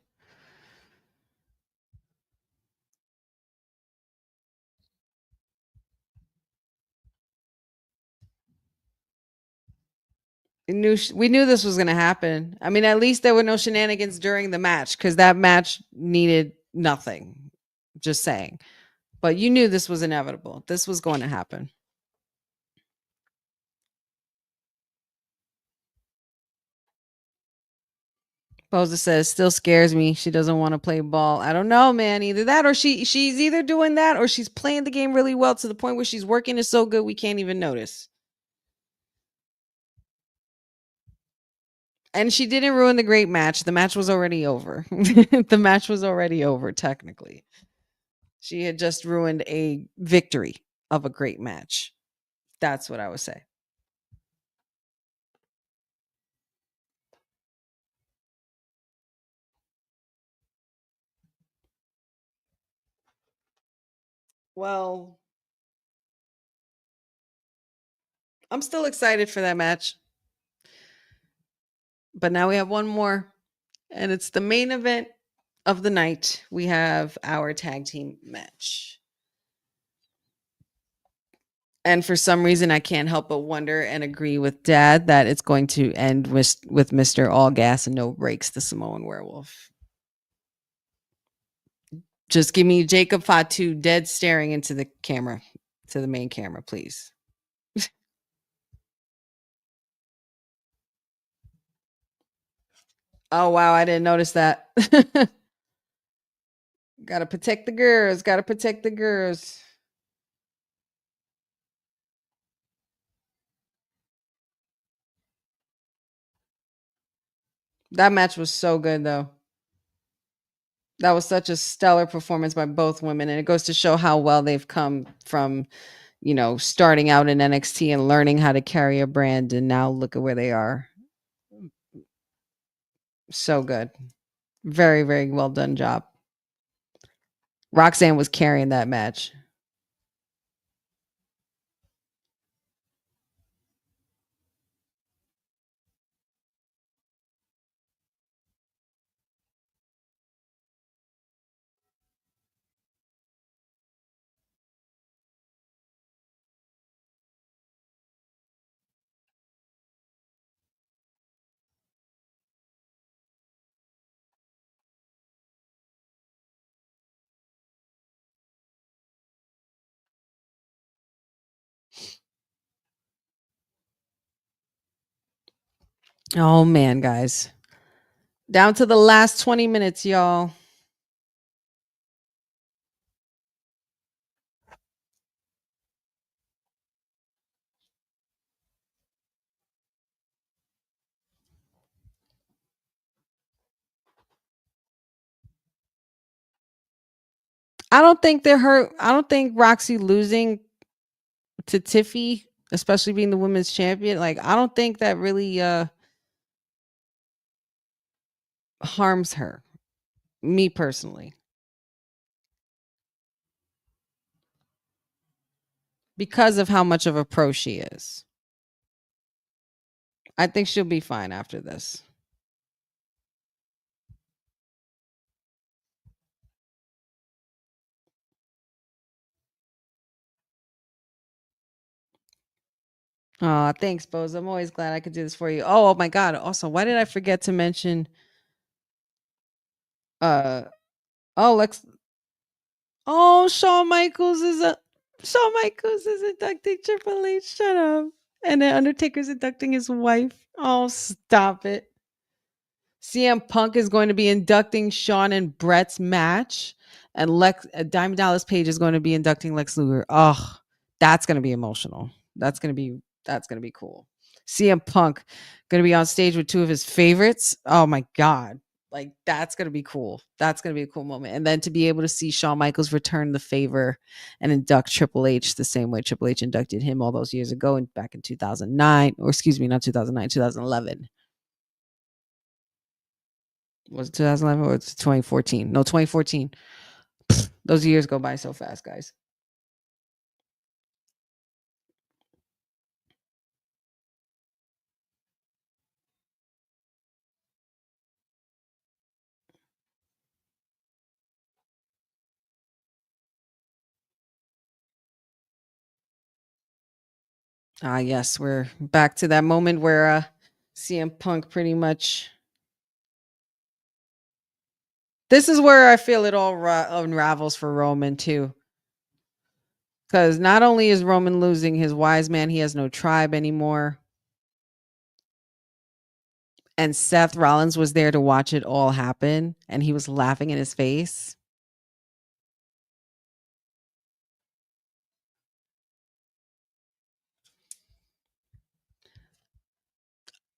We knew this was going to happen. I mean, at least there were no shenanigans during the match because that match needed nothing. Just saying. But you knew this was inevitable. This was going to happen. Boza says, still scares me. She doesn't want to play ball. I don't know, man. Either that or she's either doing that or she's playing the game really well to the point where she's working it so good we can't even notice. And she didn't ruin the great match. The match was already over. The match was already over, technically. She had just ruined a victory of a great match. That's what I would say. Well, I'm still excited for that match. But now we have one more, and it's the main event of the night. We have our tag team match. And for some reason, I can't help but wonder and agree with Dad that it's going to end with Mr. All Gas and No Brakes, the Samoan Werewolf. Just give me Jacob Fatu dead staring into the camera, to the main camera, please. Oh, wow. I didn't notice that. Gotta protect the girls. Gotta protect the girls. That match was so good, though. That was such a stellar performance by both women. And it goes to show how well they've come from, you know, starting out in NXT and learning how to carry a brand. And now look at where they are. So good. Very, very well done job. Roxanne was carrying that match. Oh, man, guys. Down to the last 20 minutes, y'all. I don't think they're hurt. I don't think Roxy losing to Tiffy, especially being the women's champion, like I don't think that really harms her. Me personally. Because of how much of a pro she is. I think she'll be fine after this. Oh, thanks, Bose. I'm always glad I could do this for you. Oh my God. Also, why did I forget to mention uh oh Lex oh Shawn Michaels is inducting Triple H. Shut up. And then Undertaker's inducting his wife. Oh, stop it. CM Punk is going to be inducting Shawn and Brett's match, and Diamond Dallas Page is going to be inducting Lex Luger. Oh, that's going to be emotional. That's going to be cool. CM Punk going to be on stage with two of his favorites. Oh my God. Like that's going to be cool. That's going to be a cool moment. And then to be able to see Shawn Michaels return the favor and induct Triple H the same way Triple H inducted him all those years ago and back in 2009, or excuse me, not 2009, 2011. Was it 2011 or it's 2014? No, 2014. Those years go by so fast, guys. Ah, yes, we're back to that moment where CM Punk pretty much. This is where I feel it all unravels for Roman too. Because not only is Roman losing his wise man, he has no tribe anymore. And Seth Rollins was there to watch it all happen. And he was laughing in his face.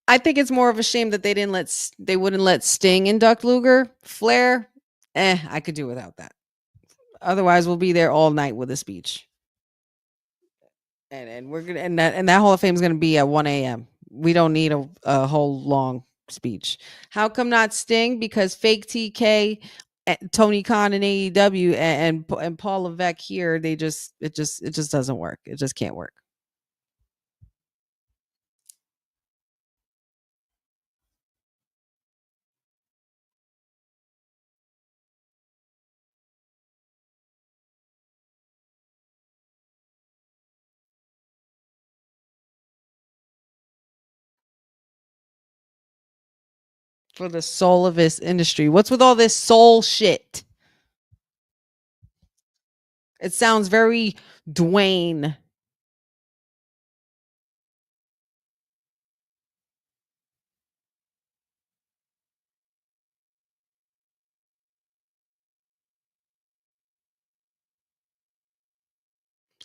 I think it's more of a shame that they wouldn't let Sting induct Luger. Flair, I could do without that. Otherwise, we'll be there all night with a speech. And we're gonna and that Hall of Fame is gonna be at 1 a.m. We don't need a whole long speech. How come not Sting? Because fake TK, Tony Khan and AEW and Paul Levesque here, it just doesn't work. It just can't work. For the soul of this industry. What's with all this soul shit? It sounds very Dwayne.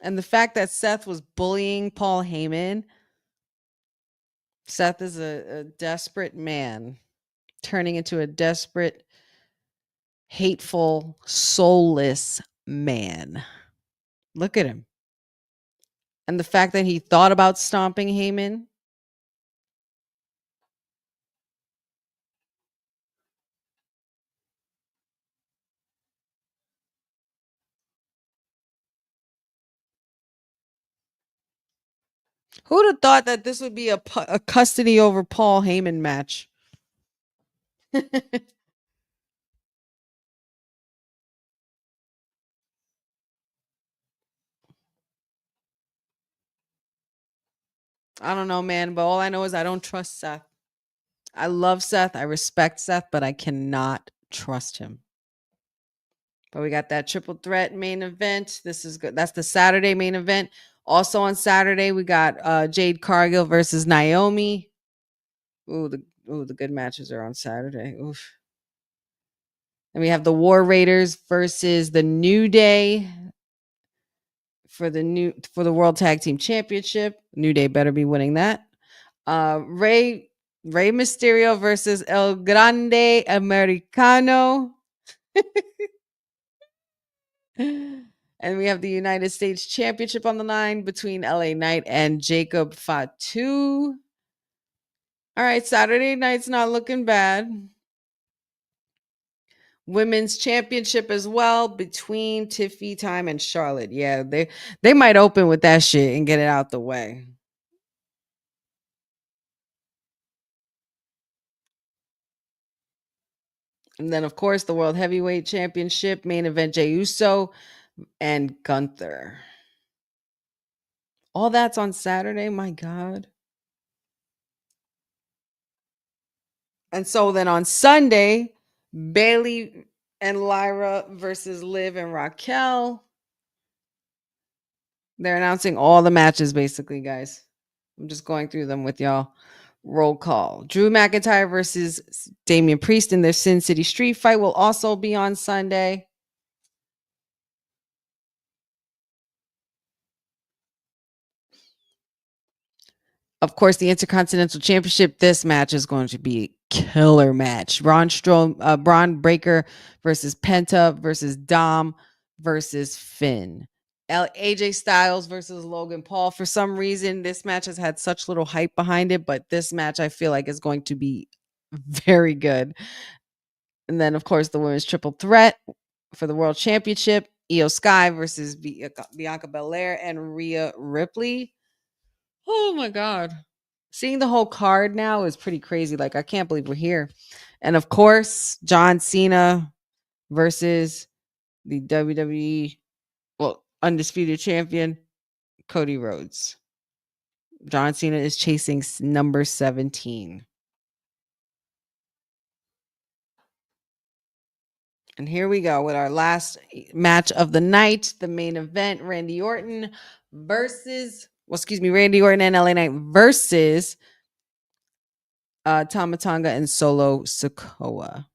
And the fact that Seth was bullying Paul Heyman. Seth is a desperate man turning into a desperate, hateful, soulless man. Look at him. And the fact that he thought about stomping Heyman. Who'd have thought that this would be a custody over Paul Heyman match? I don't know, man, but all I know is I don't trust Seth. I love Seth. I respect Seth, but I cannot trust him. But we got that triple threat main event. This is good. That's the Saturday main event. Also on Saturday, we got Jade Cargill versus Naomi. Ooh, the good matches are on Saturday. Oof. And we have the War Raiders versus the New Day for the World Tag Team Championship. New Day better be winning that. Rey Mysterio versus El Grande Americano. And we have the United States Championship on the line between LA Knight and Jacob Fatu. All right, Saturday night's not looking bad. Women's Championship as well between Tiffy Time and Charlotte. Yeah, they might open with that shit and get it out the way. And then, of course, the World Heavyweight Championship main event, Jey Uso and Gunther. All that's on Saturday. My God. And so then on Sunday, Bailey and Lyra versus Liv and Raquel. They're announcing all the matches, basically, guys. I'm just going through them with y'all. Roll call. Drew McIntyre versus Damian Priest in their Sin City Street fight will also be on Sunday. Of course, the Intercontinental Championship. This match is going to be a killer match. Braun Breaker versus Penta versus Dom versus Finn. AJ Styles versus Logan Paul. For some reason, this match has had such little hype behind it, but this match I feel like is going to be very good. And then, of course, the women's triple threat for the World Championship. Io Sky versus Bianca Belair and Rhea Ripley. Oh my God. Seeing the whole card now is pretty crazy. Like, I can't believe we're here. And of course, John Cena versus the WWE, undisputed champion, Cody Rhodes. John Cena is chasing number 17. And here we go with our last match of the night, the main event, Randy Orton and LA Knight versus Tama Tonga and Solo Sikoa.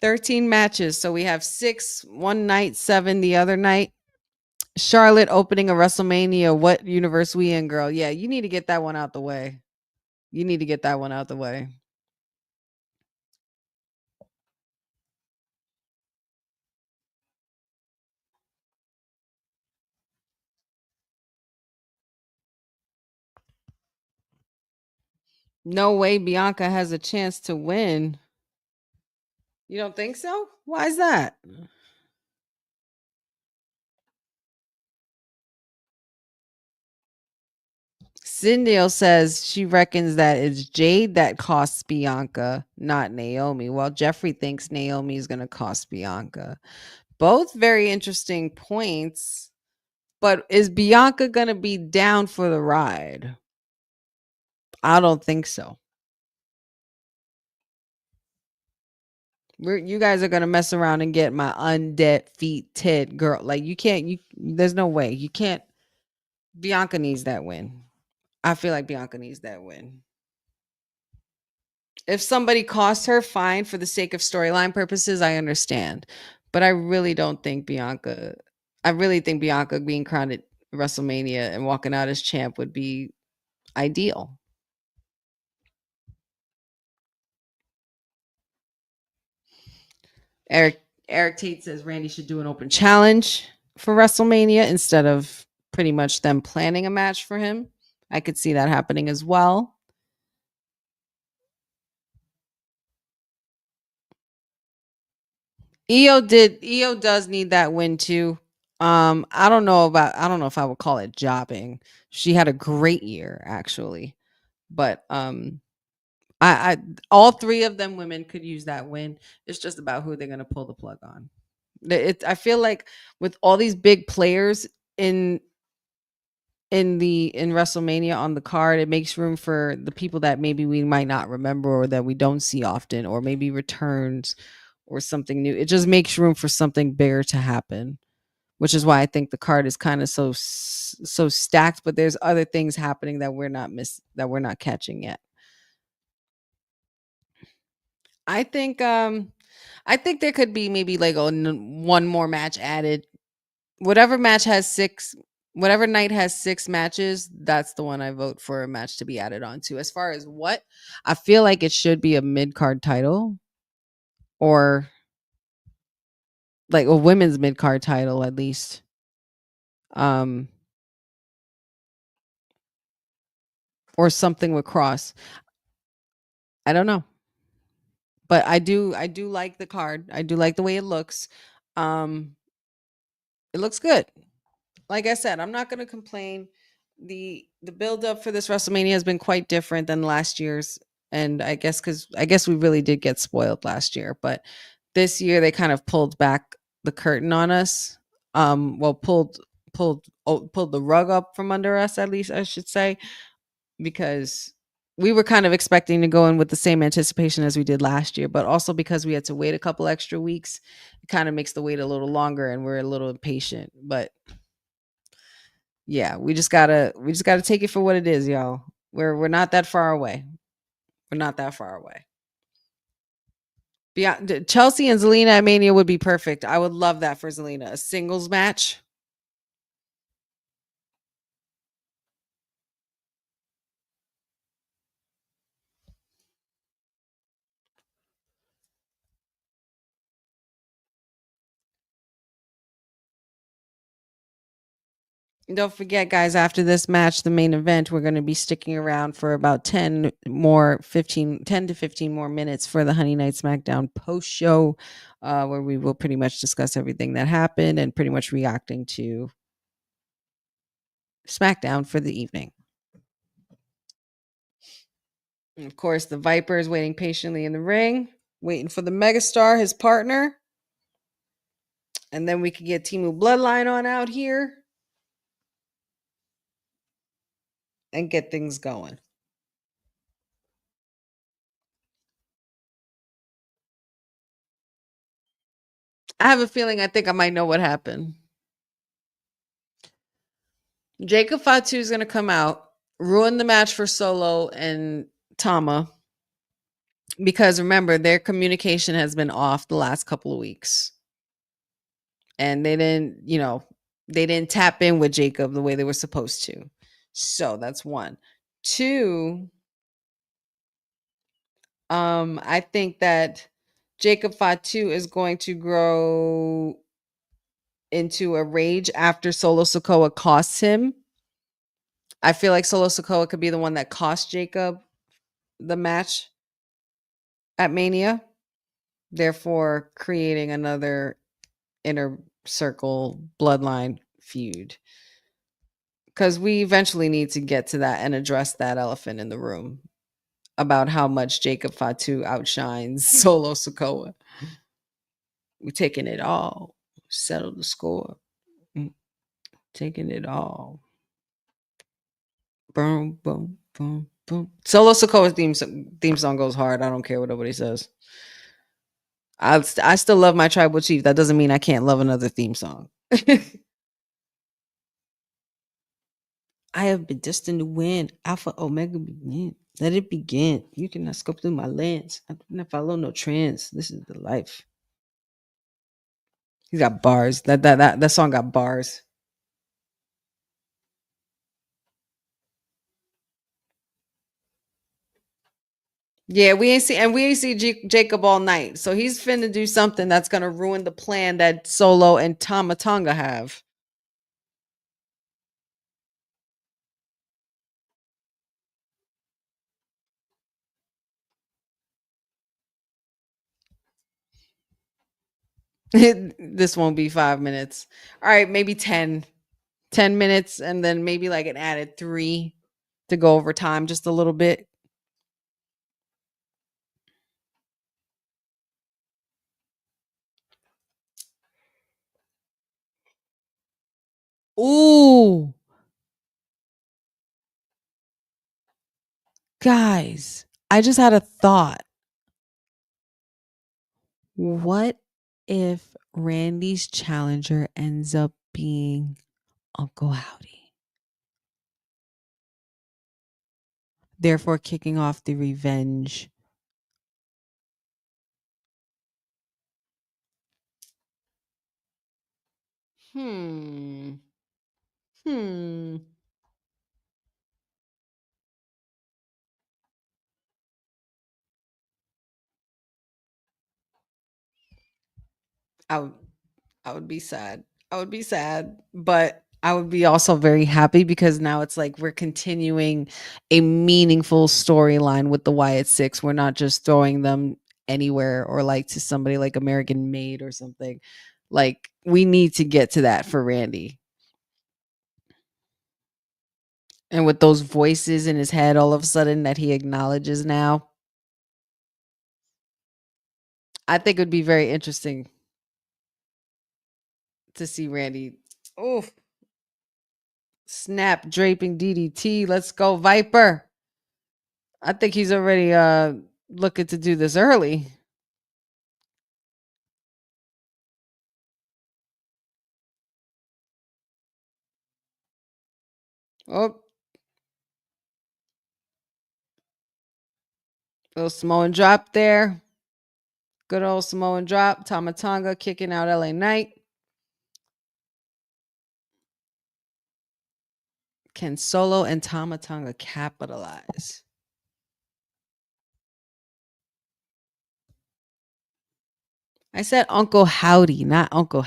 $13 matches. So we have 6 one night, 7 the other night. Charlotte opening a WrestleMania. What universe we in, girl? Yeah, you need to get that one out the way. No way Bianca has a chance to win. You don't think so? Why is that? Cindale says she reckons that it's Jade that costs Bianca, not Naomi. Well, Jeffrey thinks Naomi is going to cost Bianca. Both very interesting points. But is Bianca going to be down for the ride? I don't think so. You guys are going to mess around and get my undefeated girl. Like, you can't. There's no way. You can't. Bianca needs that win. I feel like Bianca needs that win. If somebody costs her, fine, for the sake of storyline purposes, I understand. But I really don't think Bianca being crowned at WrestleMania and walking out as champ would be ideal. Eric Tate says Randy should do an open challenge for WrestleMania instead of pretty much them planning a match for him. I could see that happening as well. Io does need that win too. I don't know if I would call it jobbing. She had a great year actually. But I all 3 of them women could use that win. It's just about who they're going to pull the plug on. I feel like with all these big players in WrestleMania on the card, it makes room for the people that maybe we might not remember or that we don't see often, or maybe returns or something new. It just makes room for something bigger to happen, which is why I think the card is kind of so stacked, but there's other things happening that we're not catching yet. I think there could be maybe like one more match added. Whatever night has 6 matches, that's the one I vote for a match to be added on to. As far as what, I feel like it should be a mid-card title or like a women's mid-card title at least. Or something with Cross. I don't know. But I do like the card. I do like the way it looks. It looks good. Like I said, I'm not going to complain. The build up for this WrestleMania has been quite different than last year's, and I guess we really did get spoiled last year, but this year they kind of pulled back the curtain on us. Pulled the rug up from under us, at least I should say, because we were kind of expecting to go in with the same anticipation as we did last year, but also because we had to wait a couple extra weeks, it kind of makes the wait a little longer and we're a little impatient. But yeah, we just gotta take it for what it is, y'all. We're not that far away. Beyond Chelsea and Zelina at Mania would be perfect. I would love that for Zelina. A singles match. Don't forget, guys, after this match, the main event, we're going to be sticking around for about 10 to 15 more minutes for the Honey Night SmackDown post show, where we will pretty much discuss everything that happened and pretty much reacting to SmackDown for the evening. And of course, the Viper is waiting patiently in the ring. Waiting for the megastar, his partner. And then we could get Timu Bloodline on out here and get things going. I have a feeling I think I might know what happened. Jacob Fatu is going to come out, ruin the match for Solo and Tama. Because remember, their communication has been off the last couple of weeks. And they didn't tap in with Jacob the way they were supposed to. So that's one. Two, I think that Jacob Fatu is going to grow into a rage after Solo Sikoa costs him. I feel like Solo Sikoa could be the one that cost Jacob the match at Mania, therefore creating another inner circle bloodline feud. Because we eventually need to get to that and address that elephant in the room about how much Jacob Fatu outshines Solo Sikoa. We're taking it all. Settle the score. Taking it all. Boom, boom, boom, boom. Solo Sikoa's theme song goes hard. I don't care what nobody says. I still love my tribal chief. That doesn't mean I can't love another theme song. I have been destined to win. Alpha Omega begin. Let it begin. You cannot scope through my lens. I do not follow no trends. This is the life. He's got bars. That song got bars. Yeah, we ain't see Jacob all night. So he's finna do something that's gonna ruin the plan that Solo and Tama Tonga have. This won't be 5 minutes. All right, maybe 10 minutes, and then maybe like an added 3 to go over time just a little bit. Ooh. Guys, I just had a thought. What if Randy's challenger ends up being Uncle Howdy? Therefore kicking off the revenge. I would be sad. I would be sad, but I would be also very happy because now it's like we're continuing a meaningful storyline with the Wyatt Six. We're not just throwing them anywhere or like to somebody like American Made or something. Like we need to get to that for Randy. And with those voices in his head all of a sudden that he acknowledges now, I think it would be very interesting to see Randy. Oh, snap draping DDT. Let's go, Viper. I think he's already looking to do this early. Oh. Little Samoan drop there. Good old Samoan drop. Tama Tonga kicking out LA Knight. Can Solo and Tama Tonga capitalize? I said Uncle Howdy, not Uncle.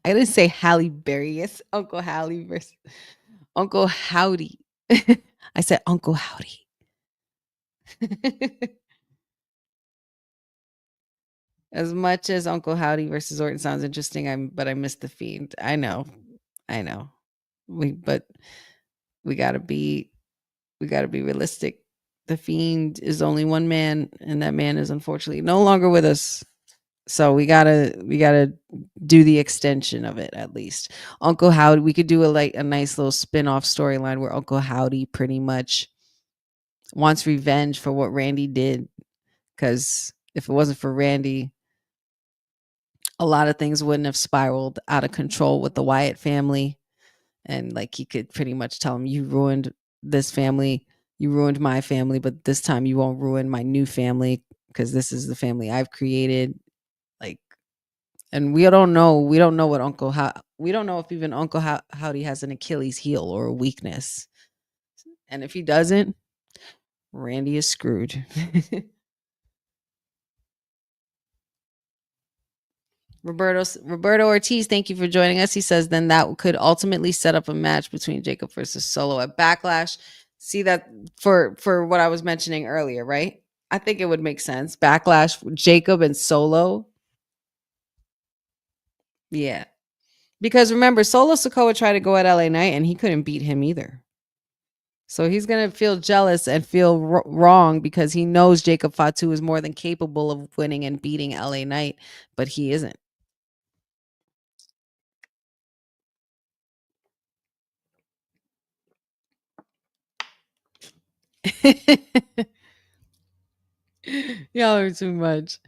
I didn't say Halle Berry. It's Uncle Halle versus Uncle Howdy. I said Uncle Howdy. As much as Uncle Howdy versus Orton sounds interesting, but I missed the Fiend. I know. We gotta be realistic. The Fiend is only one man, and that man is unfortunately no longer with us. So we gotta do the extension of it at least. Uncle Howdy, we could do a nice little spin-off storyline where Uncle Howdy pretty much wants revenge for what Randy did. Because if it wasn't for Randy, a lot of things wouldn't have spiraled out of control with the Wyatt family. And like he could pretty much tell him, you ruined this family, you ruined my family, but this time you won't ruin my new family because this is the family I've created. Like, and we don't know what we don't know if even Uncle Howdy has an Achilles heel or a weakness. And if he doesn't, Randy is screwed. Roberto Ortiz, thank you for joining us. He says then that could ultimately set up a match between Jacob versus Solo at Backlash. See that for what I was mentioning earlier, right? I think it would make sense. Backlash, Jacob and Solo. Yeah. Because remember, Solo Sikoa tried to go at LA Knight and he couldn't beat him either. So he's going to feel jealous and feel wrong because he knows Jacob Fatu is more than capable of winning and beating LA Knight, but he isn't. Y'all are too much.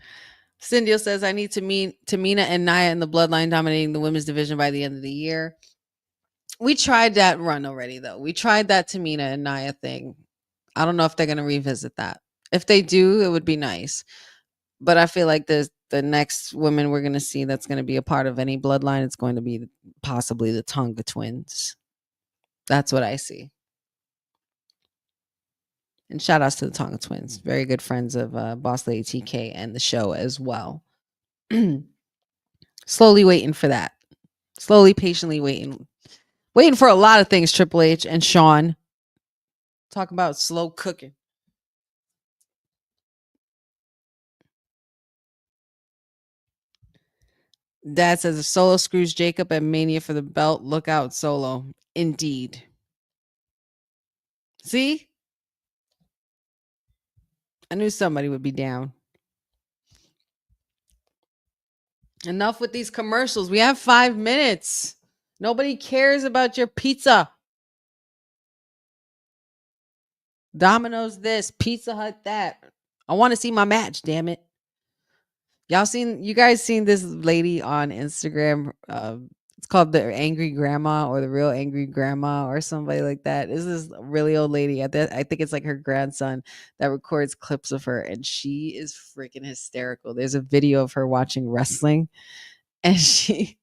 Cindy says, I need to meet Tamina and Nia in the Bloodline dominating the women's division by the end of the year. We tried that run already, though. We tried that Tamina and Nia thing. I don't know if they're going to revisit that. If they do, it would be nice. But I feel like the next women we're going to see that's going to be a part of any Bloodline, it's going to be possibly the Tonga twins. That's what I see. And shout outs to the Tonga twins. Very good friends of Boss Lady TK and the show as well. Slowly waiting for that. Slowly, patiently waiting. Waiting for a lot of things, Triple H and Sean. Talk about slow cooking. Dad says if Solo screws Jacob at Mania for the belt, look out, Solo. Indeed. See? I knew somebody would be down. Enough with these commercials. We have 5 minutes. Nobody cares about your pizza. Domino's this, Pizza Hut that. I want to see my match, damn it. You guys seen this lady on Instagram? It's called the Angry Grandma or the Real Angry Grandma or somebody like that. This is a really old lady. I think it's like her grandson that records clips of her, and she is freaking hysterical. There's a video of her watching wrestling, and she's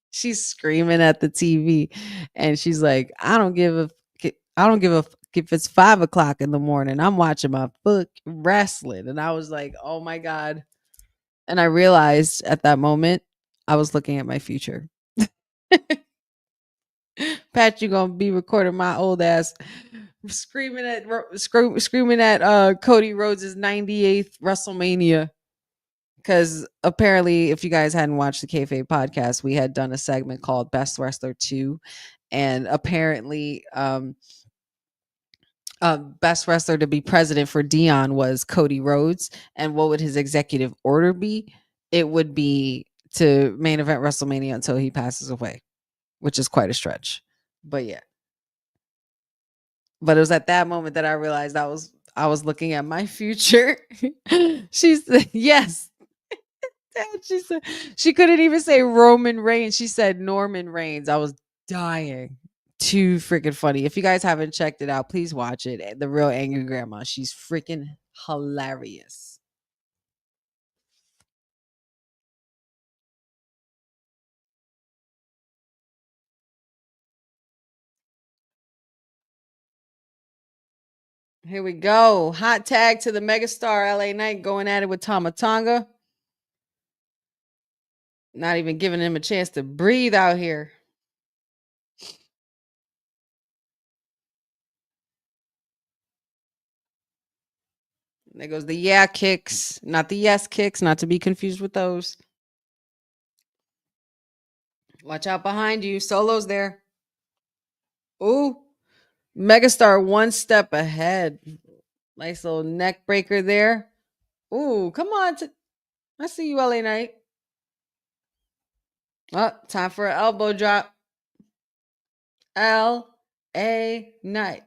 screaming at the TV, and she's like, I don't give a if it's 5 o'clock in the morning. I'm watching my wrestling, and I was like, oh my god. And I realized at that moment, I was looking at my future. Pat, you gonna be recording my old ass screaming at Cody Rhodes' 98th WrestleMania. Because apparently, if you guys hadn't watched the Kayfabe podcast, we had done a segment called Best Wrestler 2. And apparently, best wrestler to be president for Dion was Cody Rhodes. And what would his executive order be? It would be to main event WrestleMania until he passes away, which is quite a stretch. But yeah. But it was at that moment that I realized I was looking at my future. She said, yes. She said she couldn't even say Roman Reigns. She said Norman Reigns. I was dying. Too freaking funny. If you guys haven't checked it out, please watch it. The Real Angry Grandma. She's freaking hilarious. Here we go. Hot tag to the megastar LA Knight going at it with Tama Tonga. Not even giving him a chance to breathe out here. There goes the yeah kicks, not the yes kicks, not to be confused with those. Watch out behind you. Solo's there. Ooh. Megastar one step ahead. Nice little neck breaker there. Ooh, come on. I see you, LA Knight. Oh, time for an elbow drop. LA Knight.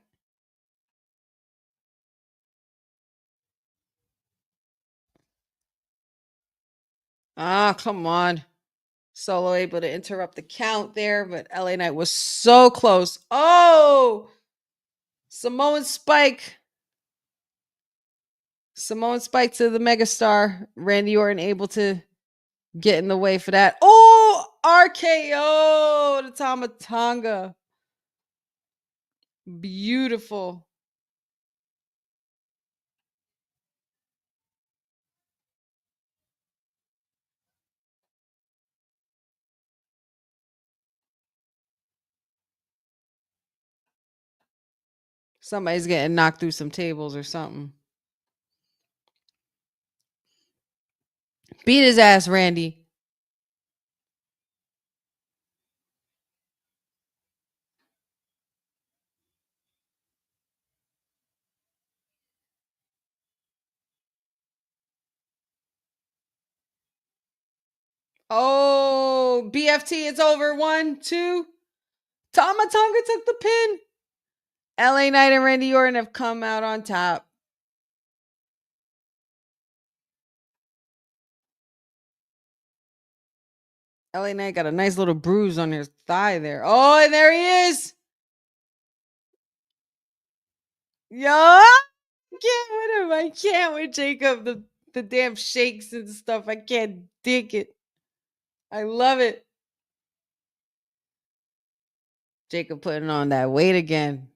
Ah, come on. Solo able to interrupt the count there, but LA Knight was so close. Oh! Samoan Spike. Samoan Spike to the megastar. Randy Orton able to get in the way for that. Oh! RKO to Tama Tonga. Beautiful. Somebody's getting knocked through some tables or something. Beat his ass, Randy. Oh, BFT, it's over. 1, 2. Tama Tonga took the pin. LA Knight and Randy Orton have come out on top. LA Knight got a nice little bruise on his thigh there. Oh, and there he is. Yo, I can't with him. I can't with Jacob. The damn shakes and stuff. I can't dig it. I love it. Jacob putting on that weight again.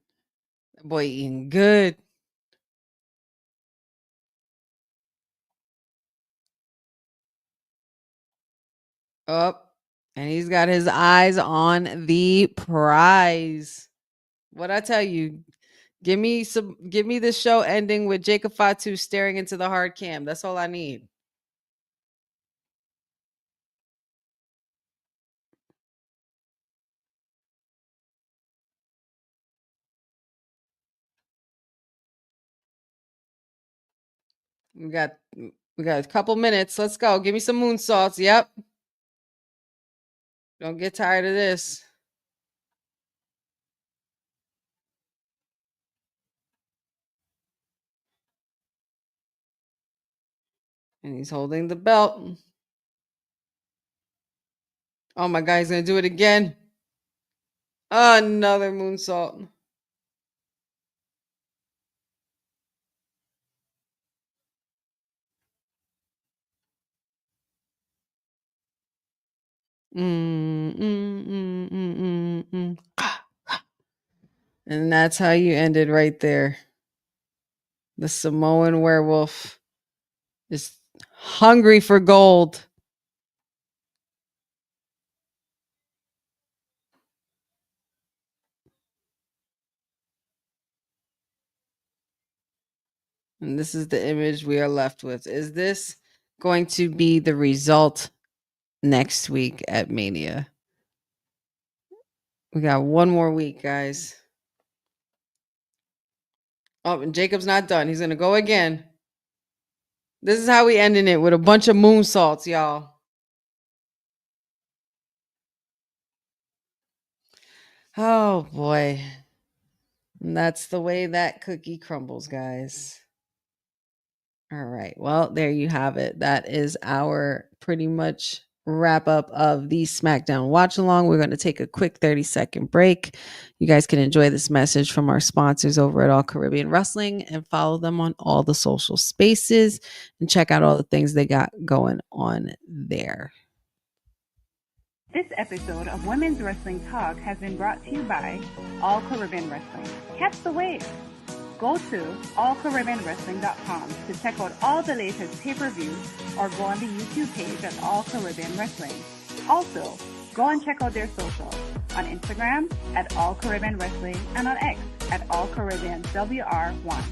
That boy eating good. Up. And he's got his eyes on the prize. What I tell you, give me this show ending with Jacob Fatu staring into the hard cam. That's all I need. We got a couple minutes. Let's go. Give me some moonsaults. Yep. Don't get tired of this. And he's holding the belt. Oh my God, he's going to do it again. Another moonsault. And that's how you ended right there. The Samoan werewolf is hungry for gold. And this is the image we are left with. Is this going to be the result next week at Mania? We got one more week, guys. Oh, and Jacob's not done. He's going to go again. This is how we ending it, with a bunch of moonsaults, y'all. Oh, boy. And that's the way that cookie crumbles, guys. All right. Well, there you have it. That is our pretty much wrap up of the SmackDown watch along. We're going to take a quick 30-second break. You guys can enjoy this message from our sponsors over at All Caribbean Wrestling and follow them on all the social spaces and check out all the things they got going on there. This episode of Women's Wrestling Talk has been brought to you by All Caribbean Wrestling. Catch the wave. Go to allcaribbeanwrestling.com to check out all the latest pay-per-views or go on the YouTube page at All Caribbean Wrestling. Also, go and check out their socials on Instagram at All Caribbean Wrestling and on X at All Caribbean WR1.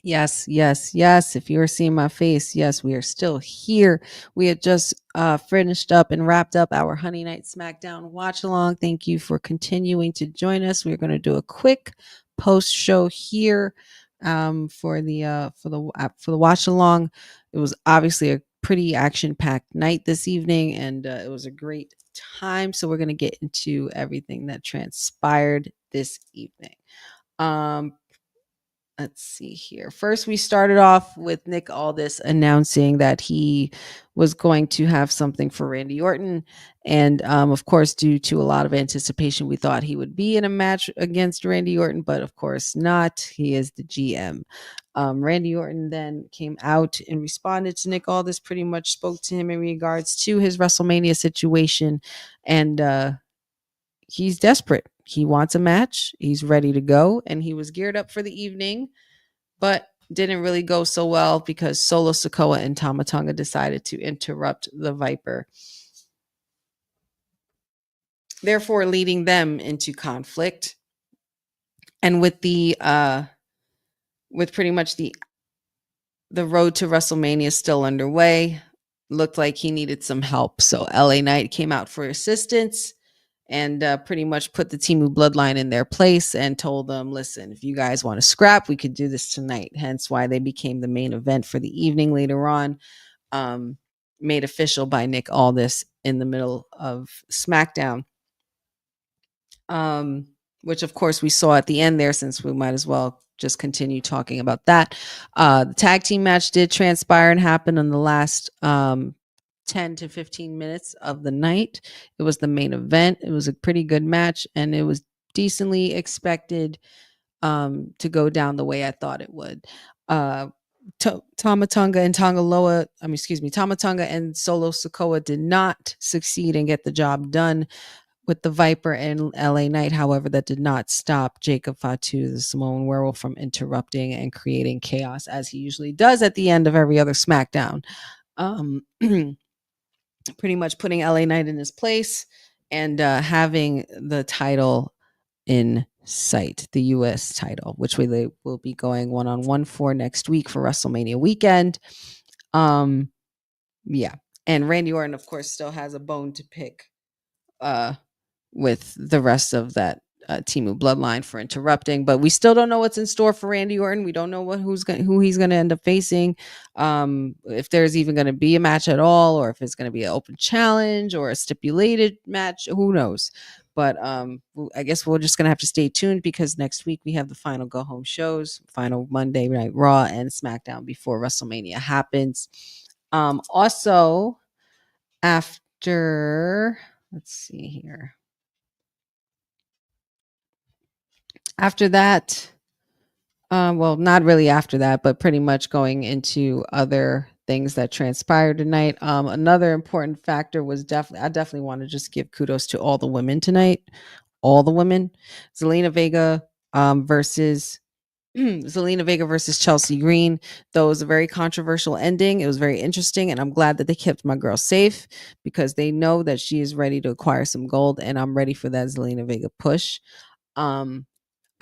Yes, yes, yes. If you were seeing my face, yes, we are still here. We had just finished up and wrapped up our Honey Night SmackDown watch along. Thank you for continuing to join us. We're going to do a quick post show here for the watch along. It was obviously a pretty action packed night this evening, and it was a great time. So we're going to get into everything that transpired this evening. Let's see here. First, we started off with Nick Aldis announcing that he was going to have something for Randy Orton. And of course, due to a lot of anticipation, we thought he would be in a match against Randy Orton, but of course not. He is the GM. Randy Orton then came out and responded to Nick Aldis, pretty much spoke to him in regards to his WrestleMania situation. And he's desperate. He wants a match. He's ready to go. And he was geared up for the evening, but didn't really go so well because Solo Sikoa and Tama Tonga decided to interrupt the Viper, therefore leading them into conflict. And with the with pretty much the road to WrestleMania still underway, looked like he needed some help. So LA Knight came out for assistance and pretty much put the Temu bloodline in their place and told them, listen, if you guys want to scrap, we could do this tonight. Hence why they became the main event for the evening later on, made official by Nick Aldis in the middle of SmackDown, which of course we saw at the end there, since we might as well just continue talking about that. The tag team match did transpire and happen in the last 10 to 15 minutes of the night. It was the main event. It was a pretty good match, and it was decently expected to go down the way I thought it would. Tama Tonga and Tama Tonga and Solo Sikoa did not succeed and get the job done with the Viper and LA Knight. However, that did not stop Jacob Fatu, the Samoan werewolf, from interrupting and creating chaos, as he usually does at the end of every other SmackDown. Pretty much putting LA Knight in his place and having the title in sight, the US title, which they will be going one-on-one for next week for WrestleMania weekend. Yeah. And Randy Orton, of course, still has a bone to pick with the rest of that Temu bloodline for interrupting, but we still don't know what's in store for Randy Orton. We don't know who he's going to end up facing, if there's even going to be a match at all, or if it's going to be an open challenge or a stipulated match. Who knows? But I guess we're just going to have to stay tuned, because next week we have the final go home shows, final Monday Night Raw and SmackDown before WrestleMania happens. Also, after, let's see here. After that, well, not really after that, but pretty much going into other things that transpired tonight. Another important factor was I definitely want to just give kudos to all the women tonight. All the women. Zelina Vega versus Chelsea Green. Though it was a very controversial ending, it was very interesting, and I'm glad that they kept my girl safe, because they know that she is ready to acquire some gold, and I'm ready for that Zelina Vega push.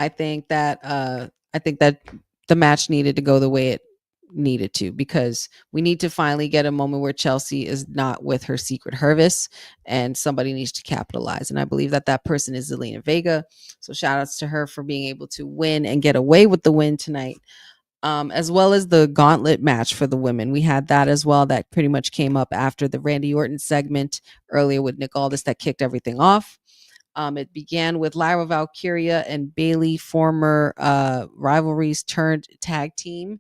I think that the match needed to go the way it needed to, because we need to finally get a moment where Chelsea is not with her secret Hervis, and somebody needs to capitalize. And I believe that person is Zelina Vega. So shout outs to her for being able to win and get away with the win tonight. As well as the gauntlet match for the women. We had that as well. That pretty much came up after the Randy Orton segment earlier with Nick Aldis that kicked everything off. It began with Lyra Valkyria and Bayley, former rivalries turned tag team,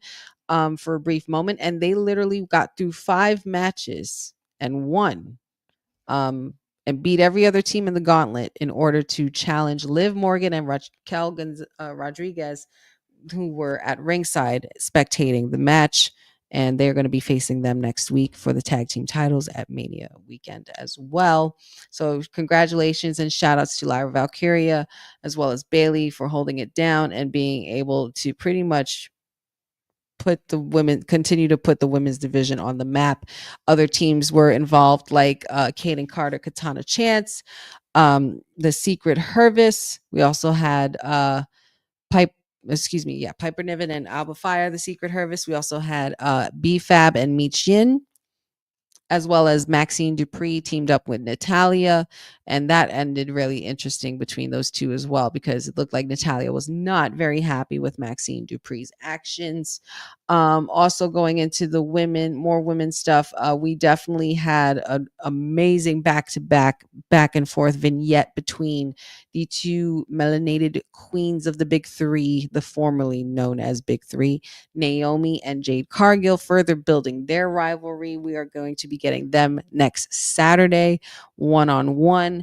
for a brief moment. And they literally got through 5 matches and won, and beat every other team in the gauntlet in order to challenge Liv Morgan and Raquel Rodriguez, who were at ringside spectating the match. And they're going to be facing them next week for the tag team titles at Mania weekend as well. So congratulations and shout outs to Lyra Valkyria as well as Bayley for holding it down and being able to pretty much continue to put the women's division on the map. Other teams were involved, like Kaden Carter, Katana Chance, the Secret Hervis. We also had Piper Niven and Alba Fire, the Secret Harvest. We also had B-Fab and Meech Yin, as well as Maxine Dupree teamed up with Natalia. And that ended really interesting between those two as well, because it looked like Natalia was not very happy with Maxine Dupree's actions. Also going into the more women stuff, we definitely had an amazing back and forth vignette between the two melanated queens of the Big Three, the formerly known as Big Three, Naomi and Jade Cargill, further building their rivalry. We are going to be getting them next Saturday, one-on-one.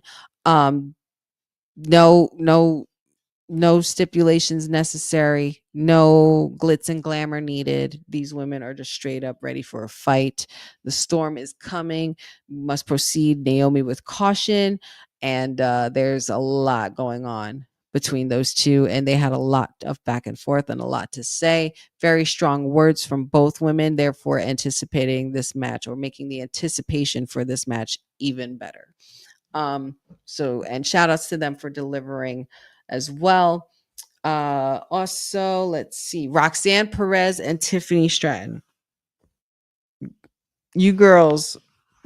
No stipulations necessary, no glitz and glamour needed. These women are just straight up ready for a fight. The storm is coming. We must proceed, Naomi, with caution. And there's a lot going on between those two, and they had a lot of back and forth and a lot to say. Very strong words from both women, therefore anticipating this match, or making the anticipation for this match even better. And shout outs to them for delivering as well. Also, let's see, Roxanne Perez and Tiffany Stratton. You girls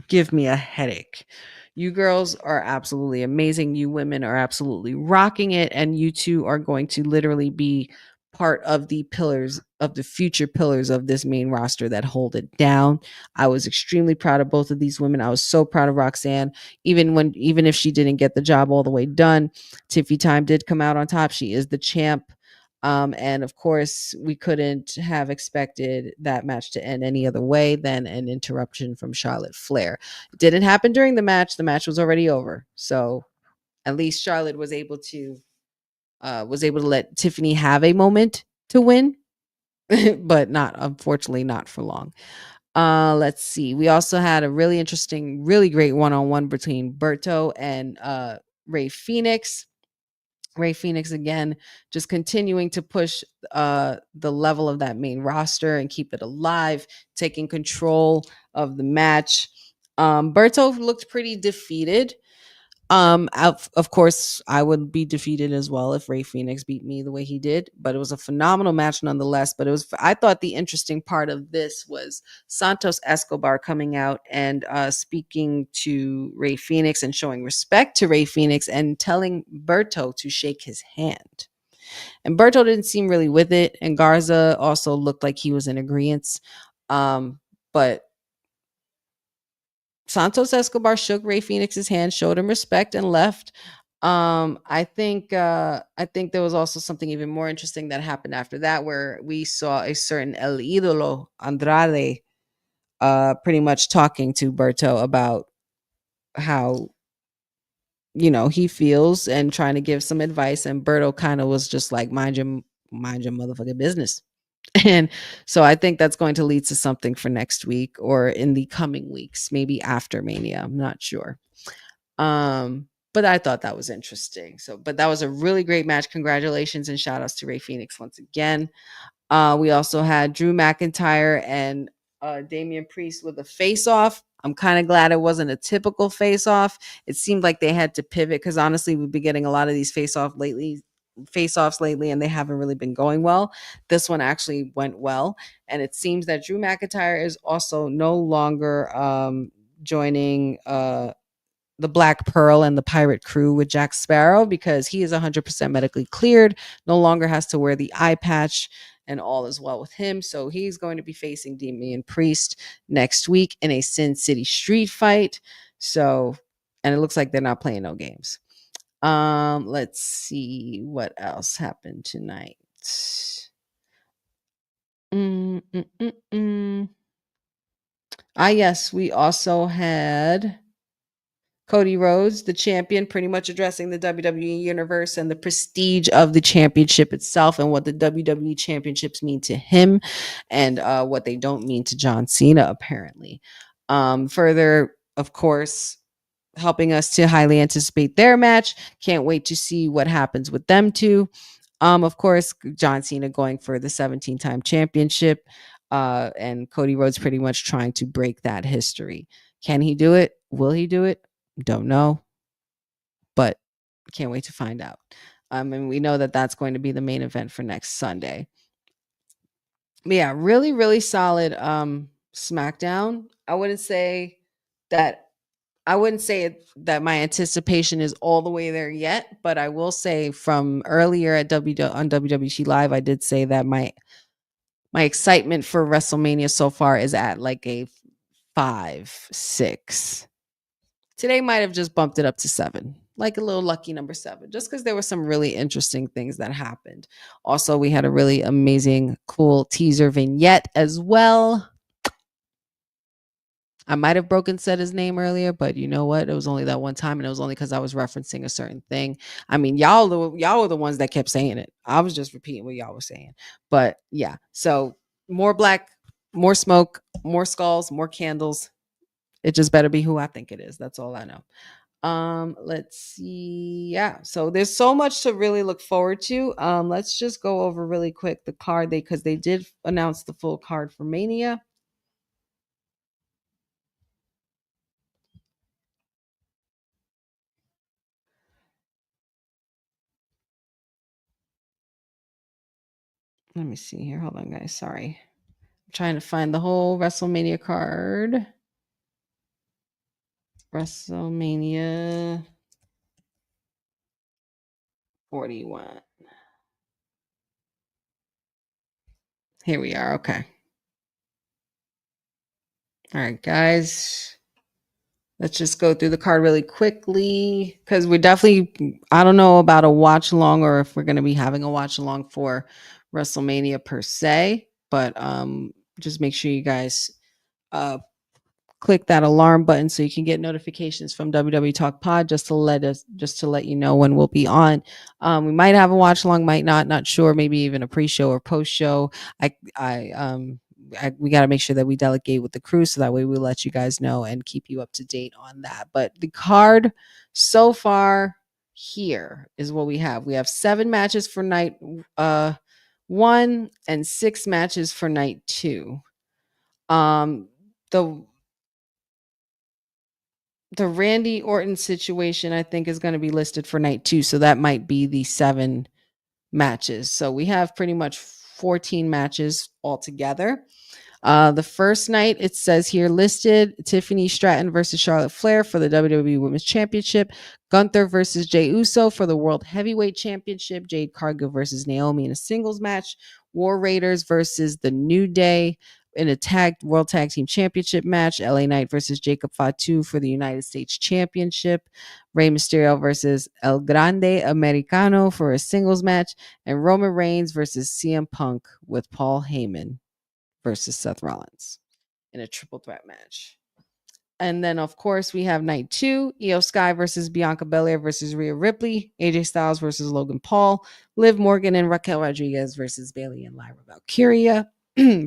give me a headache. You girls are absolutely amazing. You women are absolutely rocking it. And you two are going to literally be part of the pillars of the future pillars of this main roster that hold it down. I was extremely proud of both of these women. I was so proud of Roxanne, even if she didn't get the job all the way done. Tiffy Time did come out on top. She is the champ. And of course, we couldn't have expected that match to end any other way than an interruption from Charlotte Flair. It didn't happen during the match. The match was already over. So at least Charlotte was able to let Tiffany have a moment to win, but unfortunately not for long. Let's see. We also had a really interesting, really great one-on-one between Berto and Ray Phoenix. Ray Phoenix, again, just continuing to push the level of that main roster and keep it alive, taking control of the match. Berto looked pretty defeated. Of course, I would be defeated as well if Ray Phoenix beat me the way he did, but it was a phenomenal match nonetheless. But I thought the interesting part of this was Santos Escobar coming out and speaking to Ray Phoenix and showing respect to Ray Phoenix and telling Berto to shake his hand. And Berto didn't seem really with it, and Garza also looked like he was in agreement. But Santos Escobar shook Ray Phoenix's hand, showed him respect, and left. I think there was also something even more interesting that happened after that, where we saw a certain El Idolo Andrade pretty much talking to Berto about how he feels and trying to give some advice, and Berto kind of was just like, mind your motherfucking business. And so I think that's going to lead to something for next week or in the coming weeks, maybe after Mania. I'm not sure. But I thought that was interesting. But that was a really great match. Congratulations and shout outs to Ray Phoenix once again. We also had Drew McIntyre and Damian Priest with a face-off. I'm kind of glad it wasn't a typical face-off. It seemed like they had to pivot because honestly, we've been getting a lot of these face-offs lately, and they haven't really been going well. This one actually went well, and it seems that Drew McIntyre is also no longer joining the Black Pearl and the Pirate Crew with Jack Sparrow, because he is 100% medically cleared, no longer has to wear the eye patch, and all is well with him. So he's going to be facing Damian Priest next week in a Sin City street fight. So, and it looks like they're not playing no games. Let's see what else happened tonight. Yes, we also had Cody Rhodes, the champion, pretty much addressing the WWE universe and the prestige of the championship itself and what the WWE championships mean to him and what they don't mean to John Cena, apparently. Further, of course, helping us to highly anticipate their match. Can't wait to see what happens with them two. Of course, John Cena going for the 17-time championship, and Cody Rhodes pretty much trying to break that history. Can he do it? Will he do it? Don't know, but can't wait to find out. And we know that that's going to be the main event for next Sunday. But yeah, really, really solid SmackDown. I wouldn't say that that my anticipation is all the way there yet, but I will say from earlier at on WWT Live, I did say that my excitement for WrestleMania so far is at like a 5, 6. Today might have just bumped it up to 7, like a little lucky number 7, just because there were some really interesting things that happened. Also, we had a really amazing, cool teaser vignette as well. I might have broken Ced's name earlier, but you know what? It was only that one time, and it was only because I was referencing a certain thing. I mean, y'all were the ones that kept saying it. I was just repeating what y'all were saying. But yeah, so more black, more smoke, more skulls, more candles. It just better be who I think it is. That's all I know. Let's see. Yeah, so there's so much to really look forward to. Let's just go over really quick the card because they did announce the full card for Mania. Let me see here. Hold on, guys. Sorry. I'm trying to find the whole WrestleMania card. WrestleMania 41. Here we are. Okay. All right, guys. Let's just go through the card really quickly because we're definitely, I don't know about a watch along or if we're going to be having a watch along for WrestleMania per se, but just make sure you guys click that alarm button so you can get notifications from WW Talk Pod just to let you know when we'll be on. We might have a watch along, might not sure, maybe even a pre-show or post-show. We got to make sure that we delegate with the crew so that way we'll let you guys know and keep you up to date on that. But the card so far here is what we have. We have 7 matches for night 1 and 6 matches for night 2. The Randy Orton situation, I think, is going to be listed for night 2. So that might be the 7 matches. So we have pretty much 14 matches altogether. The first night, it says here listed, Tiffany Stratton versus Charlotte Flair for the WWE Women's Championship. Gunther versus Jey Uso for the World Heavyweight Championship. Jade Cargill versus Naomi in a singles match. War Raiders versus The New Day in a World Tag Team Championship match. LA Knight versus Jacob Fatu for the United States Championship. Rey Mysterio versus El Grande Americano for a singles match. And Roman Reigns versus CM Punk with Paul Heyman versus Seth Rollins in a triple threat match. And then, of course, we have night 2, Io Sky versus Bianca Belair versus Rhea Ripley, AJ Styles versus Logan Paul, Liv Morgan and Raquel Rodriguez versus Bayley and Lyra Valkyria,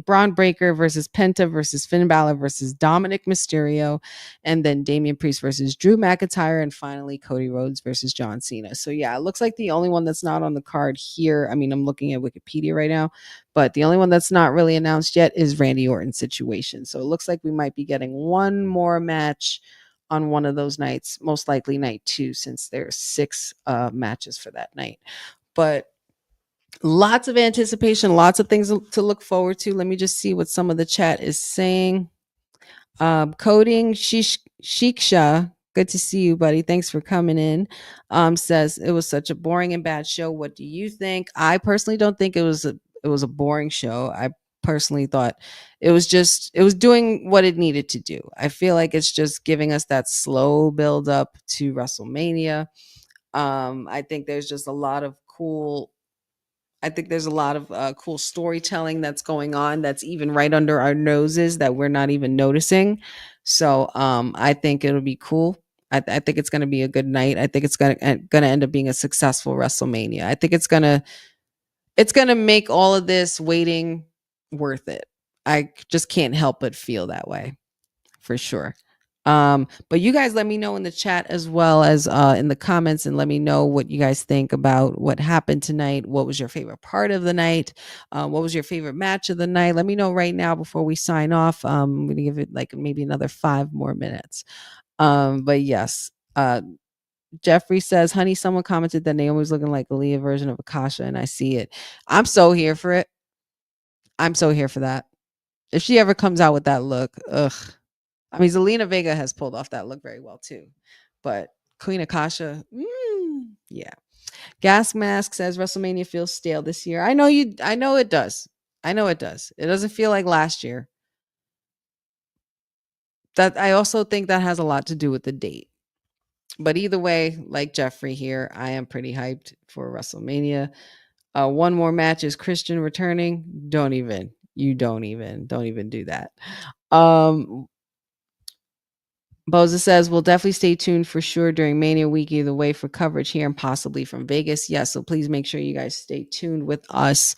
Braun Breaker versus Penta versus Finn Balor versus Dominic Mysterio, and then Damian Priest versus Drew McIntyre, and finally Cody Rhodes versus John Cena. So yeah, it looks like the only one that's not on the card here, I mean, I'm looking at Wikipedia right now, but the only one that's not really announced yet is Randy Orton's situation. So it looks like we might be getting one more match on one of those nights, most likely night 2, since there's 6 matches for that night. But lots of anticipation, lots of things to look forward to. Let me just see what some of the chat is saying. Coding Shiksha, good to see you, buddy. Thanks for coming in. Says it was such a boring and bad show. What do you think? I personally don't think it was a boring show. I personally thought it was doing what it needed to do. I feel like it's just giving us that slow build up to WrestleMania. I think there's just a lot of cool storytelling that's going on that's even right under our noses that we're not even noticing. So I think it'll be cool. I think it's going to be a good night. I think it's going to end up being a successful WrestleMania. I think it's going to make all of this waiting worth it. I just can't help but feel that way for sure. But you guys let me know in the chat as well as in the comments, and let me know what you guys think about what happened tonight. What was your favorite part of the night? What was your favorite match of the night? Let me know right now before we sign off. I'm going to give it like maybe another 5 more minutes. But yes, Jeffrey says, honey, someone commented that Naomi's looking like a Leah version of Akasha, and I see it. I'm so here for it. I'm so here for that. If she ever comes out with that look, ugh. I mean, Zelina Vega has pulled off that look very well too. But Queen Akasha, yeah. Gas Mask says WrestleMania feels stale this year. I know it does. I know it does. It doesn't feel like last year. That I also think that has a lot to do with the date. But either way, like Jeffrey here, I am pretty hyped for WrestleMania. One more match is Christian returning. Don't even do that. Boza says we'll definitely stay tuned for sure during Mania week, either way, for coverage here and possibly from Vegas. Yes, so please make sure you guys stay tuned with us.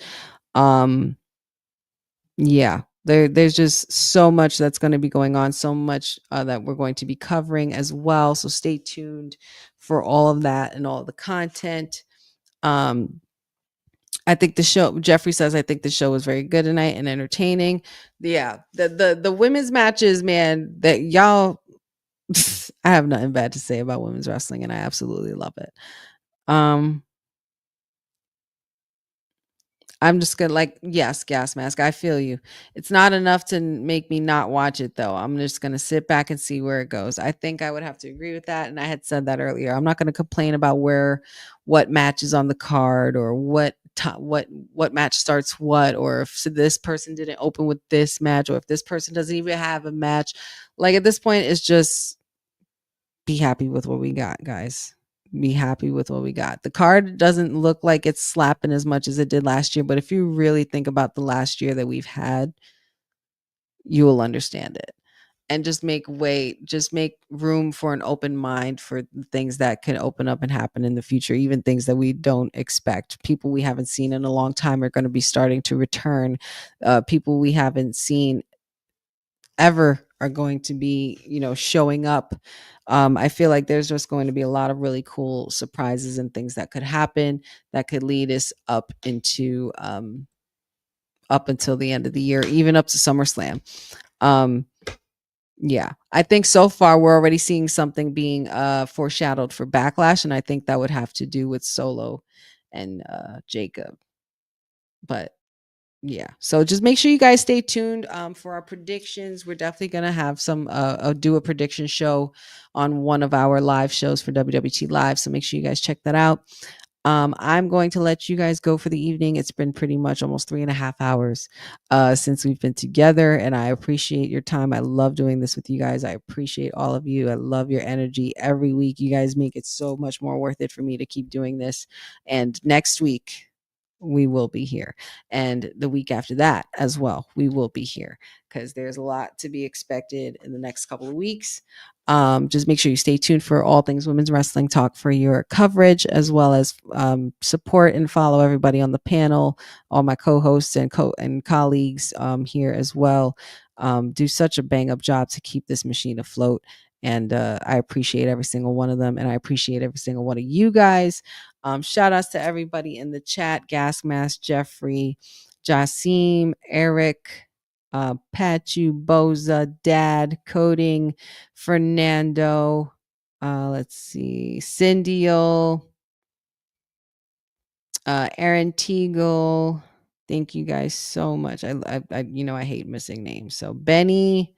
Yeah, there's just so much that's going to be going on, so much that we're going to be covering as well. So stay tuned for all of that and all of the content. I think the show, Jeffrey says, I think the show was very good tonight and entertaining. Yeah, the women's matches, man, that y'all, I have nothing bad to say about women's wrestling, and I absolutely love it. I'm just gonna yes, Gas Mask, I feel you. It's not enough to make me not watch it though. I'm just gonna sit back and see where it goes. I think I would have to agree with that, and I had said that earlier. I'm not gonna complain about what match is on the card or what match starts what, or if this person didn't open with this match, or if this person doesn't even have a match. Like at this point, it's just be happy with what we got, guys. Be happy with what we got. The card doesn't look like it's slapping as much as it did last year, but if you really think about the last year that we've had, you will understand it. And just make room for an open mind for things that can open up and happen in the future, even things that we don't expect. People we haven't seen in a long time are going to be starting to return. People we haven't seen ever are going to be, showing up. I feel like there's just going to be a lot of really cool surprises and things that could happen that could lead us up into up until the end of the year, even up to SummerSlam. Yeah, I think so far we're already seeing something being foreshadowed for Backlash, and I think that would have to do with Solo and Jacob. But yeah, so just make sure you guys stay tuned for our predictions. We're definitely gonna have some do a prediction show on one of our live shows for WWT Live, so make sure you guys check that out. I'm going to let you guys go for the evening. It's been pretty much almost 3.5 hours since we've been together, and I appreciate your time. I love doing this with you guys. I appreciate all of you. I love your energy every week. You guys make it so much more worth it for me to keep doing this. And next week we will be here, and the week after that as well we will be here, because there's a lot to be expected in the next couple of weeks. Just make sure you stay tuned for all things women's wrestling talk for your coverage, as well as support and follow everybody on the panel, all my co-hosts and colleagues here as well. Do such a bang up job to keep this machine afloat. And I appreciate every single one of them. And I appreciate every single one of you guys. Shout outs to everybody in the chat: Gas Mask, Jeffrey, Jasim, Eric, Pachu, Boza, Dad, Coding, Fernando. Let's see, Cindy'll, Aaron Teagle. Thank you guys so much. I hate missing names. So Benny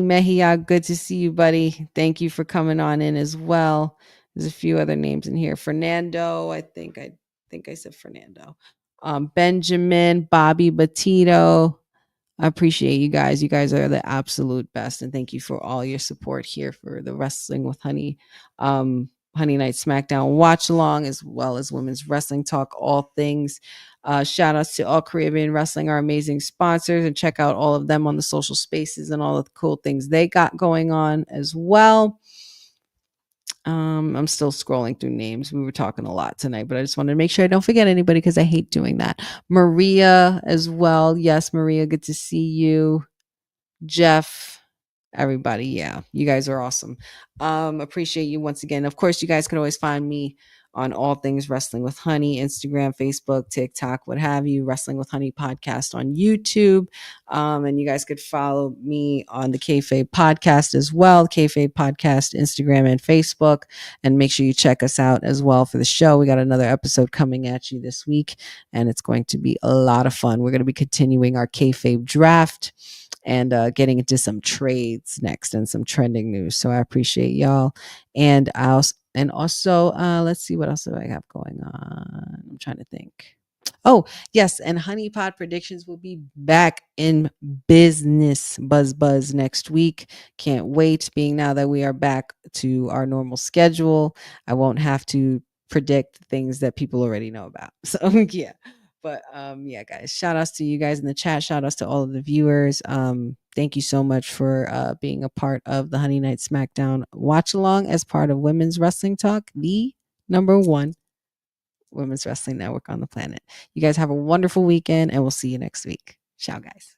Mejia, good to see you, buddy. Thank you for coming on in as well. There's a few other names in here. Fernando, I think I said Fernando. Benjamin, Bobby Batito. I appreciate you guys. You guys are the absolute best, and thank you for all your support here for the Wrestling with Honey, Honey Night SmackDown watch along, as well as women's wrestling talk, all things. Shout outs to All Caribbean Wrestling, our amazing sponsors, and check out all of them on the social spaces and all of the cool things they got going on as well. I'm still scrolling through names. We were talking a lot tonight, but I just wanted to make sure I don't forget anybody, because I hate doing that. Maria as well. Yes, Maria, good to see you. Jeff, everybody. Yeah, you guys are awesome. Appreciate you once again. Of course, you guys can always find me on all things Wrestling with Honey, Instagram, Facebook, TikTok, what have you. Wrestling with Honey podcast on YouTube. And you guys could follow me on the Kayfabe podcast as well. Kayfabe podcast, Instagram and Facebook. And make sure you check us out as well for the show. We got another episode coming at you this week, and it's going to be a lot of fun. We're going to be continuing our Kayfabe draft and getting into some trades next and some trending news. So I appreciate y'all. And also, let's see, what else do I have going on? I'm trying to think. Oh, yes. And Honey Pod Predictions will be back in business. Buzz next week. Can't wait. Being now that we are back to our normal schedule, I won't have to predict things that people already know about. So, yeah. But yeah, guys, shout outs to you guys in the chat. Shout outs to all of the viewers. Thank you so much for being a part of the Honey Night SmackDown watch along as part of Women's Wrestling Talk, the #1 women's wrestling network on the planet. You guys have a wonderful weekend, and we'll see you next week. Ciao, guys.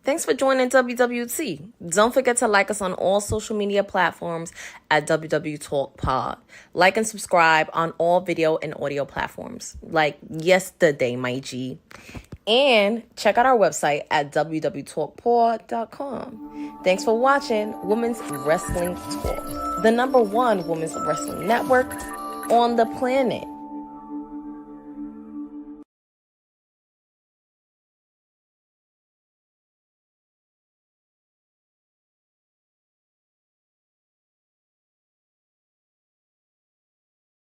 Thanks for joining WWT. Don't forget to like us on all social media platforms at WWTalkpod. Like and subscribe on all video and audio platforms, like yesterday, my G. And check out our website at www talkpod.com. Thanks for watching Women's Wrestling Talk, the #1 women's wrestling network on the planet.